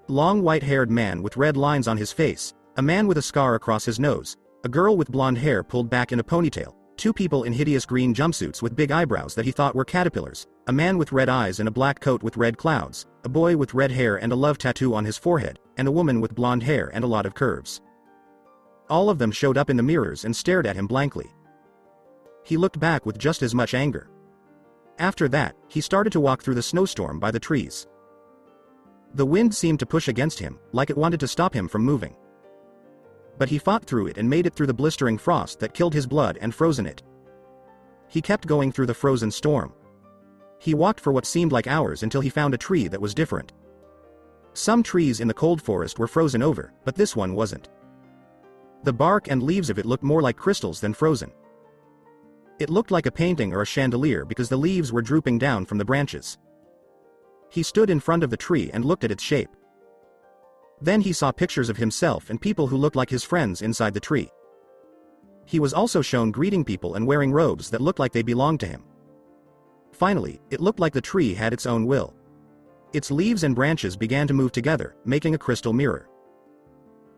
Long white-haired man with red lines on his face, a man with a scar across his nose, a girl with blonde hair pulled back in a ponytail, two people in hideous green jumpsuits with big eyebrows that he thought were caterpillars, a man with red eyes in a black coat with red clouds, a boy with red hair and a love tattoo on his forehead, and a woman with blonde hair and a lot of curves. All of them showed up in the mirrors and stared at him blankly. He looked back with just as much anger. After that, he started to walk through the snowstorm by the trees. The wind seemed to push against him, like it wanted to stop him from moving. But he fought through it and made it through the blistering frost that killed his blood and frozen it. He kept going through the frozen storm. He walked for what seemed like hours until he found a tree that was different. Some trees in the cold forest were frozen over, but this one wasn't. The bark and leaves of it looked more like crystals than frozen. It looked like a painting or a chandelier because the leaves were drooping down from the branches. He stood in front of the tree and looked at its shape. Then he saw pictures of himself and people who looked like his friends inside the tree. He was also shown greeting people and wearing robes that looked like they belonged to him. Finally, it looked like the tree had its own will. Its leaves and branches began to move together, making a crystal mirror.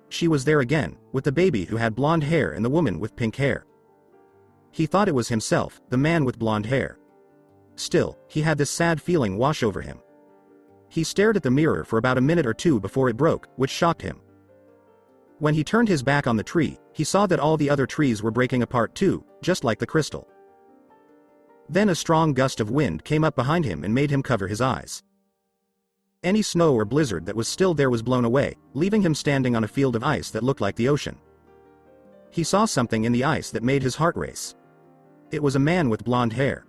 She was there again, with the baby who had blonde hair and the woman with pink hair. He thought it was himself, the man with blonde hair. Still, he had this sad feeling wash over him. He stared at the mirror for about a minute or two before it broke, which shocked him. When he turned his back on the tree, he saw that all the other trees were breaking apart too, just like the crystal. Then a strong gust of wind came up behind him and made him cover his eyes. Any snow or blizzard that was still there was blown away, leaving him standing on a field of ice that looked like the ocean. He saw something in the ice that made his heart race. It was a man with blonde hair,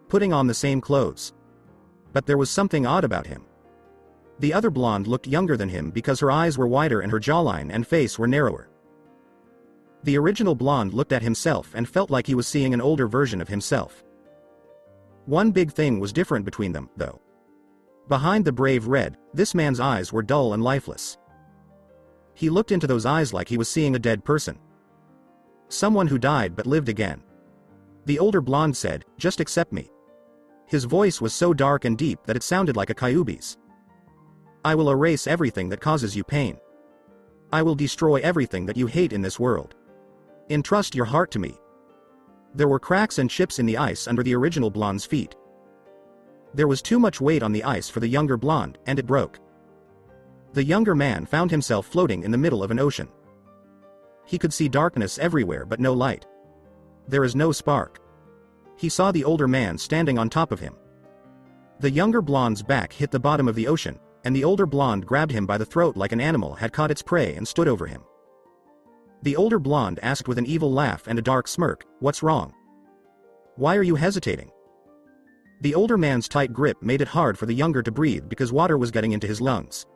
putting on the same clothes. But there was something odd about him. The other blonde looked younger than him because her eyes were wider and her jawline and face were narrower. The original blonde looked at himself and felt like he was seeing an older version of himself. One big thing was different between them, though. Behind the brave red, this man's eyes were dull and lifeless. He looked into those eyes like he was seeing a dead person. Someone who died but lived again. The older blonde said, "Just accept me." His voice was so dark and deep that it sounded like a Kyuubi's. "I will erase everything that causes you pain. I will destroy everything that you hate in this world. Entrust your heart to me." There were cracks and chips in the ice under the original blonde's feet. There was too much weight on the ice for the younger blonde, and it broke. The younger man found himself floating in the middle of an ocean. He could see darkness everywhere but no light. There is no spark. He saw the older man standing on top of him. The younger blonde's back hit the bottom of the ocean, and the older blonde grabbed him by the throat like an animal had caught its prey and stood over him. The older blonde asked with an evil laugh and a dark smirk, "What's wrong? Why are you hesitating?" The older man's tight grip made it hard for the younger to breathe because water was getting into his lungs.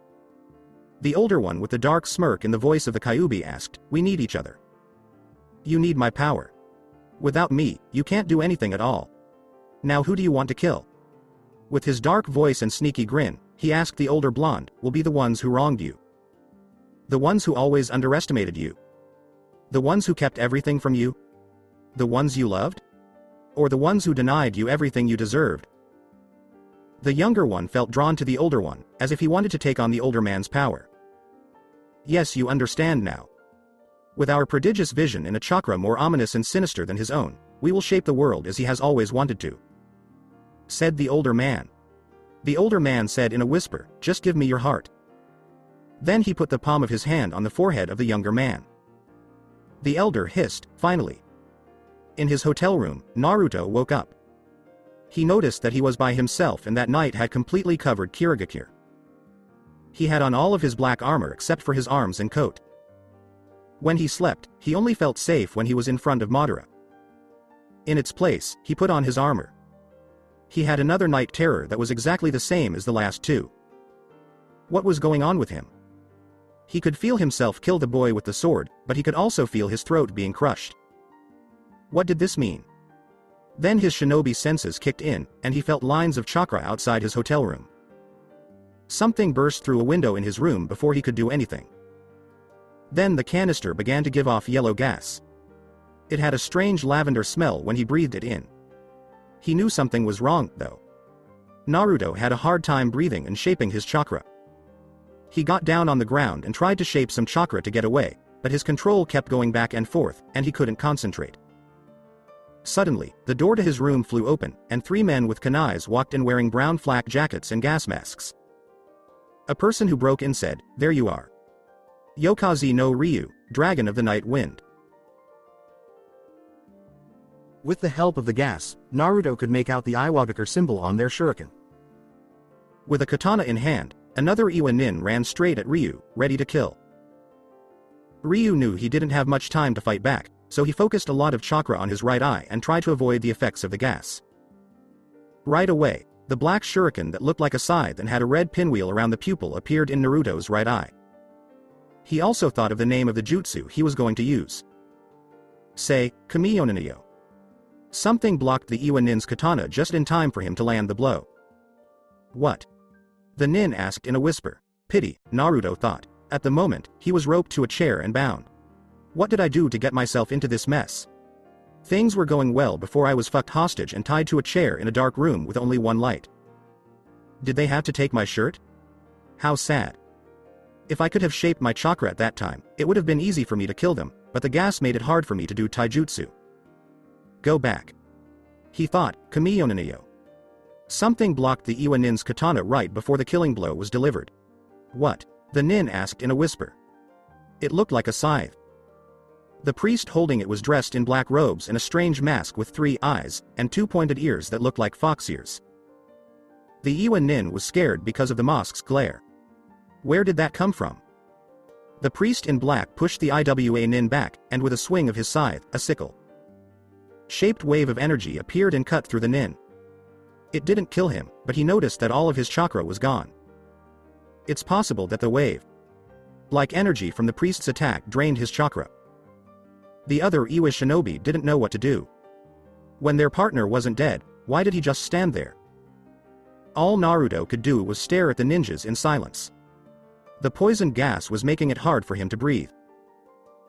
The older one with the dark smirk in the voice of the Kyuubi asked, "We need each other. You need my power. Without me, you can't do anything at all. Now who do you want to kill?" With his dark voice and sneaky grin, he asked the older blonde, "Will be the ones who wronged you? The ones who always underestimated you? The ones who kept everything from you? The ones you loved? Or the ones who denied you everything you deserved?" The younger one felt drawn to the older one, as if he wanted to take on the older man's power. "Yes, you understand now. With our prodigious vision and a chakra more ominous and sinister than his own, we will shape the world as he has always wanted to," said the older man. The older man said in a whisper, "Just give me your heart." Then he put the palm of his hand on the forehead of the younger man. The elder hissed, "Finally." In his hotel room, Naruto woke up. He noticed that he was by himself and that night had completely covered kirigakure. He had on all of his black armor except for his arms and coat. When he slept, he only felt safe when he was in front of Madara. In its place, he put on his armor. He had another night terror that was exactly the same as the last two. What was going on with him? He could feel himself kill the boy with the sword, but he could also feel his throat being crushed. What did this mean? Then his shinobi senses kicked in, and he felt lines of chakra outside his hotel room. Something burst through a window in his room before he could do anything. Then the canister began to give off yellow gas. It had a strange lavender smell when he breathed it in. He knew something was wrong, though. Naruto had a hard time breathing and shaping his chakra. He got down on the ground and tried to shape some chakra to get away, but his control kept going back and forth, and he couldn't concentrate. Suddenly, the door to his room flew open, and 3 men with kunais walked in wearing brown flak jackets and gas masks. A person who broke in said, "There you are. Yokaze no Ryu, Dragon of the Night Wind." With the help of the gas, Naruto could make out the Iwagakure symbol on their shuriken. With a katana in hand, another Iwa nin ran straight at Ryu, ready to kill. Ryu knew he didn't have much time to fight back, so he focused a lot of chakra on his right eye and tried to avoid the effects of the gas. Right away, the black shuriken that looked like a scythe and had a red pinwheel around the pupil appeared in Naruto's right eye. He also thought of the name of the jutsu he was going to use. Say, Kamiyoninayo. Something blocked the Iwa nin's katana just in time for him to land the blow. What? The nin asked in a whisper. Pity, Naruto thought. At the moment, he was roped to a chair and bound. What did I do to get myself into this mess? Things were going well before I was fucked hostage and tied to a chair in a dark room with only one light. Did they have to take my shirt? How sad. If I could have shaped my chakra at that time, it would have been easy for me to kill them, but the gas made it hard for me to do taijutsu. Go back. He thought, Kamiyoninayo. Something blocked the Iwa nin's katana right before the killing blow was delivered. What? The nin asked in a whisper. It looked like a scythe. The priest holding it was dressed in black robes and a strange mask with 3 eyes, and 2 pointed ears that looked like fox ears. The Iwa nin was scared because of the mosque's glare. Where did that come from? The priest in black pushed the Iwa nin back, and with a swing of his scythe, a sickle shaped wave of energy appeared and cut through the nin. It didn't kill him, but he noticed that all of his chakra was gone. It's possible that the wave, like energy from the priest's attack, drained his chakra. The other Iwa shinobi didn't know what to do. When their partner wasn't dead, why did he just stand there? All Naruto could do was stare at the ninjas in silence. The poisoned gas was making it hard for him to breathe.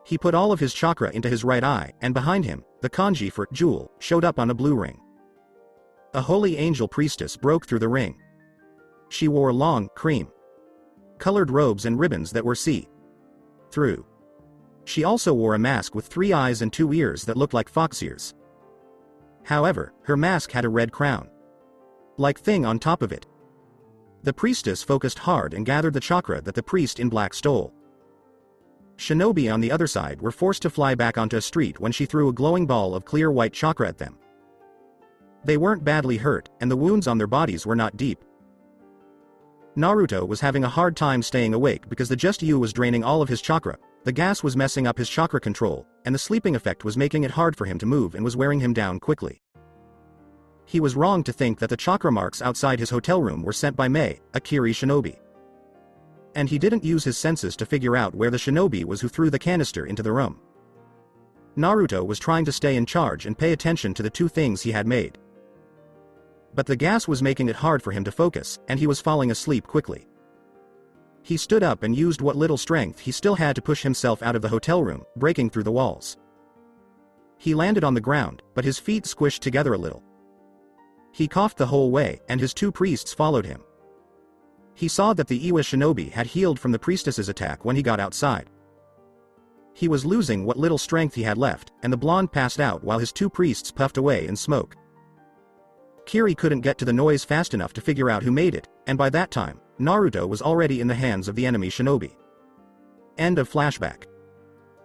He put all of his chakra into his right eye, and behind him, the kanji for jewel showed up on a blue ring. A holy angel priestess broke through the ring. She wore long, cream-colored robes and ribbons that were see-through. She also wore a mask with 3 eyes and 2 ears that looked like fox ears. However, her mask had a red crown-like thing on top of it. The priestess focused hard and gathered the chakra that the priest in black stole. Shinobi on the other side were forced to fly back onto a street when she threw a glowing ball of clear white chakra at them. They weren't badly hurt, and the wounds on their bodies were not deep. Naruto was having a hard time staying awake because the Just You was draining all of his chakra, the gas was messing up his chakra control, and the sleeping effect was making it hard for him to move and was wearing him down quickly. He was wrong to think that the chakra marks outside his hotel room were sent by Mei, a Kiri shinobi. And he didn't use his senses to figure out where the shinobi was who threw the canister into the room. Naruto was trying to stay in charge and pay attention to the 2 things he had made. But the gas was making it hard for him to focus, and he was falling asleep quickly. He stood up and used what little strength he still had to push himself out of the hotel room, breaking through the walls. He landed on the ground, but his feet squished together a little. He coughed the whole way, and his 2 priests followed him. He saw that the Iwa shinobi had healed from the priestess's attack when he got outside. He was losing what little strength he had left, and the blonde passed out while his 2 priests puffed away in smoke. Kiri couldn't get to the noise fast enough to figure out who made it, and by that time, Naruto was already in the hands of the enemy shinobi. End of flashback.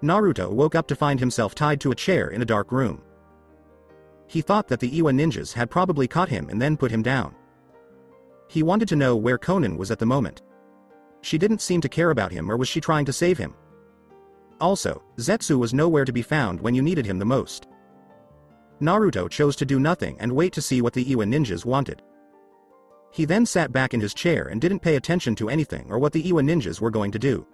Naruto woke up to find himself tied to a chair in a dark room. He thought that the Iwa ninjas had probably caught him and then put him down. He wanted to know where Konan was at the moment. She didn't seem to care about him, or was she trying to save him? Also, Zetsu was nowhere to be found when you needed him the most. Naruto chose to do nothing and wait to see what the Iwa ninjas wanted. He then sat back in his chair and didn't pay attention to anything or what the Iwa ninjas were going to do.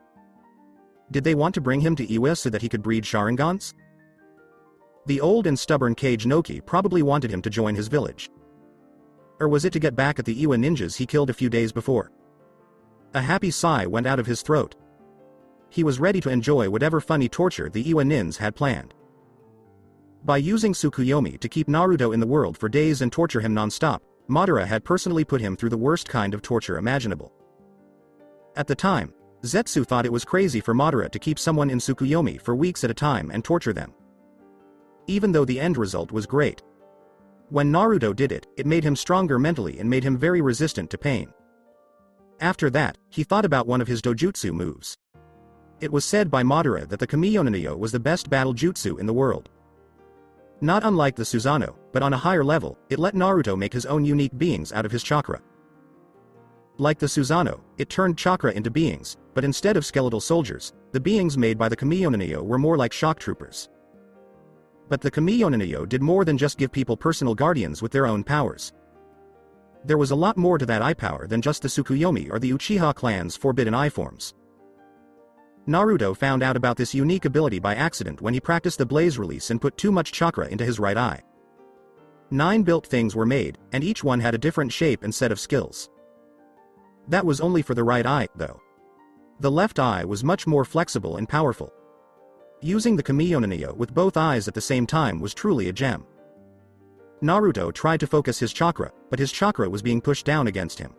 Did they want to bring him to Iwa so that he could breed Sharingans? The old and stubborn Ohnoki probably wanted him to join his village. Or was it to get back at the Iwa ninjas he killed a few days before? A happy sigh went out of his throat. He was ready to enjoy whatever funny torture the Iwa nins had planned. By using Tsukuyomi to keep Naruto in the world for days and torture him non-stop, Madara had personally put him through the worst kind of torture imaginable. At the time, Zetsu thought it was crazy for Madara to keep someone in Tsukuyomi for weeks at a time and torture them. Even though the end result was great. When Naruto did it, it made him stronger mentally and made him very resistant to pain. After that, he thought about one of his dojutsu moves. It was said by Madara that the Kamiyonanayo was the best battle jutsu in the world. Not unlike the Susanoo, but on a higher level, it let Naruto make his own unique beings out of his chakra. Like the Susanoo, it turned chakra into beings, but instead of skeletal soldiers, the beings made by the Kamiyonanayo were more like shock troopers. But the Kamiyonanayo did more than just give people personal guardians with their own powers. There was a lot more to that eye power than just the Tsukuyomi or the Uchiha clan's forbidden eye forms. Naruto found out about this unique ability by accident when he practiced the blaze release and put too much chakra into his right eye. 9 built things were made, and each one had a different shape and set of skills. That was only for the right eye, though. The left eye was much more flexible and powerful. Using the Kamiyonanayo with both eyes at the same time was truly a gem. Naruto tried to focus his chakra, but his chakra was being pushed down against him.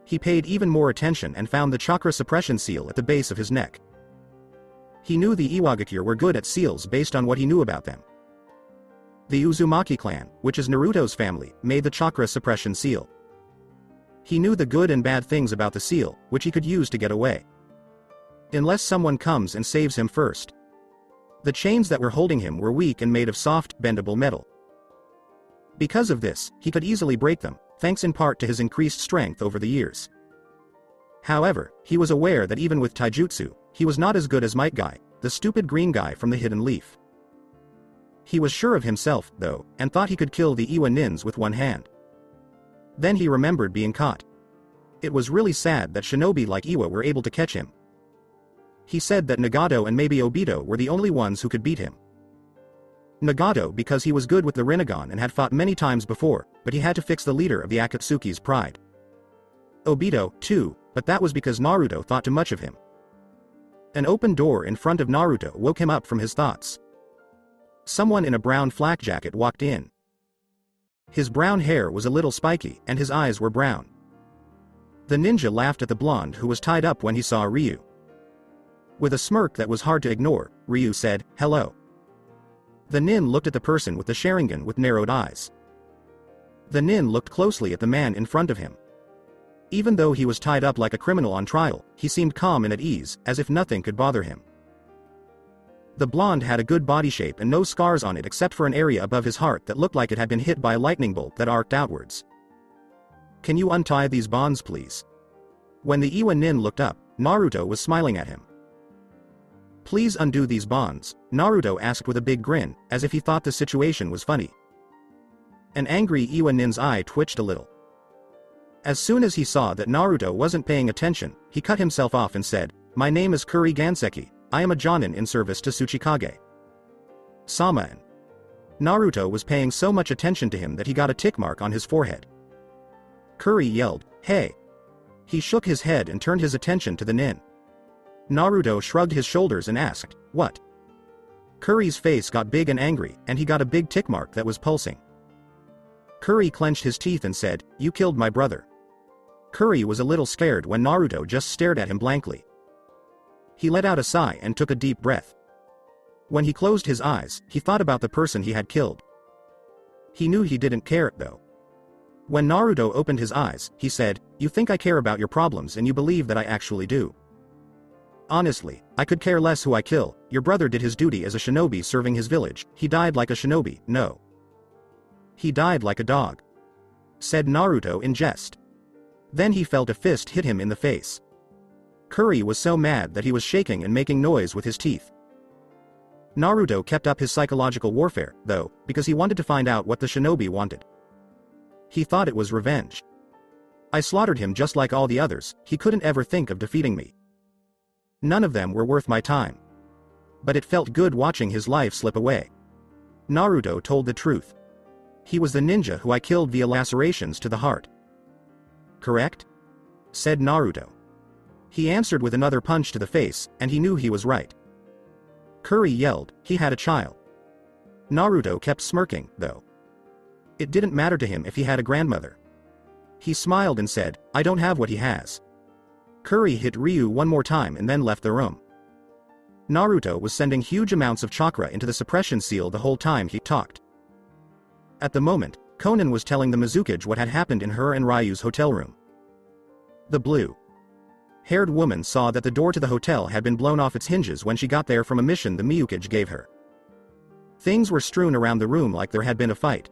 He paid even more attention and found the chakra suppression seal at the base of his neck. He knew the Iwagakure were good at seals based on what he knew about them. The Uzumaki clan, which is Naruto's family, made the chakra suppression seal. He knew the good and bad things about the seal, which he could use to get away. Unless someone comes and saves him first. The chains that were holding him were weak and made of soft, bendable metal. Because of this, he could easily break them, thanks in part to his increased strength over the years. However, he was aware that even with taijutsu, he was not as good as Might Guy, the stupid green guy from the Hidden Leaf. He was sure of himself, though, and thought he could kill the Iwa nins with one hand. Then he remembered being caught. It was really sad that shinobi like Iwa were able to catch him. He said that Nagato and maybe Obito were the only ones who could beat him. Nagato because he was good with the Rinnegan and had fought many times before, but he had to fix the leader of the Akatsuki's pride. Obito, too, but that was because Naruto thought too much of him. An open door in front of Naruto woke him up from his thoughts. Someone in a brown flak jacket walked in. His brown hair was a little spiky and his eyes were brown. The ninja laughed at the blonde who was tied up when he saw Ryu. With a smirk that was hard to ignore, Ryu said, "Hello." The nin looked at the person with the Sharingan with narrowed eyes. The nin looked closely at the man in front of him. Even though he was tied up like a criminal on trial, he seemed calm and at ease, as if nothing could bother him. The blonde had a good body shape and no scars on it except for an area above his heart that looked like it had been hit by a lightning bolt that arced outwards. "Can you untie these bonds, please?" When the Iwa nin looked up, Naruto was smiling at him. "Please undo these bonds," Naruto asked with a big grin, as if he thought the situation was funny. An angry Iwa nin's eye twitched a little. As soon as he saw that Naruto wasn't paying attention, he cut himself off and said, "My name is Kuri Ganseki, I am a Jonin in service to Tsuchikage Sama." Naruto was paying so much attention to him that he got a tick mark on his forehead. Kuri yelled, "Hey!" He shook his head and turned his attention to the nin. Naruto shrugged his shoulders and asked, "What?" Kuri's face got big and angry, and he got a big tick mark that was pulsing. Kuri clenched his teeth and said, "You killed my brother." Kuri was a little scared when Naruto just stared at him blankly. He let out a sigh and took a deep breath. When he closed his eyes, he thought about the person he had killed. He knew he didn't care, though. When Naruto opened his eyes, he said, "You think I care about your problems and you believe that I actually do. Honestly, I could care less who I kill. Your brother did his duty as a shinobi serving his village. He died like a shinobi, no. He died like a dog," said Naruto in jest. Then he felt a fist hit him in the face. Kuri was so mad that he was shaking and making noise with his teeth. Naruto kept up his psychological warfare, though, because he wanted to find out what the shinobi wanted. He thought it was revenge. "I slaughtered him just like all the others, he couldn't ever think of defeating me." None of them were worth my time. But it felt good watching his life slip away. Naruto told the truth. He was the ninja who I killed via lacerations to the heart. Correct? Said Naruto. He answered with another punch to the face, and he knew he was right. Curry yelled, he had a child. Naruto kept smirking, though. It didn't matter to him if he had a grandmother. He smiled and said, I don't have what he has. Curry hit Ryu one more time and then left the room. Naruto was sending huge amounts of chakra into the suppression seal the whole time he talked. At the moment, Conan was telling the Mizukage what had happened in her and Ryu's hotel room. The blue-haired woman saw that the door to the hotel had been blown off its hinges when she got there from a mission the Mizukage gave her. Things were strewn around the room like there had been a fight.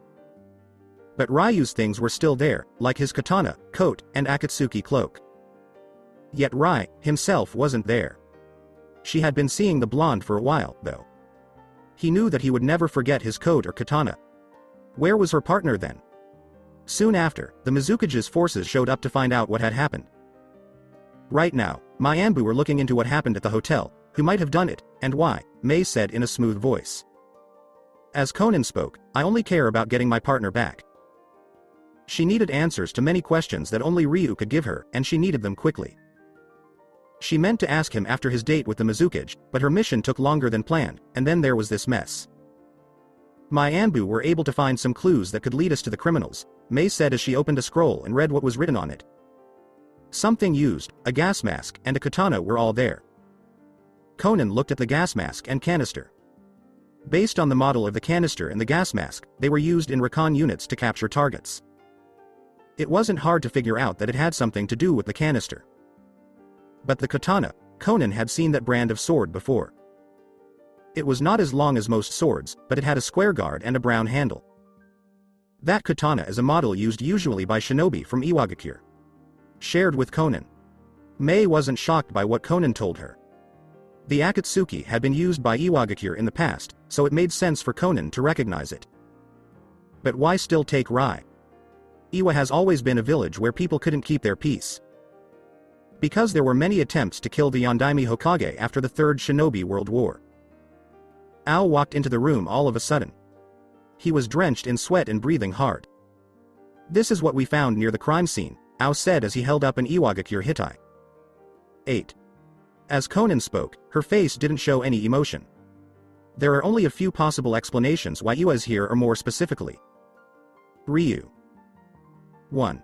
But Ryu's things were still there, like his katana, coat, and akatsuki cloak. Yet Ryu himself wasn't there. She had been seeing the blonde for a while, though. He knew that he would never forget his coat or katana. Where was her partner then? Soon after, the Mizukage's forces showed up to find out what had happened. Right now, my Anbu were looking into what happened at the hotel, who might have done it, and why, Mei said in a smooth voice. As Conan spoke, I only care about getting my partner back. She needed answers to many questions that only Ryu could give her, and she needed them quickly. She meant to ask him after his date with the Mizukage, but her mission took longer than planned, and then there was this mess. My Anbu were able to find some clues that could lead us to the criminals, Mei said as she opened a scroll and read what was written on it. Something used, a gas mask, and a katana were all there. Conan looked at the gas mask and canister. Based on the model of the canister and the gas mask, they were used in recon units to capture targets. It wasn't hard to figure out that it had something to do with the canister. But the katana, Conan had seen that brand of sword before. It was not as long as most swords, but it had a square guard and a brown handle. That katana is a model used usually by shinobi from Iwagakure. Shared with Conan. Mei wasn't shocked by what Conan told her. The akatsuki had been used by Iwagakure in the past, so it made sense for Conan to recognize it. But why still take Rai? Iwa has always been a village where people couldn't keep their peace. Because there were many attempts to kill the Yondaime Hokage after the Third Shinobi World War. Ao walked into the room all of a sudden. He was drenched in sweat and breathing hard. This is what we found near the crime scene, Ao said as he held up an Iwagakure Hitai. 8. As Conan spoke, her face didn't show any emotion. There are only a few possible explanations why Iwa is here, or more specifically. Ryu. 1.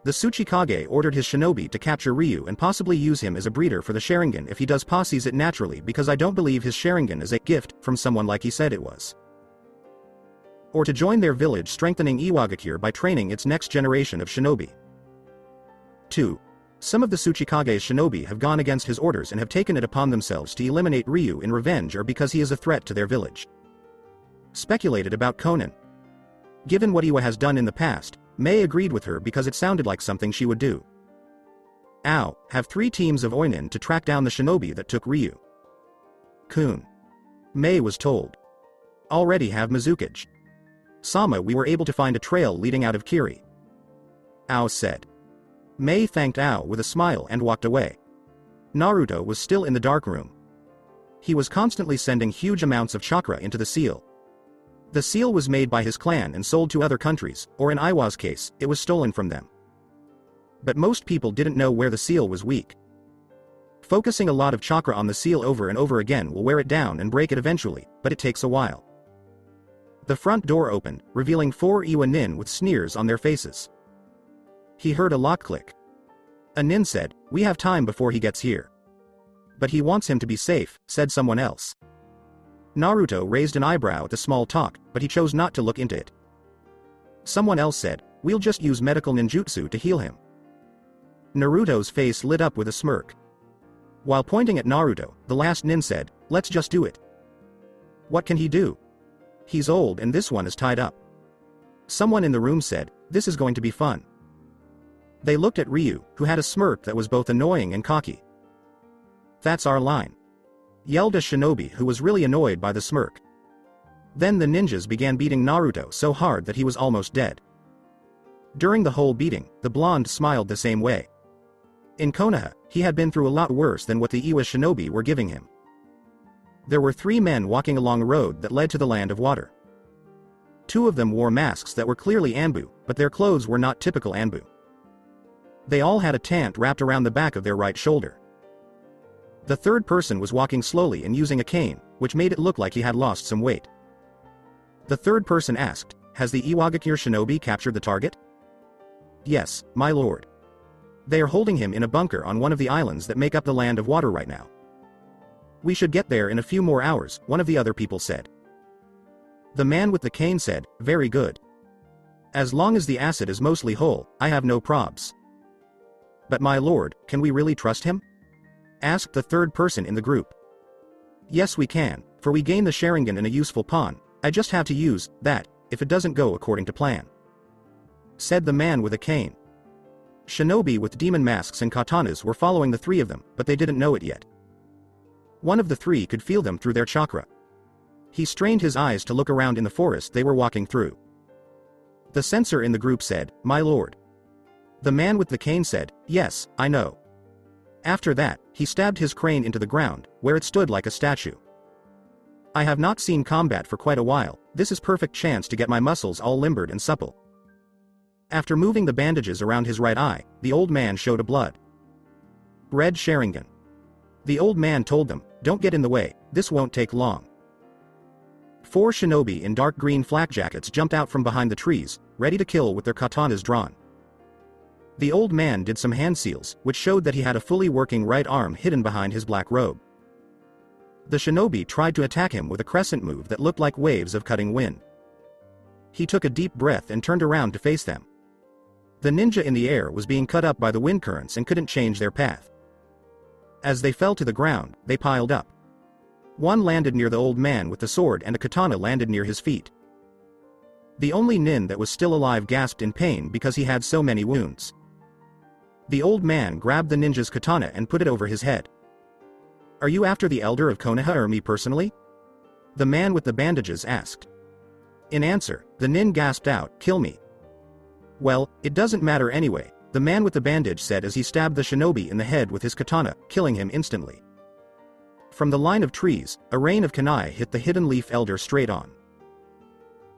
The Tsuchikage ordered his shinobi to capture Ryu and possibly use him as a breeder for the Sharingan if he does posses it naturally, because I don't believe his Sharingan is a gift from someone like he said it was. Or to join their village, strengthening Iwagakure by training its next generation of shinobi. 2. Some of the Tsuchikage's shinobi have gone against his orders and have taken it upon themselves to eliminate Ryu in revenge or because he is a threat to their village. Speculated about Conan. Given what Iwa has done in the past, Mei agreed with her because it sounded like something she would do. Ao, have 3 teams of Oinin to track down the shinobi that took Ryu. Kun. Mei was told. Already have Mizukage. Sama, we were able to find a trail leading out of Kiri. Ao said. Mei thanked Ao with a smile and walked away. Naruto was still in the dark room. He was constantly sending huge amounts of chakra into the seal. The seal was made by his clan and sold to other countries, or in Iwa's case, it was stolen from them. But most people didn't know where the seal was weak. Focusing a lot of chakra on the seal over and over again will wear it down and break it eventually, but it takes a while. The front door opened, revealing 4 Iwa nin with sneers on their faces. He heard a lock click. A nin said, "We have time before he gets here." But he wants him to be safe, said someone else. Naruto raised an eyebrow at the small talk, but he chose not to look into it. Someone else said, "We'll just use medical ninjutsu to heal him." Naruto's face lit up with a smirk. While pointing at Naruto, the last nin said, "Let's just do it." What can he do? He's old and this one is tied up. Someone in the room said, "This is going to be fun." They looked at Ryu, who had a smirk that was both annoying and cocky. "That's our line," yelled a shinobi who was really annoyed by the smirk. Then the ninjas began beating Naruto so hard that he was almost dead. During the whole beating, the blonde smiled the same way. In Konoha, he had been through a lot worse than what the Iwa shinobi were giving him. There were 3 men walking along a road that led to the land of water. 2 of them wore masks that were clearly Anbu, but their clothes were not typical Anbu. They all had a tent wrapped around the back of their right shoulder. The 3rd person was walking slowly and using a cane, which made it look like he had lost some weight. The 3rd person asked, "Has the Iwagakure shinobi captured the target?" "Yes, my lord. They are holding him in a bunker on one of the islands that make up the land of water right now. We should get there in a few more hours," one of the other people said. The man with the cane said, "Very good. As long as the acid is mostly whole, I have no probs." "But my lord, can we really trust him?" asked the 3rd person in the group. "Yes we can, for we gain the Sharingan in a useful pawn. I just have to use that if it doesn't go according to plan," said the man with a cane. Shinobi with demon masks and katanas were following the 3 of them, but they didn't know it yet. One of the 3 could feel them through their chakra. He strained his eyes to look around in the forest they were walking through. The censor in the group said, "My lord." The man with the cane said, "Yes, I know." After that, he stabbed his crane into the ground, where it stood like a statue. "I have not seen combat for quite a while, this is perfect chance to get my muscles all limbered and supple." After moving the bandages around his right eye, the old man showed a blood red Sharingan. The old man told them, "Don't get in the way, this won't take long." 4 shinobi in dark green flak jackets jumped out from behind the trees, ready to kill with their katanas drawn. The old man did some hand seals, which showed that he had a fully working right arm hidden behind his black robe. The shinobi tried to attack him with a crescent move that looked like waves of cutting wind. He took a deep breath and turned around to face them. The ninja in the air was being cut up by the wind currents and couldn't change their path. As they fell to the ground, they piled up. One landed near the old man with the sword and a katana landed near his feet. The only nin that was still alive gasped in pain because he had so many wounds. The old man grabbed the ninja's katana and put it over his head. "Are you after the elder of Konoha or me personally?" the man with the bandages asked. In answer, the nin gasped out, "Kill me." "Well, it doesn't matter anyway," the man with the bandage said as he stabbed the shinobi in the head with his katana, killing him instantly. From the line of trees, a rain of kunai hit the hidden leaf elder straight on.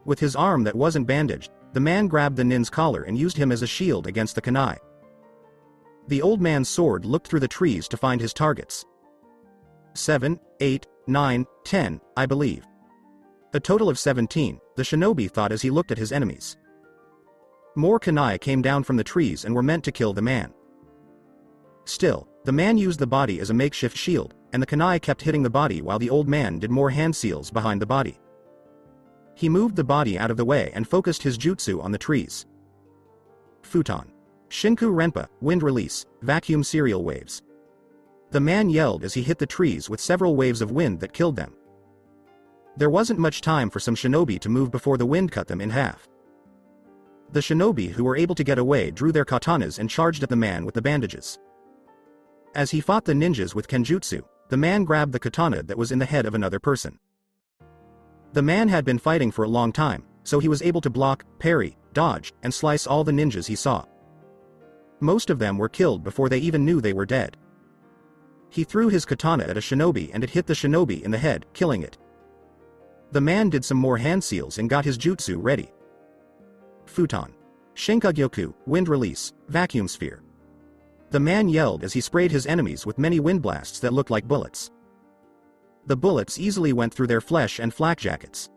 With his arm that wasn't bandaged, the man grabbed the nin's collar and used him as a shield against the kunai. The old man's sword looked through the trees to find his targets. 7, 8, 9, 10, I believe. A total of 17, the shinobi thought as he looked at his enemies. More kunai came down from the trees and were meant to kill the man. Still, the man used the body as a makeshift shield, and the kunai kept hitting the body while the old man did more hand seals behind the body. He moved the body out of the way and focused his jutsu on the trees. Futon. Shinku Renpa, wind release, vacuum serial waves. The man yelled as he hit the trees with several waves of wind that killed them. There wasn't much time for some shinobi to move before the wind cut them in half. The shinobi who were able to get away drew their katanas and charged at the man with the bandages. As he fought the ninjas with kenjutsu, the man grabbed the katana that was in the head of another person. The man had been fighting for a long time, so he was able to block, parry, dodge, and slice all the ninjas he saw. Most of them were killed before they even knew they were dead. He threw his katana at a shinobi and it hit the shinobi in the head, killing it. The man did some more hand seals and got his jutsu ready. Futon. Shinkagyoku, wind release, vacuum sphere. The man yelled as he sprayed his enemies with many wind blasts that looked like bullets. The bullets easily went through their flesh and flak jackets.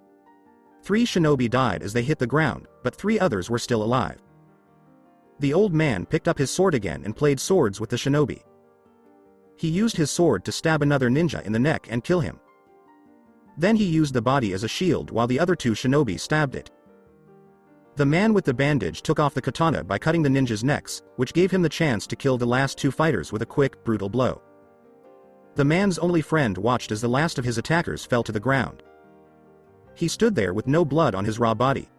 3 shinobi died as they hit the ground, but 3 others were still alive. The old man picked up his sword again and played swords with the shinobi. He used his sword to stab another ninja in the neck and kill him. Then he used the body as a shield while the other 2 shinobi stabbed it. The man with the bandage took off the katana by cutting the ninjas' necks, which gave him the chance to kill the last 2 fighters with a quick, brutal blow. The man's only friend watched as the last of his attackers fell to the ground. He stood there with no blood on his raw body.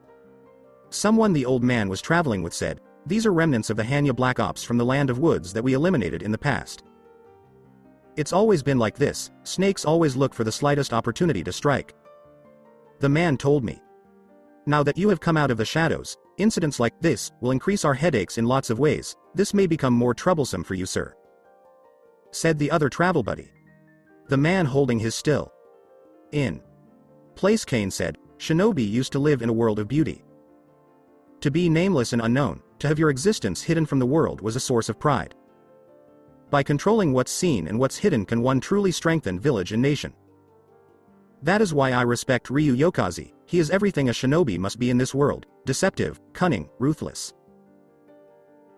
Someone the old man was traveling with said, "These are remnants of the Hanya Black Ops from the Land of Woods that we eliminated in the past. It's always been like this, snakes always look for the slightest opportunity to strike." The man told me. "Now that you have come out of the shadows, Incidents like this will increase our headaches in lots of ways. This may become more troublesome for you, sir," said the other travel buddy. The man holding his still in place Kane said, "Shinobi used to live in a world of beauty. To be nameless and unknown, to have your existence hidden from the world was a source of pride. By controlling what's seen and what's hidden can one truly strengthen village and nation. That is why I respect Ryu Yokaze. He is everything a shinobi must be in this world: deceptive, cunning, ruthless.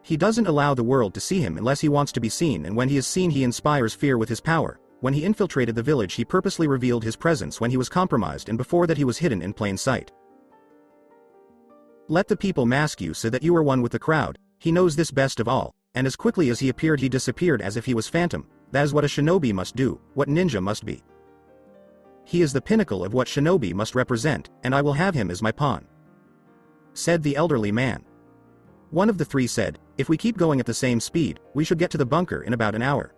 He doesn't allow the world to see him unless he wants to be seen, and when he is seen he inspires fear with his power. When he infiltrated the village he purposely revealed his presence when he was compromised, and before that he was hidden in plain sight. Let the people mask you so that you are one with the crowd. He knows this best of all, and as quickly as he appeared he disappeared as if he was phantom. That is what a shinobi must do, what ninja must be. He is the pinnacle of what shinobi must represent, and I will have him as my pawn," said the elderly man. One of the three said, "If we keep going at the same speed, we should get to the bunker in about an hour."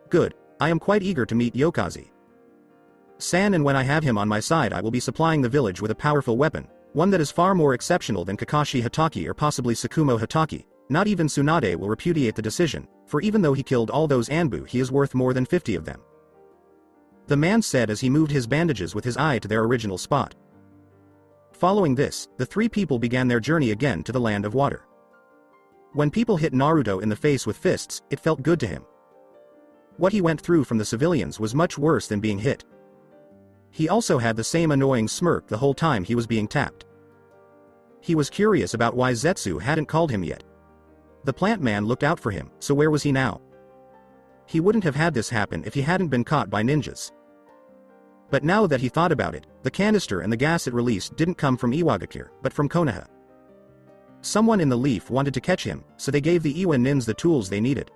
"Good, I am quite eager to meet Yokaze-san, and when I have him on my side I will be supplying the village with a powerful weapon, one that is far more exceptional than Kakashi Hatake or possibly Tsukumo Hatake. Not even Tsunade will repudiate the decision, for even though he killed all those Anbu he is worth more than 50 of them," the man said as he moved his bandages with his eye to their original spot. Following this, the three people began their journey again to the land of water. When people hit Naruto in the face with fists, it felt good to him. What he went through from the civilians was much worse than being hit. He also had the same annoying smirk the whole time he was being tapped. He was curious about why Zetsu hadn't called him yet. The plant man looked out for him, so where was he now? He wouldn't have had this happen if he hadn't been caught by ninjas. But now that he thought about it, the canister and the gas it released didn't come from Iwagakure, but from Konoha. Someone in the leaf wanted to catch him, so they gave the Iwa nins the tools they needed.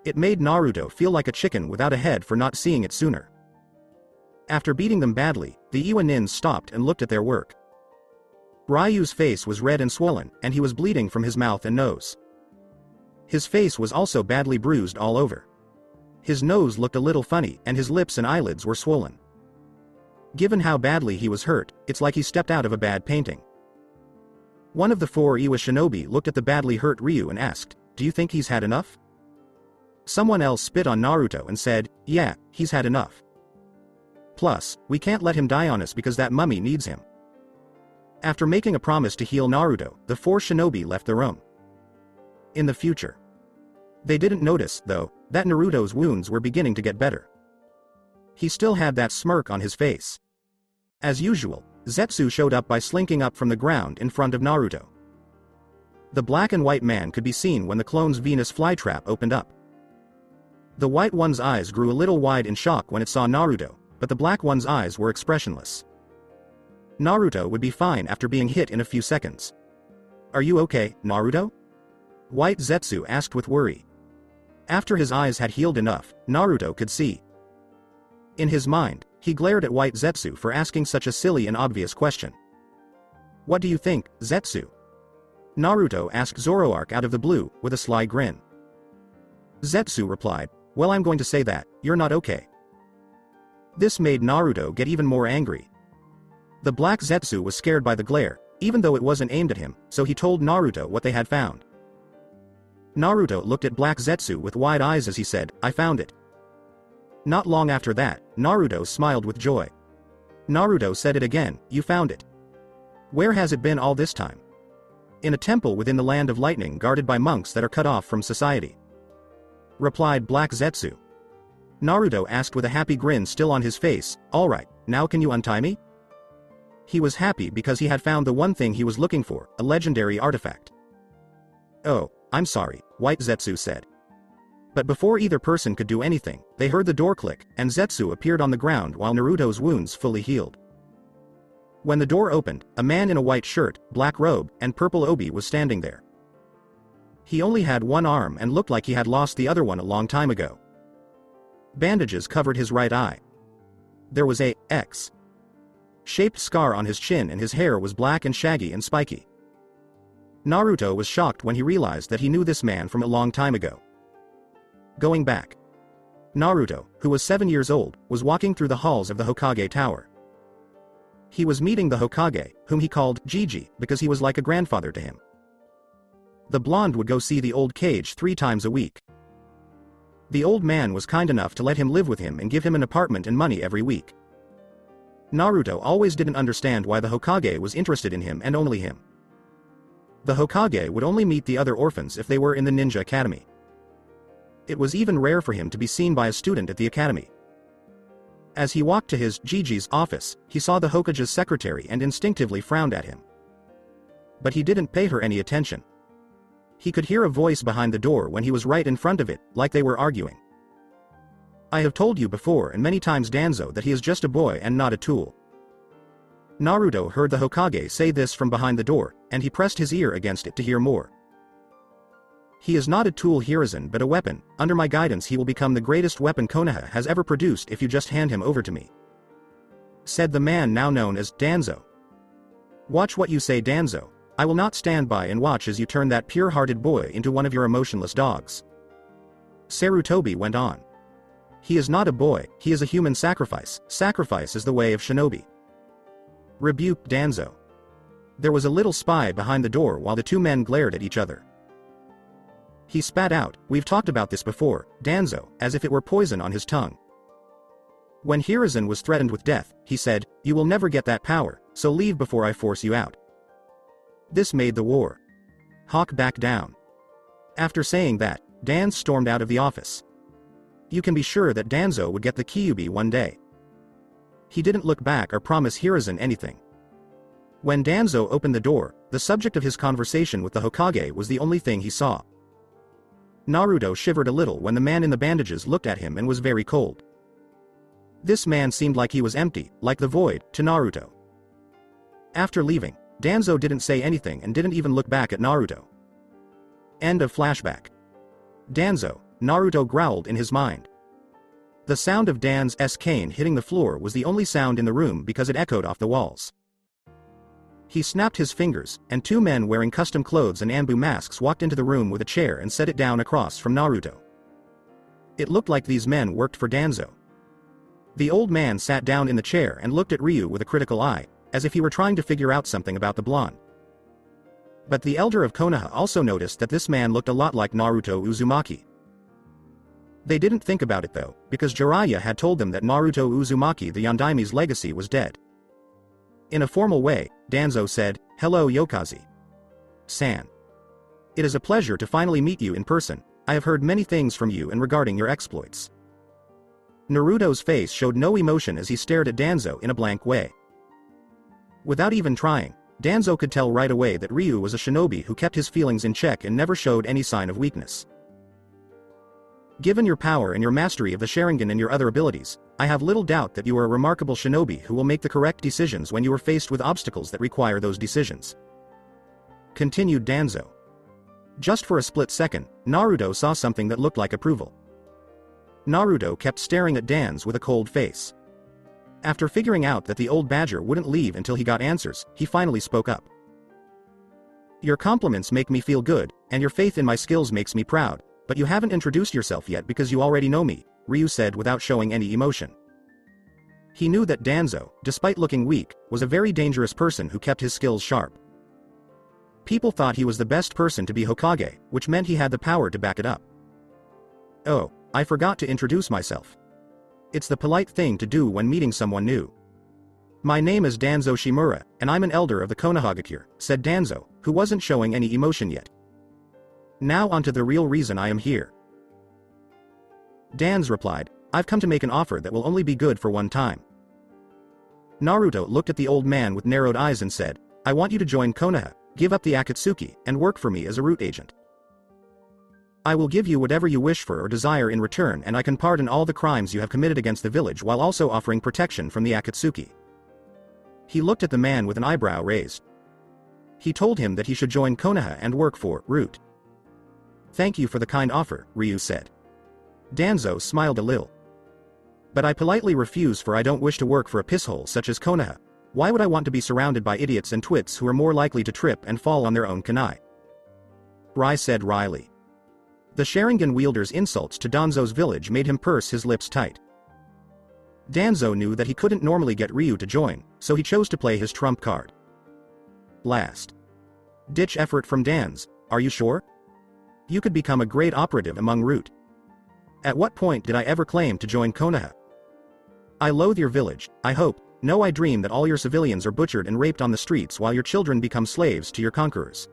It made Naruto feel like a chicken without a head for not seeing it sooner. After beating them badly, the Iwa nins stopped and looked at their work. Ryu's face was red and swollen, and he was bleeding from his mouth and nose. His face was also badly bruised all over. His nose looked a little funny, and his lips and eyelids were swollen. Given how badly he was hurt, it's like he stepped out of a bad painting. One of the four Iwa shinobi looked at the badly hurt Ryu and asked, "Do you think he's had enough?" Someone else spit on Naruto and said, "Yeah, he's had enough. Plus, we can't let him die on us because that mummy needs him." After making a promise to heal Naruto, the four shinobi left the room. In the future, they didn't notice, though, that Naruto's wounds were beginning to get better. He still had that smirk on his face. As usual, Zetsu showed up by slinking up from the ground in front of Naruto. The black and white man could be seen when the clone's Venus flytrap opened up. The white one's eyes grew a little wide in shock when it saw Naruto, but the black one's eyes were expressionless. Naruto would be fine after being hit in a few seconds. "Are you okay, Naruto?" White Zetsu asked with worry. After his eyes had healed enough, Naruto could see. In his mind, he glared at White Zetsu for asking such a silly and obvious question. "What do you think, Zetsu?" Naruto asked Zoroark out of the blue, with a sly grin. Zetsu replied, "Well, I'm going to say that, you're not okay." This made Naruto get even more angry. The black Zetsu was scared by the glare, even though it wasn't aimed at him, so he told Naruto what they had found. Naruto looked at black Zetsu with wide eyes as he said, "I found it." Not long after that, Naruto smiled with joy. Naruto said it again, "You found it. Where has it been all this time?" "In a temple within the land of lightning guarded by monks that are cut off from society," replied black Zetsu. Naruto asked with a happy grin still on his face, "Alright, now can you untie me?" He was happy because he had found the one thing he was looking for, a legendary artifact. "Oh, I'm sorry," White Zetsu said. But before either person could do anything, they heard the door click, and Zetsu appeared on the ground while Naruto's wounds fully healed. When the door opened, a man in a white shirt, black robe, and purple obi was standing there. He only had one arm and looked like he had lost the other one a long time ago. Bandages covered his right eye. There was a X-shaped scar on his chin and his hair was black and shaggy and spiky. Naruto was shocked when he realized that he knew this man from a long time ago. Going back. Naruto, who was 7 years old, was walking through the halls of the Hokage Tower. He was meeting the Hokage, whom he called Gigi because he was like a grandfather to him. The blonde would go see the old Kage 3 times a week. The old man was kind enough to let him live with him and give him an apartment and money every week. Naruto always didn't understand why the Hokage was interested in him and only him. The Hokage would only meet the other orphans if they were in the ninja academy. It was even rare for him to be seen by a student at the academy. As he walked to his Gigi's office, he saw the Hokage's secretary and instinctively frowned at him. But he didn't pay her any attention. He could hear a voice behind the door when he was right in front of it, like they were arguing. I have told you before and many times, Danzo, that he is just a boy and not a tool. Naruto heard the Hokage say this from behind the door, and he pressed his ear against it to hear more. He is not a tool, Hiruzen, but a weapon. Under my guidance he will become the greatest weapon Konoha has ever produced if you just hand him over to me, said the man now known as Danzo. Watch what you say, Danzo. I will not stand by and watch as you turn that pure-hearted boy into one of your emotionless dogs. Sarutobi went on. He is not a boy, he is a human sacrifice. Sacrifice is the way of shinobi, rebuked Danzo. There was a little spy behind the door while the two men glared at each other. He spat out, we've talked about this before, Danzo, as if it were poison on his tongue. When Hiruzen was threatened with death, he said, you will never get that power, so leave before I force you out. This made the war hawk back down. After saying that, Dan stormed out of the office. You can be sure that Danzo would get the Kyuubi one day. He didn't look back or promise Hiruzen anything. When Danzo opened the door, the subject of his conversation with the Hokage was the only thing he saw. Naruto shivered a little when the man in the bandages looked at him and was very cold. This man seemed like he was empty, like the void, to Naruto. After leaving, Danzo didn't say anything and didn't even look back at Naruto. End of flashback. Danzo, Naruto growled in his mind. The sound of Dan's cane hitting the floor was the only sound in the room because it echoed off the walls. He snapped his fingers, and 2 men wearing custom clothes and Anbu masks walked into the room with a chair and set it down across from Naruto. It looked like these men worked for Danzo. The old man sat down in the chair and looked at Ryu with a critical eye, as if he were trying to figure out something about the blonde. But the elder of Konoha also noticed that this man looked a lot like Naruto Uzumaki. They didn't think about it though, because Jiraiya had told them that Naruto Uzumaki, the Yondaime's legacy, was dead. In a formal way, Danzo said, hello Yokazi-san. It is a pleasure to finally meet you in person. I have heard many things from you and regarding your exploits. Naruto's face showed no emotion as he stared at Danzo in a blank way. Without even trying, Danzo could tell right away that Ryu was a shinobi who kept his feelings in check and never showed any sign of weakness. Given your power and your mastery of the Sharingan and your other abilities, I have little doubt that you are a remarkable shinobi who will make the correct decisions when you are faced with obstacles that require those decisions, continued Danzo. Just for a split second, Naruto saw something that looked like approval. Naruto kept staring at Danzo with a cold face. After figuring out that the old badger wouldn't leave until he got answers, he finally spoke up. Your compliments make me feel good, and your faith in my skills makes me proud, but you haven't introduced yourself yet because you already know me, Ryu said without showing any emotion. He knew that Danzo, despite looking weak, was a very dangerous person who kept his skills sharp. People thought he was the best person to be Hokage, which meant he had the power to back it up. Oh, I forgot to introduce myself. It's the polite thing to do when meeting someone new. My name is Danzo Shimura, and I'm an elder of the Konohagakure, said Danzo, who wasn't showing any emotion yet. Now onto the real reason I am here. Danzo replied, I've come to make an offer that will only be good for one time. Naruto looked at the old man with narrowed eyes and said, I want you to join Konoha, give up the Akatsuki, and work for me as a root agent. I will give you whatever you wish for or desire in return, and I can pardon all the crimes you have committed against the village while also offering protection from the Akatsuki. He looked at the man with an eyebrow raised. He told him that he should join Konoha and work for Root. Thank you for the kind offer, Ryu said. Danzo smiled a little. But I politely refuse, for I don't wish to work for a pisshole such as Konoha. Why would I want to be surrounded by idiots and twits who are more likely to trip and fall on their own kunai? Rai said wryly. The Sharingan wielder's insults to Danzo's village made him purse his lips tight. Danzo knew that he couldn't normally get Ryu to join, so he chose to play his trump card. Last ditch effort from Danz, are you sure? You could become a great operative among Root. At what point did I ever claim to join Konoha? I loathe your village, I hope. No, I dream that all your civilians are butchered and raped on the streets while your children become slaves to your conquerors.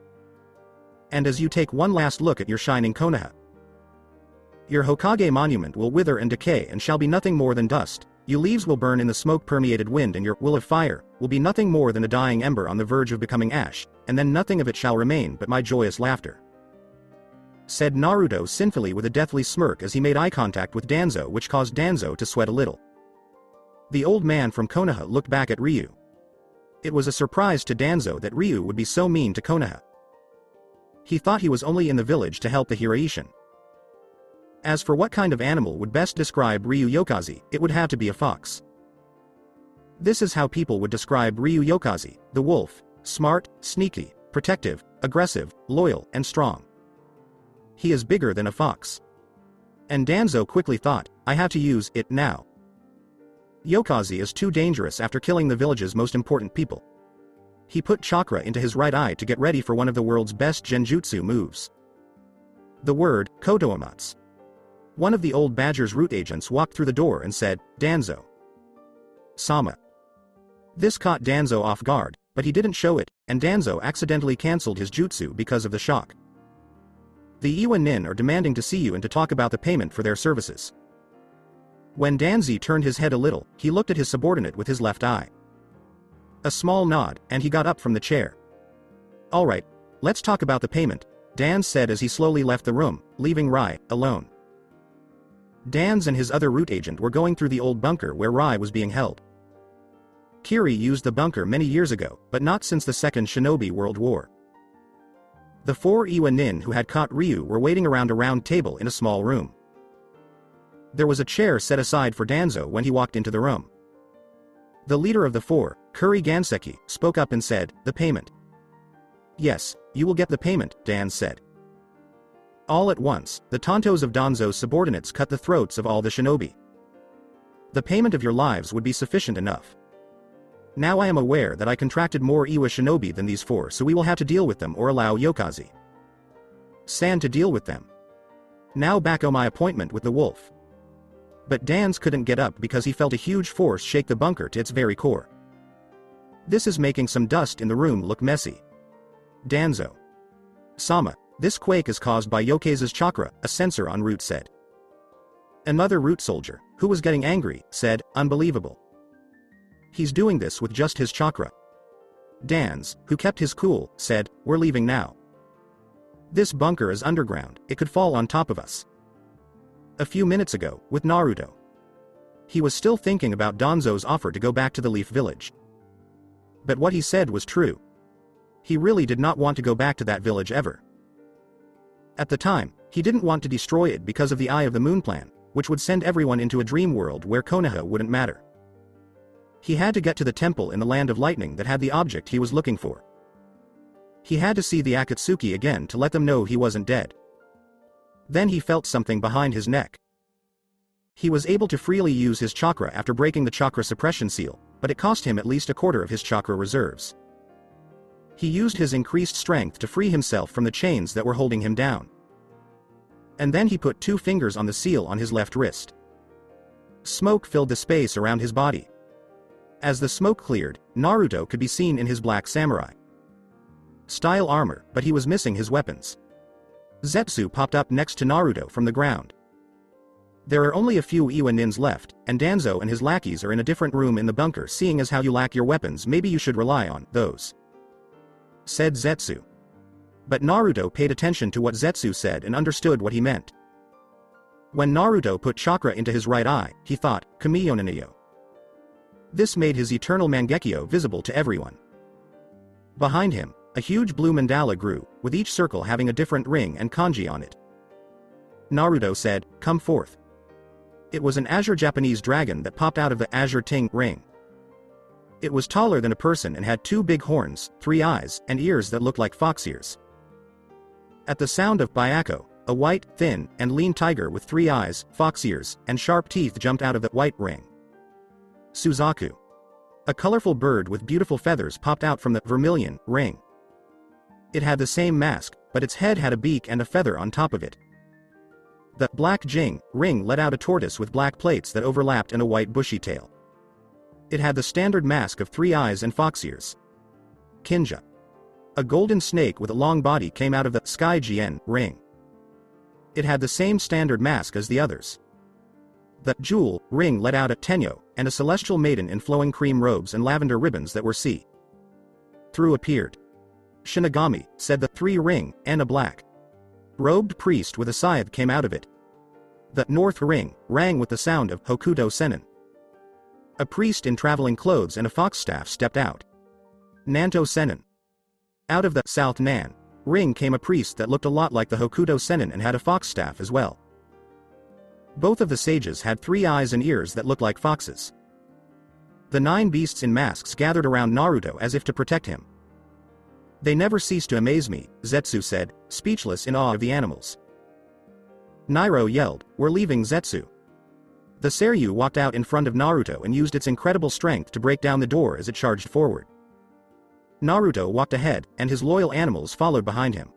And as you take one last look at your shining Konoha, your Hokage monument will wither and decay and shall be nothing more than dust. Your leaves will burn in the smoke-permeated wind and your will of fire will be nothing more than a dying ember on the verge of becoming ash, and then nothing of it shall remain but my joyous laughter," said Naruto sinfully with a deathly smirk as he made eye contact with Danzo, which caused Danzo to sweat a little. The old man from Konoha looked back at Ryu. It was a surprise to Danzo that Ryu would be so mean to Konoha. He thought he was only in the village to help the Hiraishin. As for what kind of animal would best describe Ryu Yokaze, it would have to be a fox. This is how people would describe Ryu Yokaze, the wolf: smart, sneaky, protective, aggressive, loyal, and strong. He is bigger than a fox. And Danzo quickly thought, I have to use it now. Yokaze is too dangerous after killing the village's most important people. He put chakra into his right eye to get ready for one of the world's best genjutsu moves. The word, Kotoamatsu. One of the old Badger's Root agents walked through the door and said, Danzo Sama. This caught Danzo off guard, but he didn't show it, and Danzo accidentally cancelled his jutsu because of the shock. The Iwa Nin are demanding to see you and to talk about the payment for their services. When Danzi turned his head a little, he looked at his subordinate with his left eye. A small nod, and he got up from the chair. Alright, let's talk about the payment, Dan said as he slowly left the room, leaving Rai alone. Danz and his other Root agent were going through the old bunker where Rai was being held. Kiri used the bunker many years ago, but not since the Second Shinobi World War. The 4 Iwa Nin who had caught Ryu were waiting around a round table in a small room. There was a chair set aside for Danzo when he walked into the room. The leader of the 4, Kuri Ganseki, spoke up and said, the payment. Yes, you will get the payment, Dan said. All at once, the Tontos of Danzo's subordinates cut the throats of all the shinobi. The payment of your lives would be sufficient enough. Now I am aware that I contracted more Iwa shinobi than these 4, so we will have to deal with them or allow Yokaze-san to deal with them. Now back on my appointment with the wolf. But Danz couldn't get up because he felt a huge force shake the bunker to its very core. This is making some dust in the room look messy. Danzo Sama, this quake is caused by Yokaze's chakra, a sensor en route said. Another Root soldier, who was getting angry, said, unbelievable. He's doing this with just his chakra. Danz, who kept his cool, said, we're leaving now. This bunker is underground, it could fall on top of us. A few minutes ago, with Naruto. He was still thinking about Danzo's offer to go back to the Leaf Village. But what he said was true. He really did not want to go back to that village ever. At the time, he didn't want to destroy it because of the Eye of the Moon plan, which would send everyone into a dream world where Konoha wouldn't matter. He had to get to the temple in the Land of Lightning that had the object he was looking for. He had to see the Akatsuki again to let them know he wasn't dead. Then he felt something behind his neck. He was able to freely use his chakra after breaking the chakra suppression seal, but it cost him at least a quarter of his chakra reserves. He used his increased strength to free himself from the chains that were holding him down. And then he put 2 fingers on the seal on his left wrist. Smoke filled the space around his body. As the smoke cleared, Naruto could be seen in his black samurai style armor, but he was missing his weapons. Zetsu popped up next to Naruto from the ground. There are only a few Iwa Nins left, and Danzo and his lackeys are in a different room in the bunker. Seeing as how you lack your weapons, maybe you should rely on those, said Zetsu. But Naruto paid attention to what Zetsu said and understood what he meant. When Naruto put chakra into his right eye, he thought, Kamiyo. This made his eternal Mangekyo visible to everyone. Behind him, a huge blue mandala grew, with each circle having a different ring and kanji on it. Naruto said, come forth. It was an azure Japanese dragon that popped out of the azure ting ring. It was taller than a person and had 2 big horns, 3 eyes, and ears that looked like fox ears. At the sound of Byako, a white, thin, and lean tiger with 3 eyes, fox ears, and sharp teeth jumped out of the white ring. Suzaku. A colorful bird with beautiful feathers popped out from the vermilion ring. It had the same mask, but its head had a beak and a feather on top of it. The black Jing ring let out a tortoise with black plates that overlapped and a white bushy tail. It had the standard mask of 3 eyes and fox ears. Kinja. A golden snake with a long body came out of the Sky Jian ring. It had the same standard mask as the others. The jewel ring let out a Tenyo, and a celestial maiden in flowing cream robes and lavender ribbons that were see-through appeared. Shinigami, said the 3 ring, and a black robed priest with a scythe came out of it. The north ring rang with the sound of Hokuto Senin. A priest in traveling clothes and a fox staff stepped out. Nanto Senin. Out of the south Nan ring came a priest that looked a lot like the Hokuto Senin and had a fox staff as well. Both of the sages had 3 eyes and ears that looked like foxes. The 9 beasts in masks gathered around Naruto as if to protect him. They never cease to amaze me, Zetsu said, speechless in awe of the animals. Nairo yelled, "We're leaving Zetsu." The Seiryu walked out in front of Naruto and used its incredible strength to break down the door as it charged forward. Naruto walked ahead, and his loyal animals followed behind him.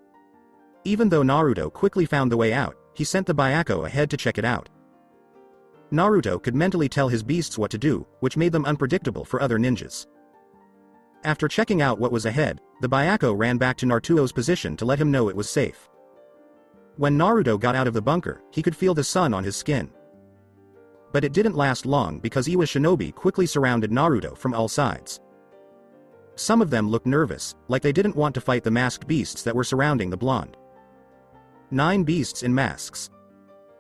Even though Naruto quickly found the way out, he sent the Byakko ahead to check it out. Naruto could mentally tell his beasts what to do, which made them unpredictable for other ninjas. After checking out what was ahead, the Byakko ran back to Naruto's position to let him know it was safe. When Naruto got out of the bunker, he could feel the sun on his skin. But it didn't last long because Iwa shinobi quickly surrounded Naruto from all sides. Some of them looked nervous, like they didn't want to fight the masked beasts that were surrounding the blonde. 9 beasts in masks.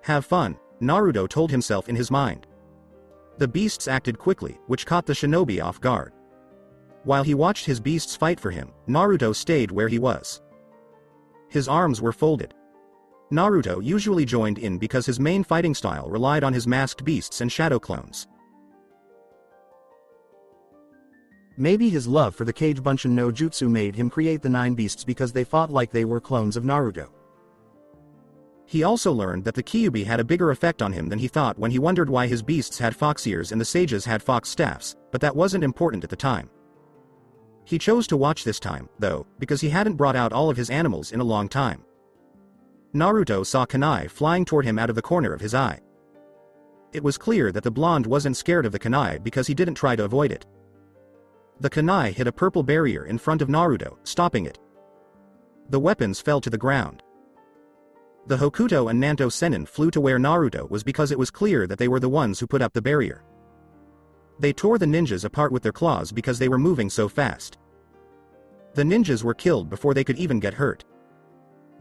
Have fun, Naruto told himself in his mind. The beasts acted quickly, which caught the shinobi off guard. While he watched his beasts fight for him, Naruto stayed where he was. His arms were folded. Naruto usually joined in because his main fighting style relied on his masked beasts and shadow clones. Maybe his love for the Kage Bunshin no Jutsu made him create the 9 beasts because they fought like they were clones of Naruto. He also learned that the Kyuubi had a bigger effect on him than he thought when he wondered why his beasts had fox ears and the sages had fox staffs, but that wasn't important at the time. He chose to watch this time, though, because he hadn't brought out all of his animals in a long time. Naruto saw kunai flying toward him out of the corner of his eye. It was clear that the blonde wasn't scared of the kunai because he didn't try to avoid it. The kunai hit a purple barrier in front of Naruto, stopping it. The weapons fell to the ground. The Hokuto and Nanto Senin flew to where Naruto was because it was clear that they were the ones who put up the barrier. They tore the ninjas apart with their claws because they were moving so fast. The ninjas were killed before they could even get hurt.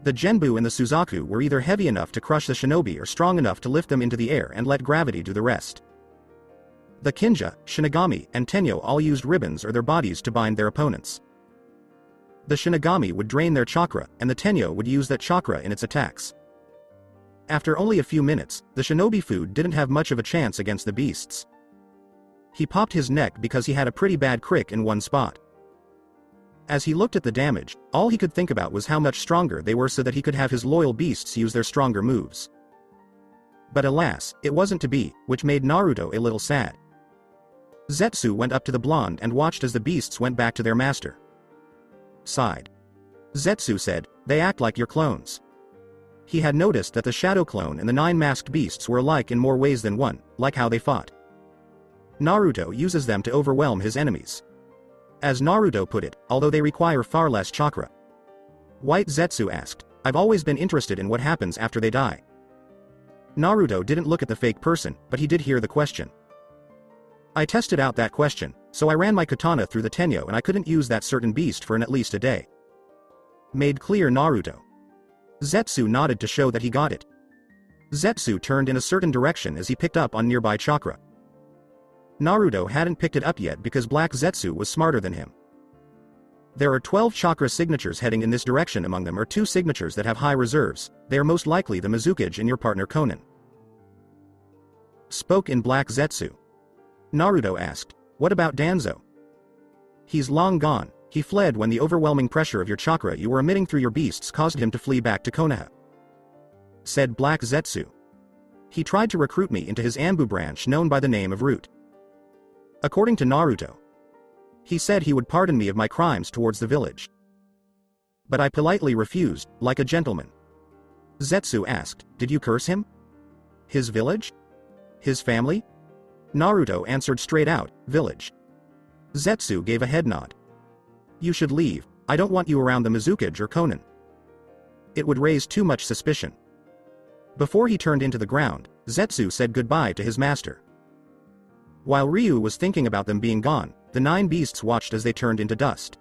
The Genbu and the Suzaku were either heavy enough to crush the shinobi or strong enough to lift them into the air and let gravity do the rest. The Kinja, Shinigami, and Tenyo all used ribbons or their bodies to bind their opponents. The Shinigami would drain their chakra, and the Tenyo would use that chakra in its attacks. After only a few minutes, the shinobi food didn't have much of a chance against the beasts. He popped his neck because he had a pretty bad crick in one spot. As he looked at the damage, all he could think about was how much stronger they were so that he could have his loyal beasts use their stronger moves. But alas, it wasn't to be, which made Naruto a little sad. Zetsu went up to the blonde and watched as the beasts went back to their master. Sighed. Zetsu said, "They act like your clones." He had noticed that the shadow clone and the 9 masked beasts were alike in more ways than one, like how they fought. Naruto uses them to overwhelm his enemies. As Naruto put it, although they require far less chakra. White Zetsu asked, "I've always been interested in what happens after they die." Naruto didn't look at the fake person, but he did hear the question. "I tested out that question, so I ran my katana through the Tenyo and I couldn't use that certain beast for at least a day." Made clear Naruto. Zetsu nodded to show that he got it. Zetsu turned in a certain direction as he picked up on nearby chakra. Naruto hadn't picked it up yet because Black Zetsu was smarter than him. There are 12 chakra signatures heading in this direction. Among them are 2 signatures that have high reserves. They are most likely the Mizukage and your partner Konan. Spoke in Black Zetsu. Naruto asked, "What about Danzo?" "He's long gone. He fled when the overwhelming pressure of your chakra you were emitting through your beasts caused him to flee back to Konoha," said Black Zetsu. "He tried to recruit me into his Anbu branch known by the name of Root." According to Naruto, he said he would pardon me of my crimes towards the village. But I politely refused, like a gentleman. Zetsu asked, did you curse him? His village? His family? Naruto answered straight out, village. Zetsu gave a head nod. You should leave, I don't want you around the Mizukage or Konan. It would raise too much suspicion. Before he turned into the ground, Zetsu said goodbye to his master. While Ryu was thinking about them being gone, the 9 beasts watched as they turned into dust.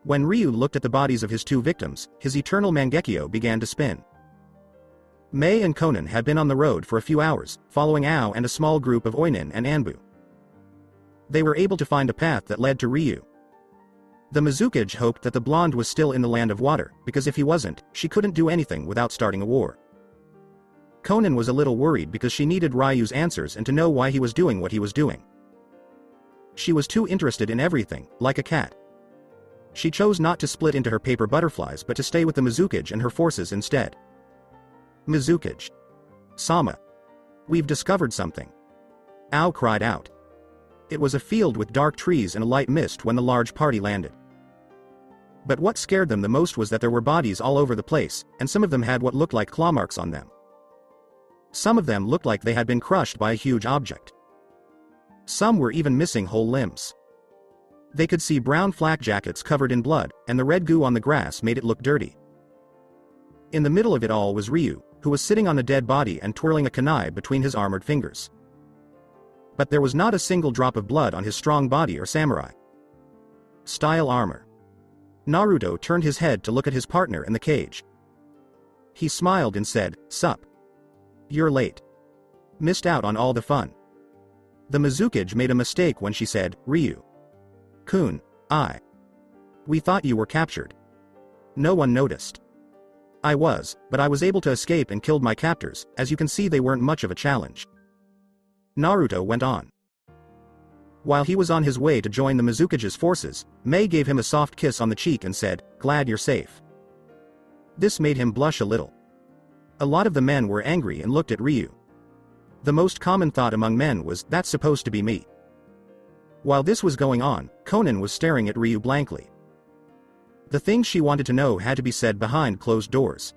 When Ryu looked at the bodies of his 2 victims, his eternal Mangekyo began to spin. Mei and Konan had been on the road for a few hours, following Ao and a small group of Oinin and Anbu. They were able to find a path that led to Ryu. The Mizukage hoped that the blonde was still in the land of water, because if he wasn't, she couldn't do anything without starting a war. Konan was a little worried because she needed Ryu's answers and to know why he was doing what he was doing. She was too interested in everything, like a cat. She chose not to split into her paper butterflies but to stay with the Mizukage and her forces instead. Mizukage. Sama. We've discovered something. Ao cried out. It was a field with dark trees and a light mist when the large party landed. But what scared them the most was that there were bodies all over the place, and some of them had what looked like claw marks on them. Some of them looked like they had been crushed by a huge object. Some were even missing whole limbs. They could see brown flak jackets covered in blood, and the red goo on the grass made it look dirty. In the middle of it all was Ryu, who was sitting on a dead body and twirling a kunai between his armored fingers. But there was not a single drop of blood on his strong body or samurai style armor. Naruto turned his head to look at his partner in the cage. He smiled and said, "Sup. You're late. Missed out on all the fun." The Mizukage made a mistake when she said, "Ryu. Kun, we thought you were captured." No one noticed. I was, but I was able to escape and killed my captors, as you can see they weren't much of a challenge. Naruto went on. While he was on his way to join the Mizukage's forces, Mei gave him a soft kiss on the cheek and said, "Glad you're safe." This made him blush a little. A lot of the men were angry and looked at Ryu. The most common thought among men was, "That's supposed to be me." While this was going on, Konan was staring at Ryu blankly. The things she wanted to know had to be said behind closed doors.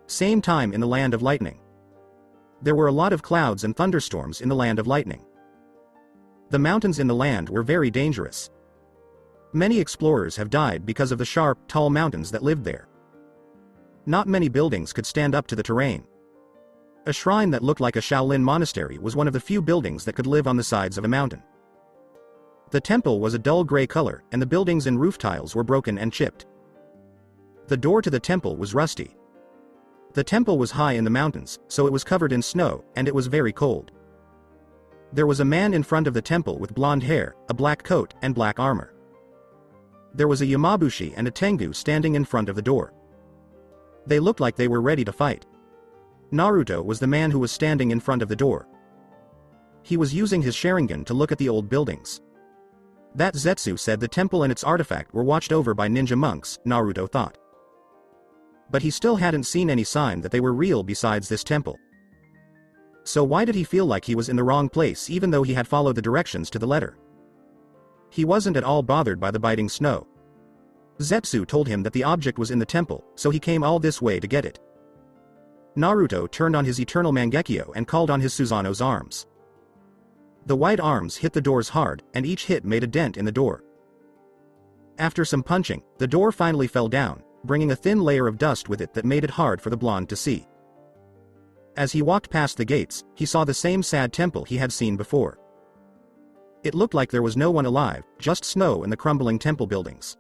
Same time in the land of lightning. There were a lot of clouds and thunderstorms in the land of lightning. The mountains in the land were very dangerous. Many explorers have died because of the sharp, tall mountains that lived there. Not many buildings could stand up to the terrain. A shrine that looked like a Shaolin monastery was one of the few buildings that could live on the sides of a mountain. The temple was a dull gray color, and the buildings and roof tiles were broken and chipped. The door to the temple was rusty. The temple was high in the mountains, so it was covered in snow, and it was very cold. There was a man in front of the temple with blonde hair, a black coat, and black armor. There was a Yamabushi and a Tengu standing in front of the door. They looked like they were ready to fight. Naruto was the man who was standing in front of the door. He was using his Sharingan to look at the old buildings. That Zetsu said the temple and its artifact were watched over by ninja monks, Naruto thought. But he still hadn't seen any sign that they were real besides this temple. So why did he feel like he was in the wrong place even though he had followed the directions to the letter? He wasn't at all bothered by the biting snow. Zetsu told him that the object was in the temple, so he came all this way to get it. Naruto turned on his eternal Mangekyo and called on his Susanoo's arms. The white arms hit the doors hard, and each hit made a dent in the door. After some punching, the door finally fell down, bringing a thin layer of dust with it that made it hard for the blonde to see. As he walked past the gates, he saw the same sad temple he had seen before. It looked like there was no one alive, just snow and the crumbling temple buildings.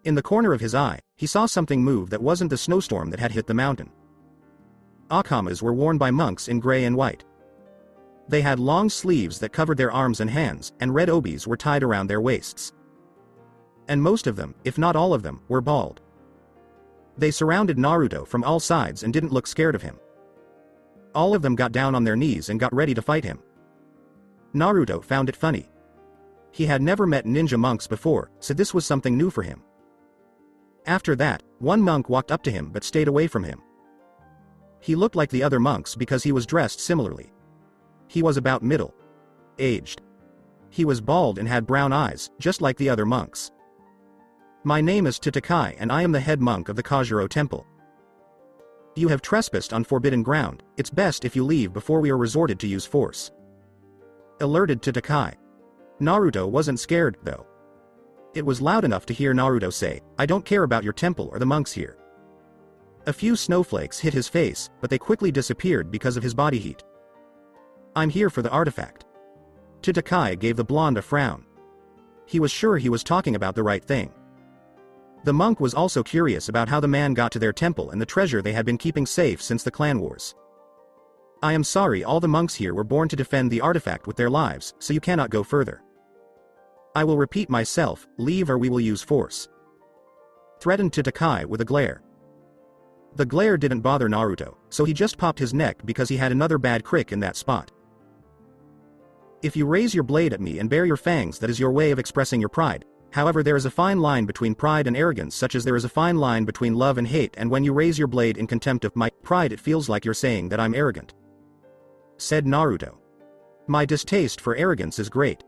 In the corner of his eye, he saw something move that wasn't the snowstorm that had hit the mountain. Akamas were worn by monks in gray and white. They had long sleeves that covered their arms and hands, and red obis were tied around their waists. And most of them, if not all of them, were bald. They surrounded Naruto from all sides and didn't look scared of him. All of them got down on their knees and got ready to fight him. Naruto found it funny. He had never met ninja monks before, so this was something new for him. After that, one monk walked up to him but stayed away from him. He looked like the other monks because he was dressed similarly. He was about middle. aged. He was bald and had brown eyes, just like the other monks. My name is Tatakai and I am the head monk of the Kajiro Temple. You have trespassed on forbidden ground, it's best if you leave before we are resorted to use force. Alerted Tatakai. Naruto wasn't scared, though. It was loud enough to hear Naruto say, I don't care about your temple or the monks here. A few snowflakes hit his face, but they quickly disappeared because of his body heat. I'm here for the artifact. Tatakai gave the blonde a frown. He was sure he was talking about the right thing. The monk was also curious about how the man got to their temple and the treasure they had been keeping safe since the clan wars. I am sorry, all the monks here were born to defend the artifact with their lives, so you cannot go further. I will repeat myself, leave or we will use force. Threatened Tatakai with a glare. The glare didn't bother Naruto, so he just popped his neck because he had another bad crick in that spot. If you raise your blade at me and bare your fangs, that is your way of expressing your pride. However, there is a fine line between pride and arrogance, such as there is a fine line between love and hate, and when you raise your blade in contempt of my pride, it feels like you're saying that I'm arrogant. Said Naruto. My distaste for arrogance is great.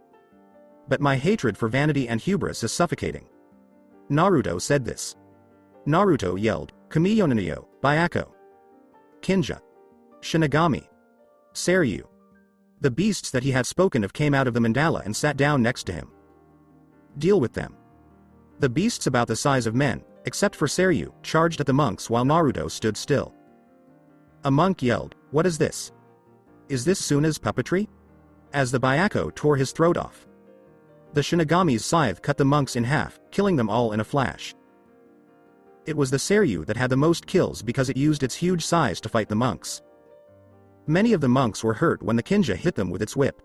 But my hatred for vanity and hubris is suffocating. Naruto said this. Naruto yelled, Kamiyonaniyo, Byako. Kinja. Shinigami. Seiryu. The beasts that he had spoken of came out of the mandala and sat down next to him. Deal with them. The beasts about the size of men, except for Seiryu, charged at the monks while Naruto stood still. A monk yelled, what is this? Is this Suna's puppetry? As the Byako tore his throat off. The Shinigami's scythe cut the monks in half, killing them all in a flash. It was the Seiryu that had the most kills because it used its huge size to fight the monks. Many of the monks were hurt when the Kinja hit them with its whip.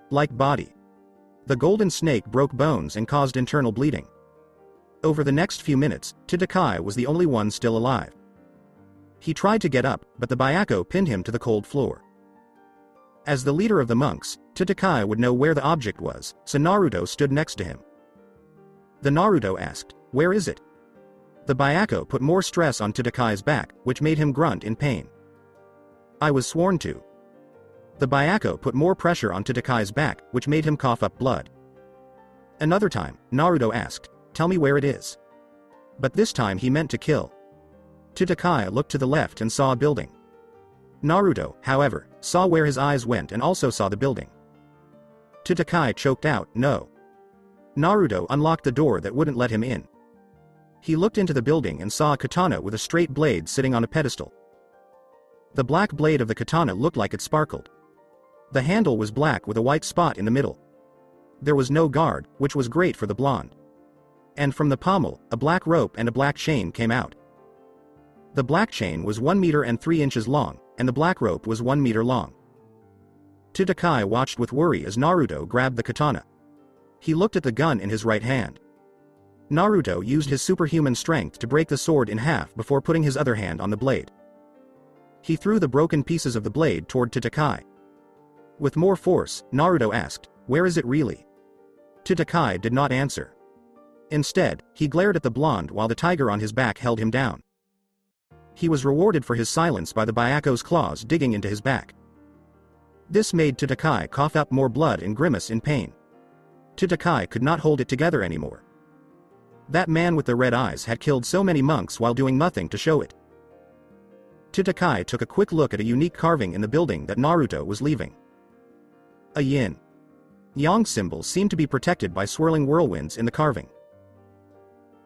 Like body. The golden snake broke bones and caused internal bleeding. Over the next few minutes, Tatakai was the only one still alive. He tried to get up, but the Byako pinned him to the cold floor. As the leader of the monks, Tatakai would know where the object was, so Naruto stood next to him. The Naruto asked, where is it? The Byako put more stress on Tatakai's back, which made him grunt in pain. I was sworn to. The Byako put more pressure on Tatakai's back, which made him cough up blood. Another time, Naruto asked, tell me where it is. But this time he meant to kill. Tatakai looked to the left and saw a building. Naruto, however, saw where his eyes went and also saw the building. Tatakai choked out, no. Naruto unlocked the door that wouldn't let him in. He looked into the building and saw a katana with a straight blade sitting on a pedestal. The black blade of the katana looked like it sparkled. The handle was black with a white spot in the middle. There was no guard, which was great for the blonde. And from the pommel, a black rope and a black chain came out. The black chain was 1 meter and 3 inches long, and the black rope was 1 meter long. Tatakai watched with worry as Naruto grabbed the katana. He looked at the gun in his right hand. Naruto used his superhuman strength to break the sword in half before putting his other hand on the blade. He threw the broken pieces of the blade toward Tatakai. With more force, Naruto asked, where is it really? Tatakai did not answer. Instead, he glared at the blonde while the tiger on his back held him down. He was rewarded for his silence by the Byako's claws digging into his back. This made Tatakai cough up more blood and grimace in pain. Tatakai could not hold it together anymore. That man with the red eyes had killed so many monks while doing nothing to show it. Tatakai took a quick look at a unique carving in the building that Naruto was leaving. A yin yang symbol seemed to be protected by swirling whirlwinds in the carving.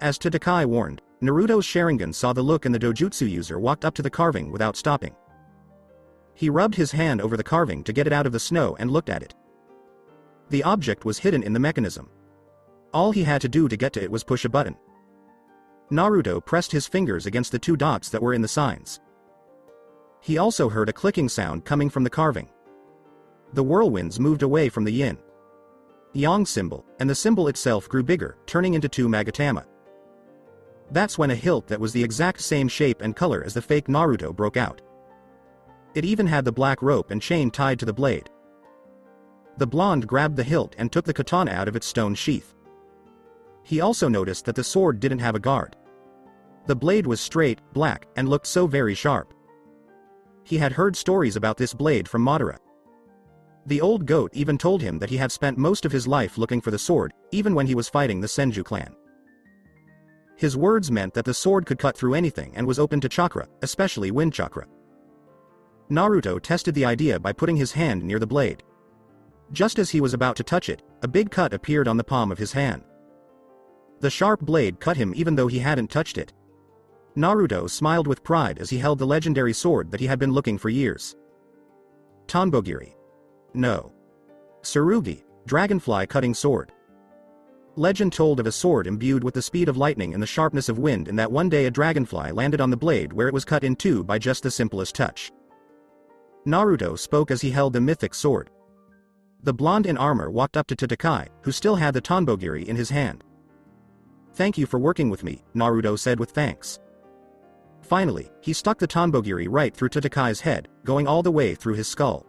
As Tatakai warned, Naruto's Sharingan saw the look and the dojutsu user walked up to the carving without stopping. He rubbed his hand over the carving to get it out of the snow and looked at it. The object was hidden in the mechanism. All he had to do to get to it was push a button. Naruto pressed his fingers against the 2 dots that were in the signs. He also heard a clicking sound coming from the carving. The whirlwinds moved away from the yin yang symbol, and the symbol itself grew bigger, turning into 2 magatama. That's when a hilt that was the exact same shape and color as the fake Naruto broke out. It even had the black rope and chain tied to the blade. The blonde grabbed the hilt and took the katana out of its stone sheath. He also noticed that the sword didn't have a guard. The blade was straight, black, and looked so very sharp. He had heard stories about this blade from Madara. The old goat even told him that he had spent most of his life looking for the sword, even when he was fighting the Senju clan. His words meant that the sword could cut through anything and was open to chakra, especially wind chakra. Naruto tested the idea by putting his hand near the blade. Just as he was about to touch it, a big cut appeared on the palm of his hand. The sharp blade cut him even though he hadn't touched it. Naruto smiled with pride as he held the legendary sword that he had been looking for years. Tanbogiri. No. Tsurugi, dragonfly cutting sword. Legend told of a sword imbued with the speed of lightning and the sharpness of wind, and that one day a dragonfly landed on the blade where it was cut in two by just the simplest touch. Naruto spoke as he held the mythic sword. The blonde in armor walked up to Tatakai, who still had the Tanbogiri in his hand. "Thank you for working with me," Naruto said with thanks. Finally, he stuck the Tanbogiri right through Tatakai's head, going all the way through his skull.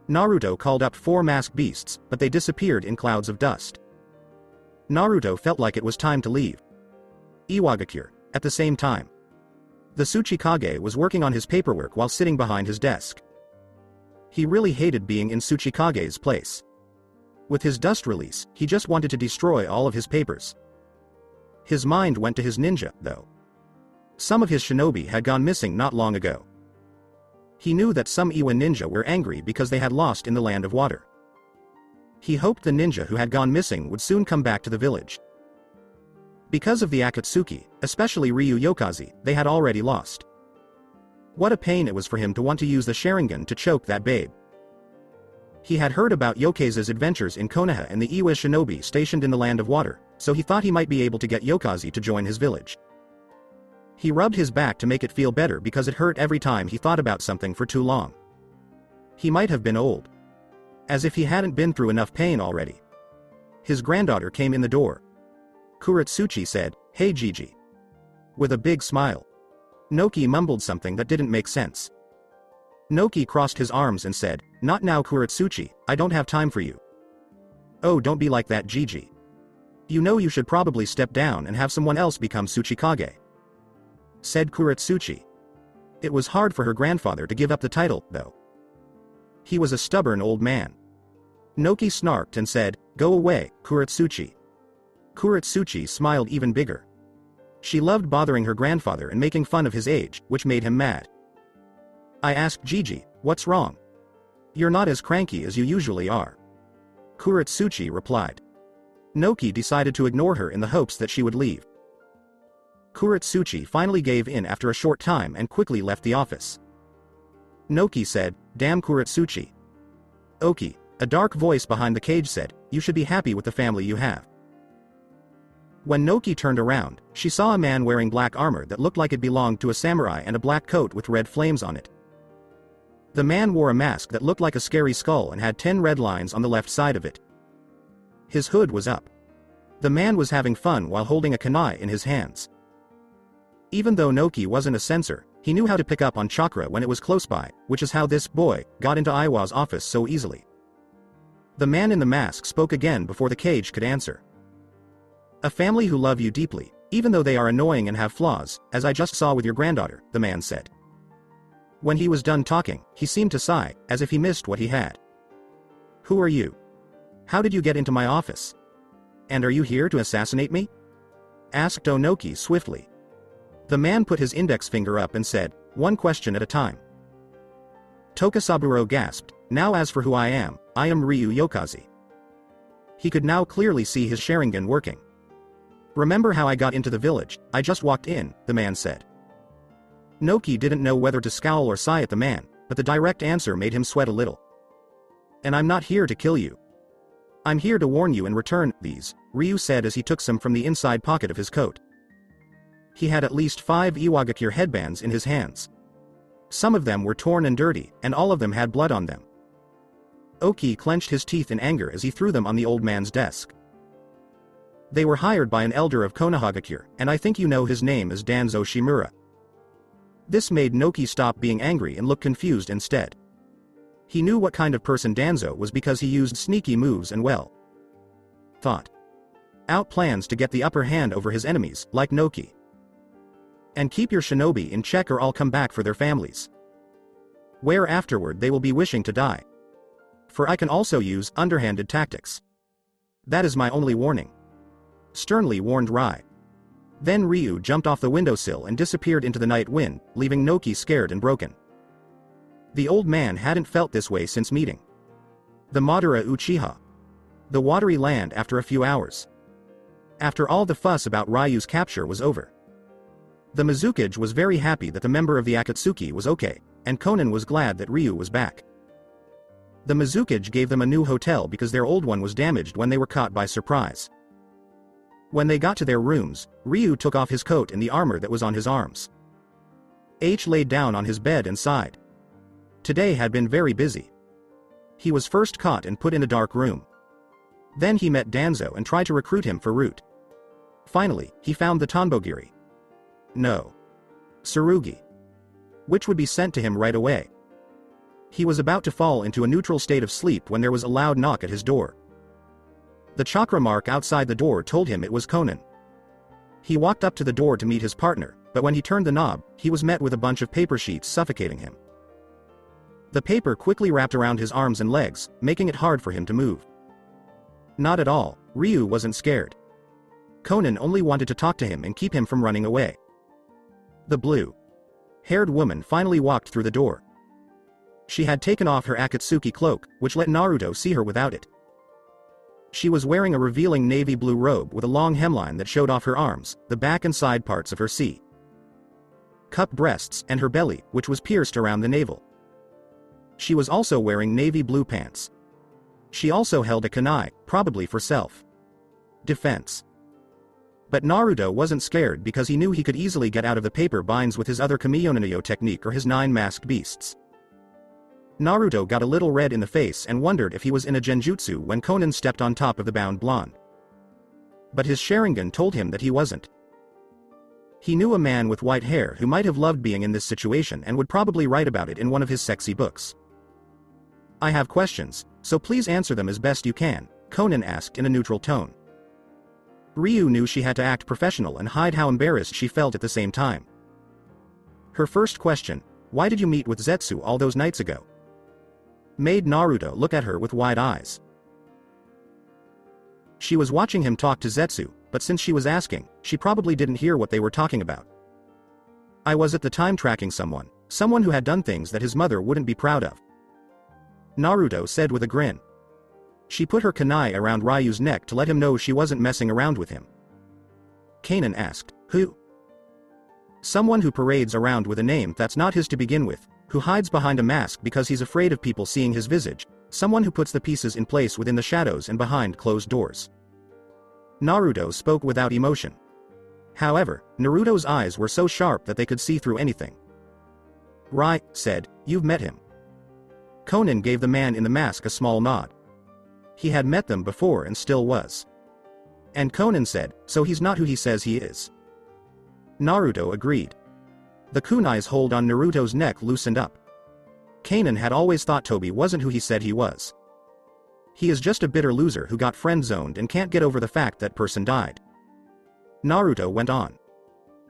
Naruto called up 4 masked beasts, but they disappeared in clouds of dust. Naruto felt like it was time to leave. Iwagakure, at the same time. The Tsuchikage was working on his paperwork while sitting behind his desk. He really hated being in Tsuchikage's place. With his dust release, he just wanted to destroy all of his papers. His mind went to his ninja, though. Some of his shinobi had gone missing not long ago. He knew that some Iwa ninja were angry because they had lost in the land of water. He hoped the ninja who had gone missing would soon come back to the village. Because of the akatsuki, especially Ryu Yokazi, they had already lost. What a pain it was for him to want to use the Sharingan to choke that babe. He had heard about Yokaze's adventures in Konoha and the Iwa shinobi stationed in the land of water, so he thought he might be able to get Yokazi to join his village. He rubbed his back to make it feel better because it hurt every time he thought about something for too long. He might have been old. As if he hadn't been through enough pain already. His granddaughter came in the door. Kuretsuchi said, "Hey Gigi." With a big smile. Noki mumbled something that didn't make sense. Noki crossed his arms and said, "Not now Kuretsuchi, I don't have time for you." "Oh, don't be like that, Gigi. You know you should probably step down and have someone else become Tsuchikage," said Kuretsuchi. It was hard for her grandfather to give up the title, though. He was a stubborn old man. Noki snarked and said, "Go away, Kuretsuchi." Kuretsuchi smiled even bigger. She loved bothering her grandfather and making fun of his age, which made him mad. I asked Gigi, "What's wrong? You're not as cranky as you usually are." Kuretsuchi replied. Noki decided to ignore her in the hopes that she would leave. Kuretsuchi finally gave in after a short time and quickly left the office. Noki said, "Damn Kuretsuchi." "Oki," a dark voice behind the cage said, "you should be happy with the family you have." When Noki turned around, she saw a man wearing black armor that looked like it belonged to a samurai and a black coat with red flames on it. The man wore a mask that looked like a scary skull and had 10 red lines on the left side of it. His hood was up. The man was having fun while holding a kunai in his hands. Even though Noki wasn't a sensor, he knew how to pick up on chakra when it was close by, which is how this boy got into Iwa's office so easily. The man in the mask spoke again before the cage could answer. "A family who love you deeply, even though they are annoying and have flaws, as I just saw with your granddaughter," the man said. When he was done talking, he seemed to sigh, as if he missed what he had. "Who are you? How did you get into my office? And are you here to assassinate me?" asked Ohnoki swiftly. The man put his index finger up and said, "One question at a time." Tokasaburo gasped, "Now as for who I am Ryu Yokazi." He could now clearly see his Sharingan working. "Remember how I got into the village? I just walked in," the man said. Noki didn't know whether to scowl or sigh at the man, but the direct answer made him sweat a little. "And I'm not here to kill you. I'm here to warn you and return these," Ryu said as he took some from the inside pocket of his coat. He had at least 5 Iwagakure headbands in his hands. Some of them were torn and dirty, and all of them had blood on them. Oki clenched his teeth in anger as he threw them on the old man's desk. "They were hired by an elder of Konohagakure, and I think you know his name is Danzo Shimura." This made Noki stop being angry and look confused instead. He knew what kind of person Danzo was because he used sneaky moves and thought out plans to get the upper hand over his enemies, like Noki. "And keep your shinobi in check or I'll come back for their families. Where afterward they will be wishing to die." for I can also use underhanded tactics. That is my only warning. Sternly warned Rai. Then Ryu jumped off the windowsill and disappeared into the night wind, leaving Noki scared and broken. The old man hadn't felt this way since meeting the Madara Uchiha. The watery land after a few hours. After all the fuss about Ryu's capture was over. The Mizukage was very happy that the member of the Akatsuki was okay, and Konan was glad that Ryu was back. The Mizukage gave them a new hotel because their old one was damaged when they were caught by surprise. When they got to their rooms, Ryu took off his coat and the armor that was on his arms. H laid down on his bed and sighed. Today had been very busy. He was first caught and put in a dark room. Then he met Danzo and tried to recruit him for root. Finally, he found the Tanbogiri. No. Tsurugi. Which would be sent to him right away. He was about to fall into a neutral state of sleep when there was a loud knock at his door. The chakra mark outside the door told him it was Konan. He walked up to the door to meet his partner, but when he turned the knob, he was met with a bunch of paper sheets suffocating him. The paper quickly wrapped around his arms and legs, making it hard for him to move. Not at all, Ryu wasn't scared. Konan only wanted to talk to him and keep him from running away. The blue-haired woman finally walked through the door. She had taken off her akatsuki cloak, which let Naruto see her without it. She was wearing a revealing navy blue robe with a long hemline that showed off her arms, the back and side parts of her cup breasts, and her belly, which was pierced around the navel. She was also wearing navy blue pants. She also held a kunai, probably for self-defense. But Naruto wasn't scared because he knew he could easily get out of the paper binds with his other Kamiyonanayo technique or his 9 masked beasts. Naruto got a little red in the face and wondered if he was in a genjutsu when Konan stepped on top of the bound blonde. But his Sharingan told him that he wasn't. He knew a man with white hair who might have loved being in this situation and would probably write about it in one of his sexy books. I have questions, so please answer them as best you can, Konan asked in a neutral tone. Ryu knew she had to act professional and hide how embarrassed she felt at the same time. Her first question, why did you meet with Zetsu all those nights ago? Made Naruto look at her with wide eyes. She was watching him talk to Zetsu, but since she was asking, she probably didn't hear what they were talking about. I was at the time tracking someone who had done things that his mother wouldn't be proud of. Naruto said with a grin. She put her kunai around Ryu's neck to let him know she wasn't messing around with him. Kanan asked, who? Someone who parades around with a name that's not his to begin with, who hides behind a mask because he's afraid of people seeing his visage, someone who puts the pieces in place within the shadows and behind closed doors. Naruto spoke without emotion. However, Naruto's eyes were so sharp that they could see through anything. Rai said, you've met him. Konan gave the man in the mask a small nod. He had met them before and still was. And Konan said, so he's not who he says he is. Naruto agreed. The kunai's hold on Naruto's neck loosened up. Kanan had always thought Tobi wasn't who he said he was. He is just a bitter loser who got friend-zoned and can't get over the fact that person died. Naruto went on.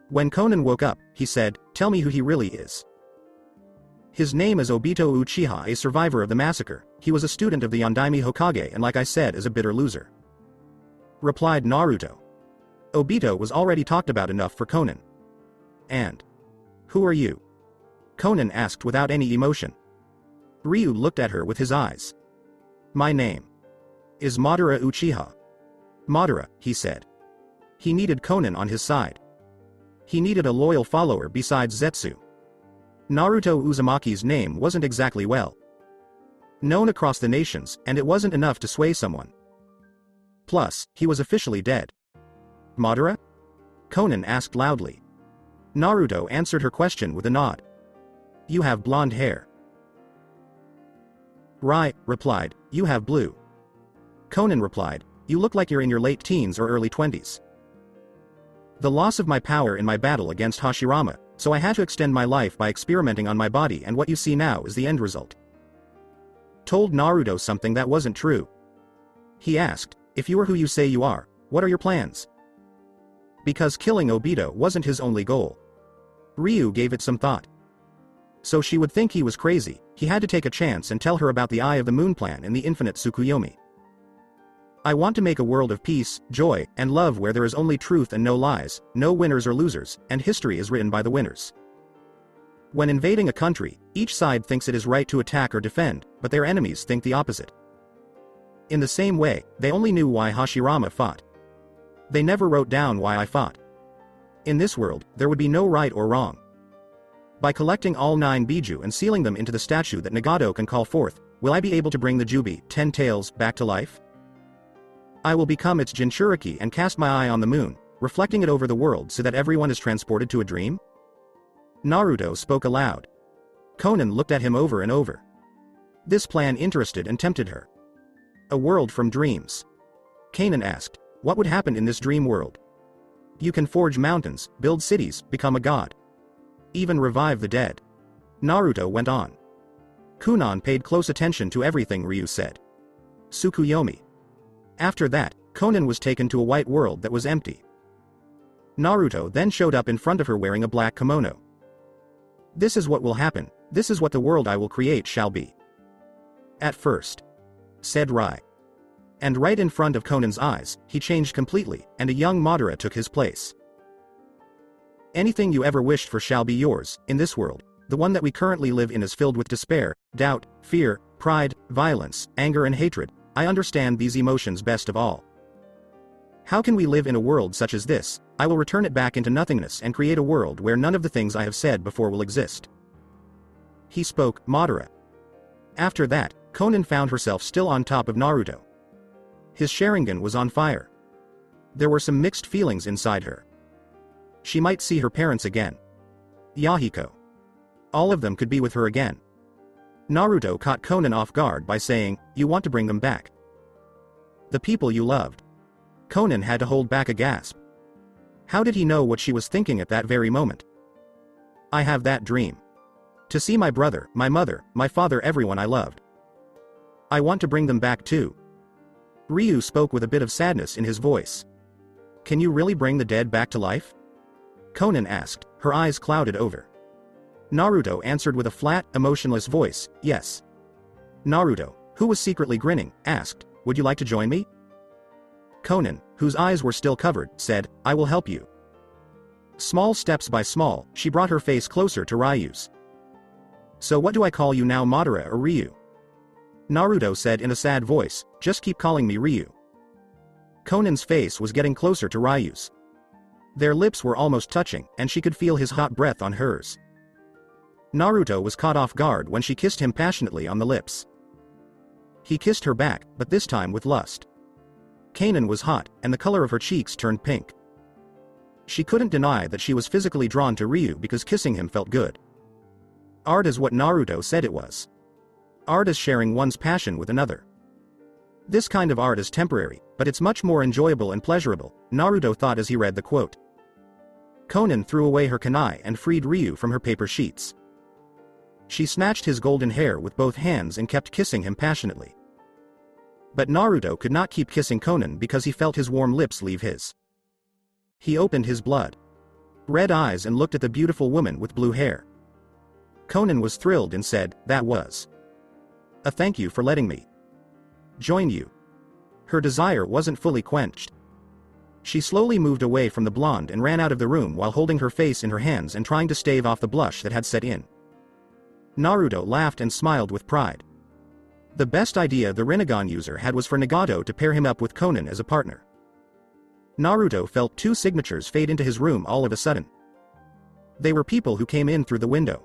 When Konan woke up, he said, tell me who he really is. His name is Obito Uchiha, a survivor of the massacre. He was a student of the Yondaime Hokage and like I said is a bitter loser. Replied Naruto. Obito was already talked about enough for Konan. And who are you? Konan asked without any emotion. Ryu looked at her with his eyes. My name is Madara Uchiha. Madara, he said. He needed Konan on his side. He needed a loyal follower besides Zetsu. Naruto Uzumaki's name wasn't exactly well known across the nations, and it wasn't enough to sway someone. Plus, he was officially dead. Madara? Konan asked loudly. Naruto answered her question with a nod. You have blonde hair. Rai replied, you have blue. Konan replied, you look like you're in your late teens or early 20s. The loss of my power in my battle against Hashirama, so I had to extend my life by experimenting on my body, and what you see now is the end result. Told Naruto something that wasn't true. He asked, if you are who you say you are, what are your plans? Because killing Obito wasn't his only goal. Ryu gave it some thought. So she would think he was crazy. He had to take a chance and tell her about the Eye of the Moon plan and the infinite Tsukuyomi. I want to make a world of peace, joy, and love where there is only truth and no lies, no winners or losers, and history is written by the winners. When invading a country, each side thinks it is right to attack or defend, but their enemies think the opposite. In the same way, they only knew why Hashirama fought. They never wrote down why I fought. In this world, there would be no right or wrong. By collecting all 9 Biju and sealing them into the statue that Nagato can call forth, will I be able to bring the Jubi, 10 Tails, back to life? I will become its Jinchuriki and cast my eye on the moon, reflecting it over the world so that everyone is transported to a dream? Naruto spoke aloud. Conan looked at him over and over. This plan interested and tempted her. A world from dreams. Kanan asked, what would happen in this dream world? You can forge mountains, build cities, become a god. Even revive the dead. Naruto went on. Kunan paid close attention to everything Ryu said. Tsukuyomi. After that, Conan was taken to a white world that was empty. Naruto then showed up in front of her wearing a black kimono. This is what will happen, this is what the world I will create shall be. At first. Said Rai. And right in front of Conan's eyes, he changed completely, and a young Madara took his place. Anything you ever wished for shall be yours, in this world. The one that we currently live in is filled with despair, doubt, fear, pride, violence, anger and hatred. I understand these emotions best of all. How can we live in a world such as this? I will return it back into nothingness and create a world where none of the things I have said before will exist. He spoke, Madara. After that, Conan found herself still on top of Naruto. His Sharingan was on fire. There were some mixed feelings inside her. She might see her parents again. Yahiko. All of them could be with her again. Naruto caught Conan off guard by saying, you want to bring them back. The people you loved. Conan had to hold back a gasp. How did he know what she was thinking at that very moment? I have that dream. To see my brother, my mother, my father, everyone I loved. I want to bring them back too. Ryu spoke with a bit of sadness in his voice. Can you really bring the dead back to life? Conan asked, her eyes clouded over. Naruto answered with a flat, emotionless voice, yes. Naruto, who was secretly grinning, asked, would you like to join me? Conan, whose eyes were still covered, said, I will help you. Small steps by small, she brought her face closer to Ryu's. So what do I call you now, Madara or Ryu? Naruto said in a sad voice, just keep calling me Ryu. Conan's face was getting closer to Ryu's. Their lips were almost touching, and she could feel his hot breath on hers. Naruto was caught off guard when she kissed him passionately on the lips. He kissed her back, but this time with lust. Kanan was hot, and the color of her cheeks turned pink. She couldn't deny that she was physically drawn to Ryu because kissing him felt good. Art is what Naruto said it was. Art is sharing one's passion with another. This kind of art is temporary, but it's much more enjoyable and pleasurable, Naruto thought as he read the quote. Conan threw away her kunai and freed Ryu from her paper sheets. She snatched his golden hair with both hands and kept kissing him passionately. But Naruto could not keep kissing Conan because he felt his warm lips leave his. He opened his blood red eyes and looked at the beautiful woman with blue hair. Conan was thrilled and said, that was a thank you for letting me join you. Her desire wasn't fully quenched. She slowly moved away from the blonde and ran out of the room while holding her face in her hands and trying to stave off the blush that had set in. Naruto laughed and smiled with pride. The best idea the Rinnegan user had was for Nagato to pair him up with Conan as a partner. Naruto felt 2 signatures fade into his room all of a sudden. They were people who came in through the window.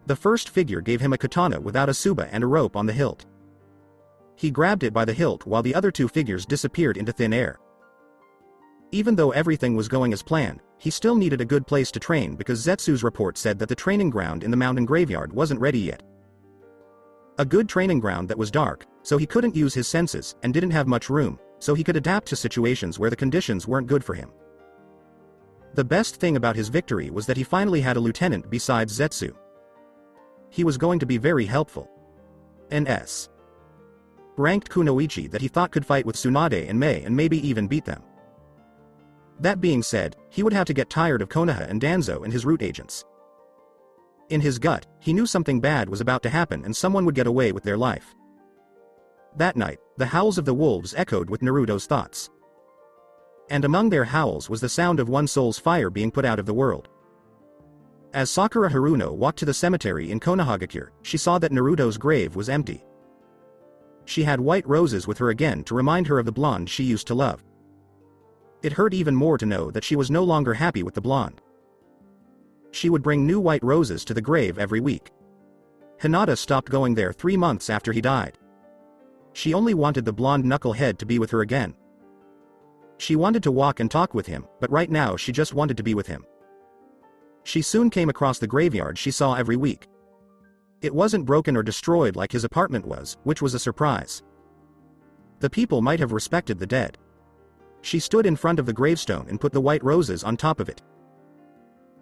The first figure gave him a katana without a tsuba and a rope on the hilt. He grabbed it by the hilt while the other 2 figures disappeared into thin air. Even though everything was going as planned, he still needed a good place to train because Zetsu's report said that the training ground in the mountain graveyard wasn't ready yet. A good training ground that was dark, so he couldn't use his senses and didn't have much room, so he could adapt to situations where the conditions weren't good for him. The best thing about his victory was that he finally had a lieutenant besides Zetsu. He was going to be very helpful. An S. Ranked kunoichi that he thought could fight with Tsunade and Mei and maybe even beat them. That being said, he would have to get tired of Konoha and Danzo and his root agents. In his gut, he knew something bad was about to happen and someone would get away with their life. That night, the howls of the wolves echoed with Naruto's thoughts. And among their howls was the sound of one soul's fire being put out of the world. As Sakura Haruno walked to the cemetery in Konohagakure, she saw that Naruto's grave was empty. She had white roses with her again to remind her of the blonde she used to love. It hurt even more to know that she was no longer happy with the blonde. She would bring new white roses to the grave every week. Hinata stopped going there 3 months after he died. She only wanted the blonde knucklehead to be with her again. She wanted to walk and talk with him, but right now she just wanted to be with him. She soon came across the graveyard she saw every week. It wasn't broken or destroyed like his apartment was, which was a surprise. The people might have respected the dead. She stood in front of the gravestone and put the white roses on top of it.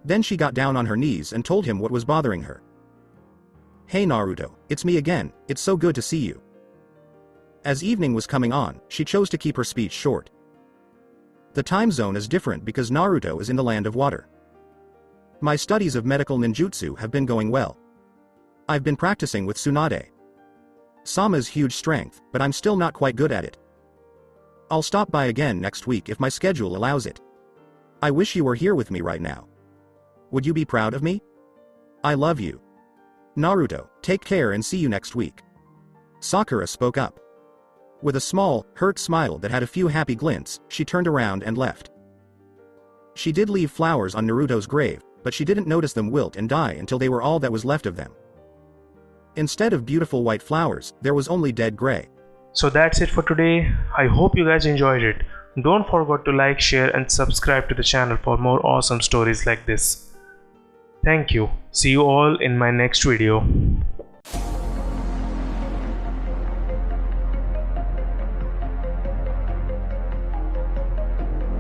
Then she got down on her knees and told him what was bothering her. "Hey Naruto, it's me again, it's so good to see you." As evening was coming on, she chose to keep her speech short. The time zone is different because Naruto is in the land of water. My studies of medical ninjutsu have been going well. I've been practicing with Tsunade. Sama's huge strength, but I'm still not quite good at it. I'll stop by again next week if my schedule allows it. I wish you were here with me right now. Would you be proud of me? I love you. Naruto, take care and see you next week. Sakura spoke up. With a small, hurt smile that had a few happy glints, she turned around and left. She did leave flowers on Naruto's grave, but she didn't notice them wilt and die until they were all that was left of them. Instead of beautiful white flowers, there was only dead gray. So that's it for today. I hope you guys enjoyed it. Don't forget to like, share and subscribe to the channel for more awesome stories like this. Thank you. See you all in my next video.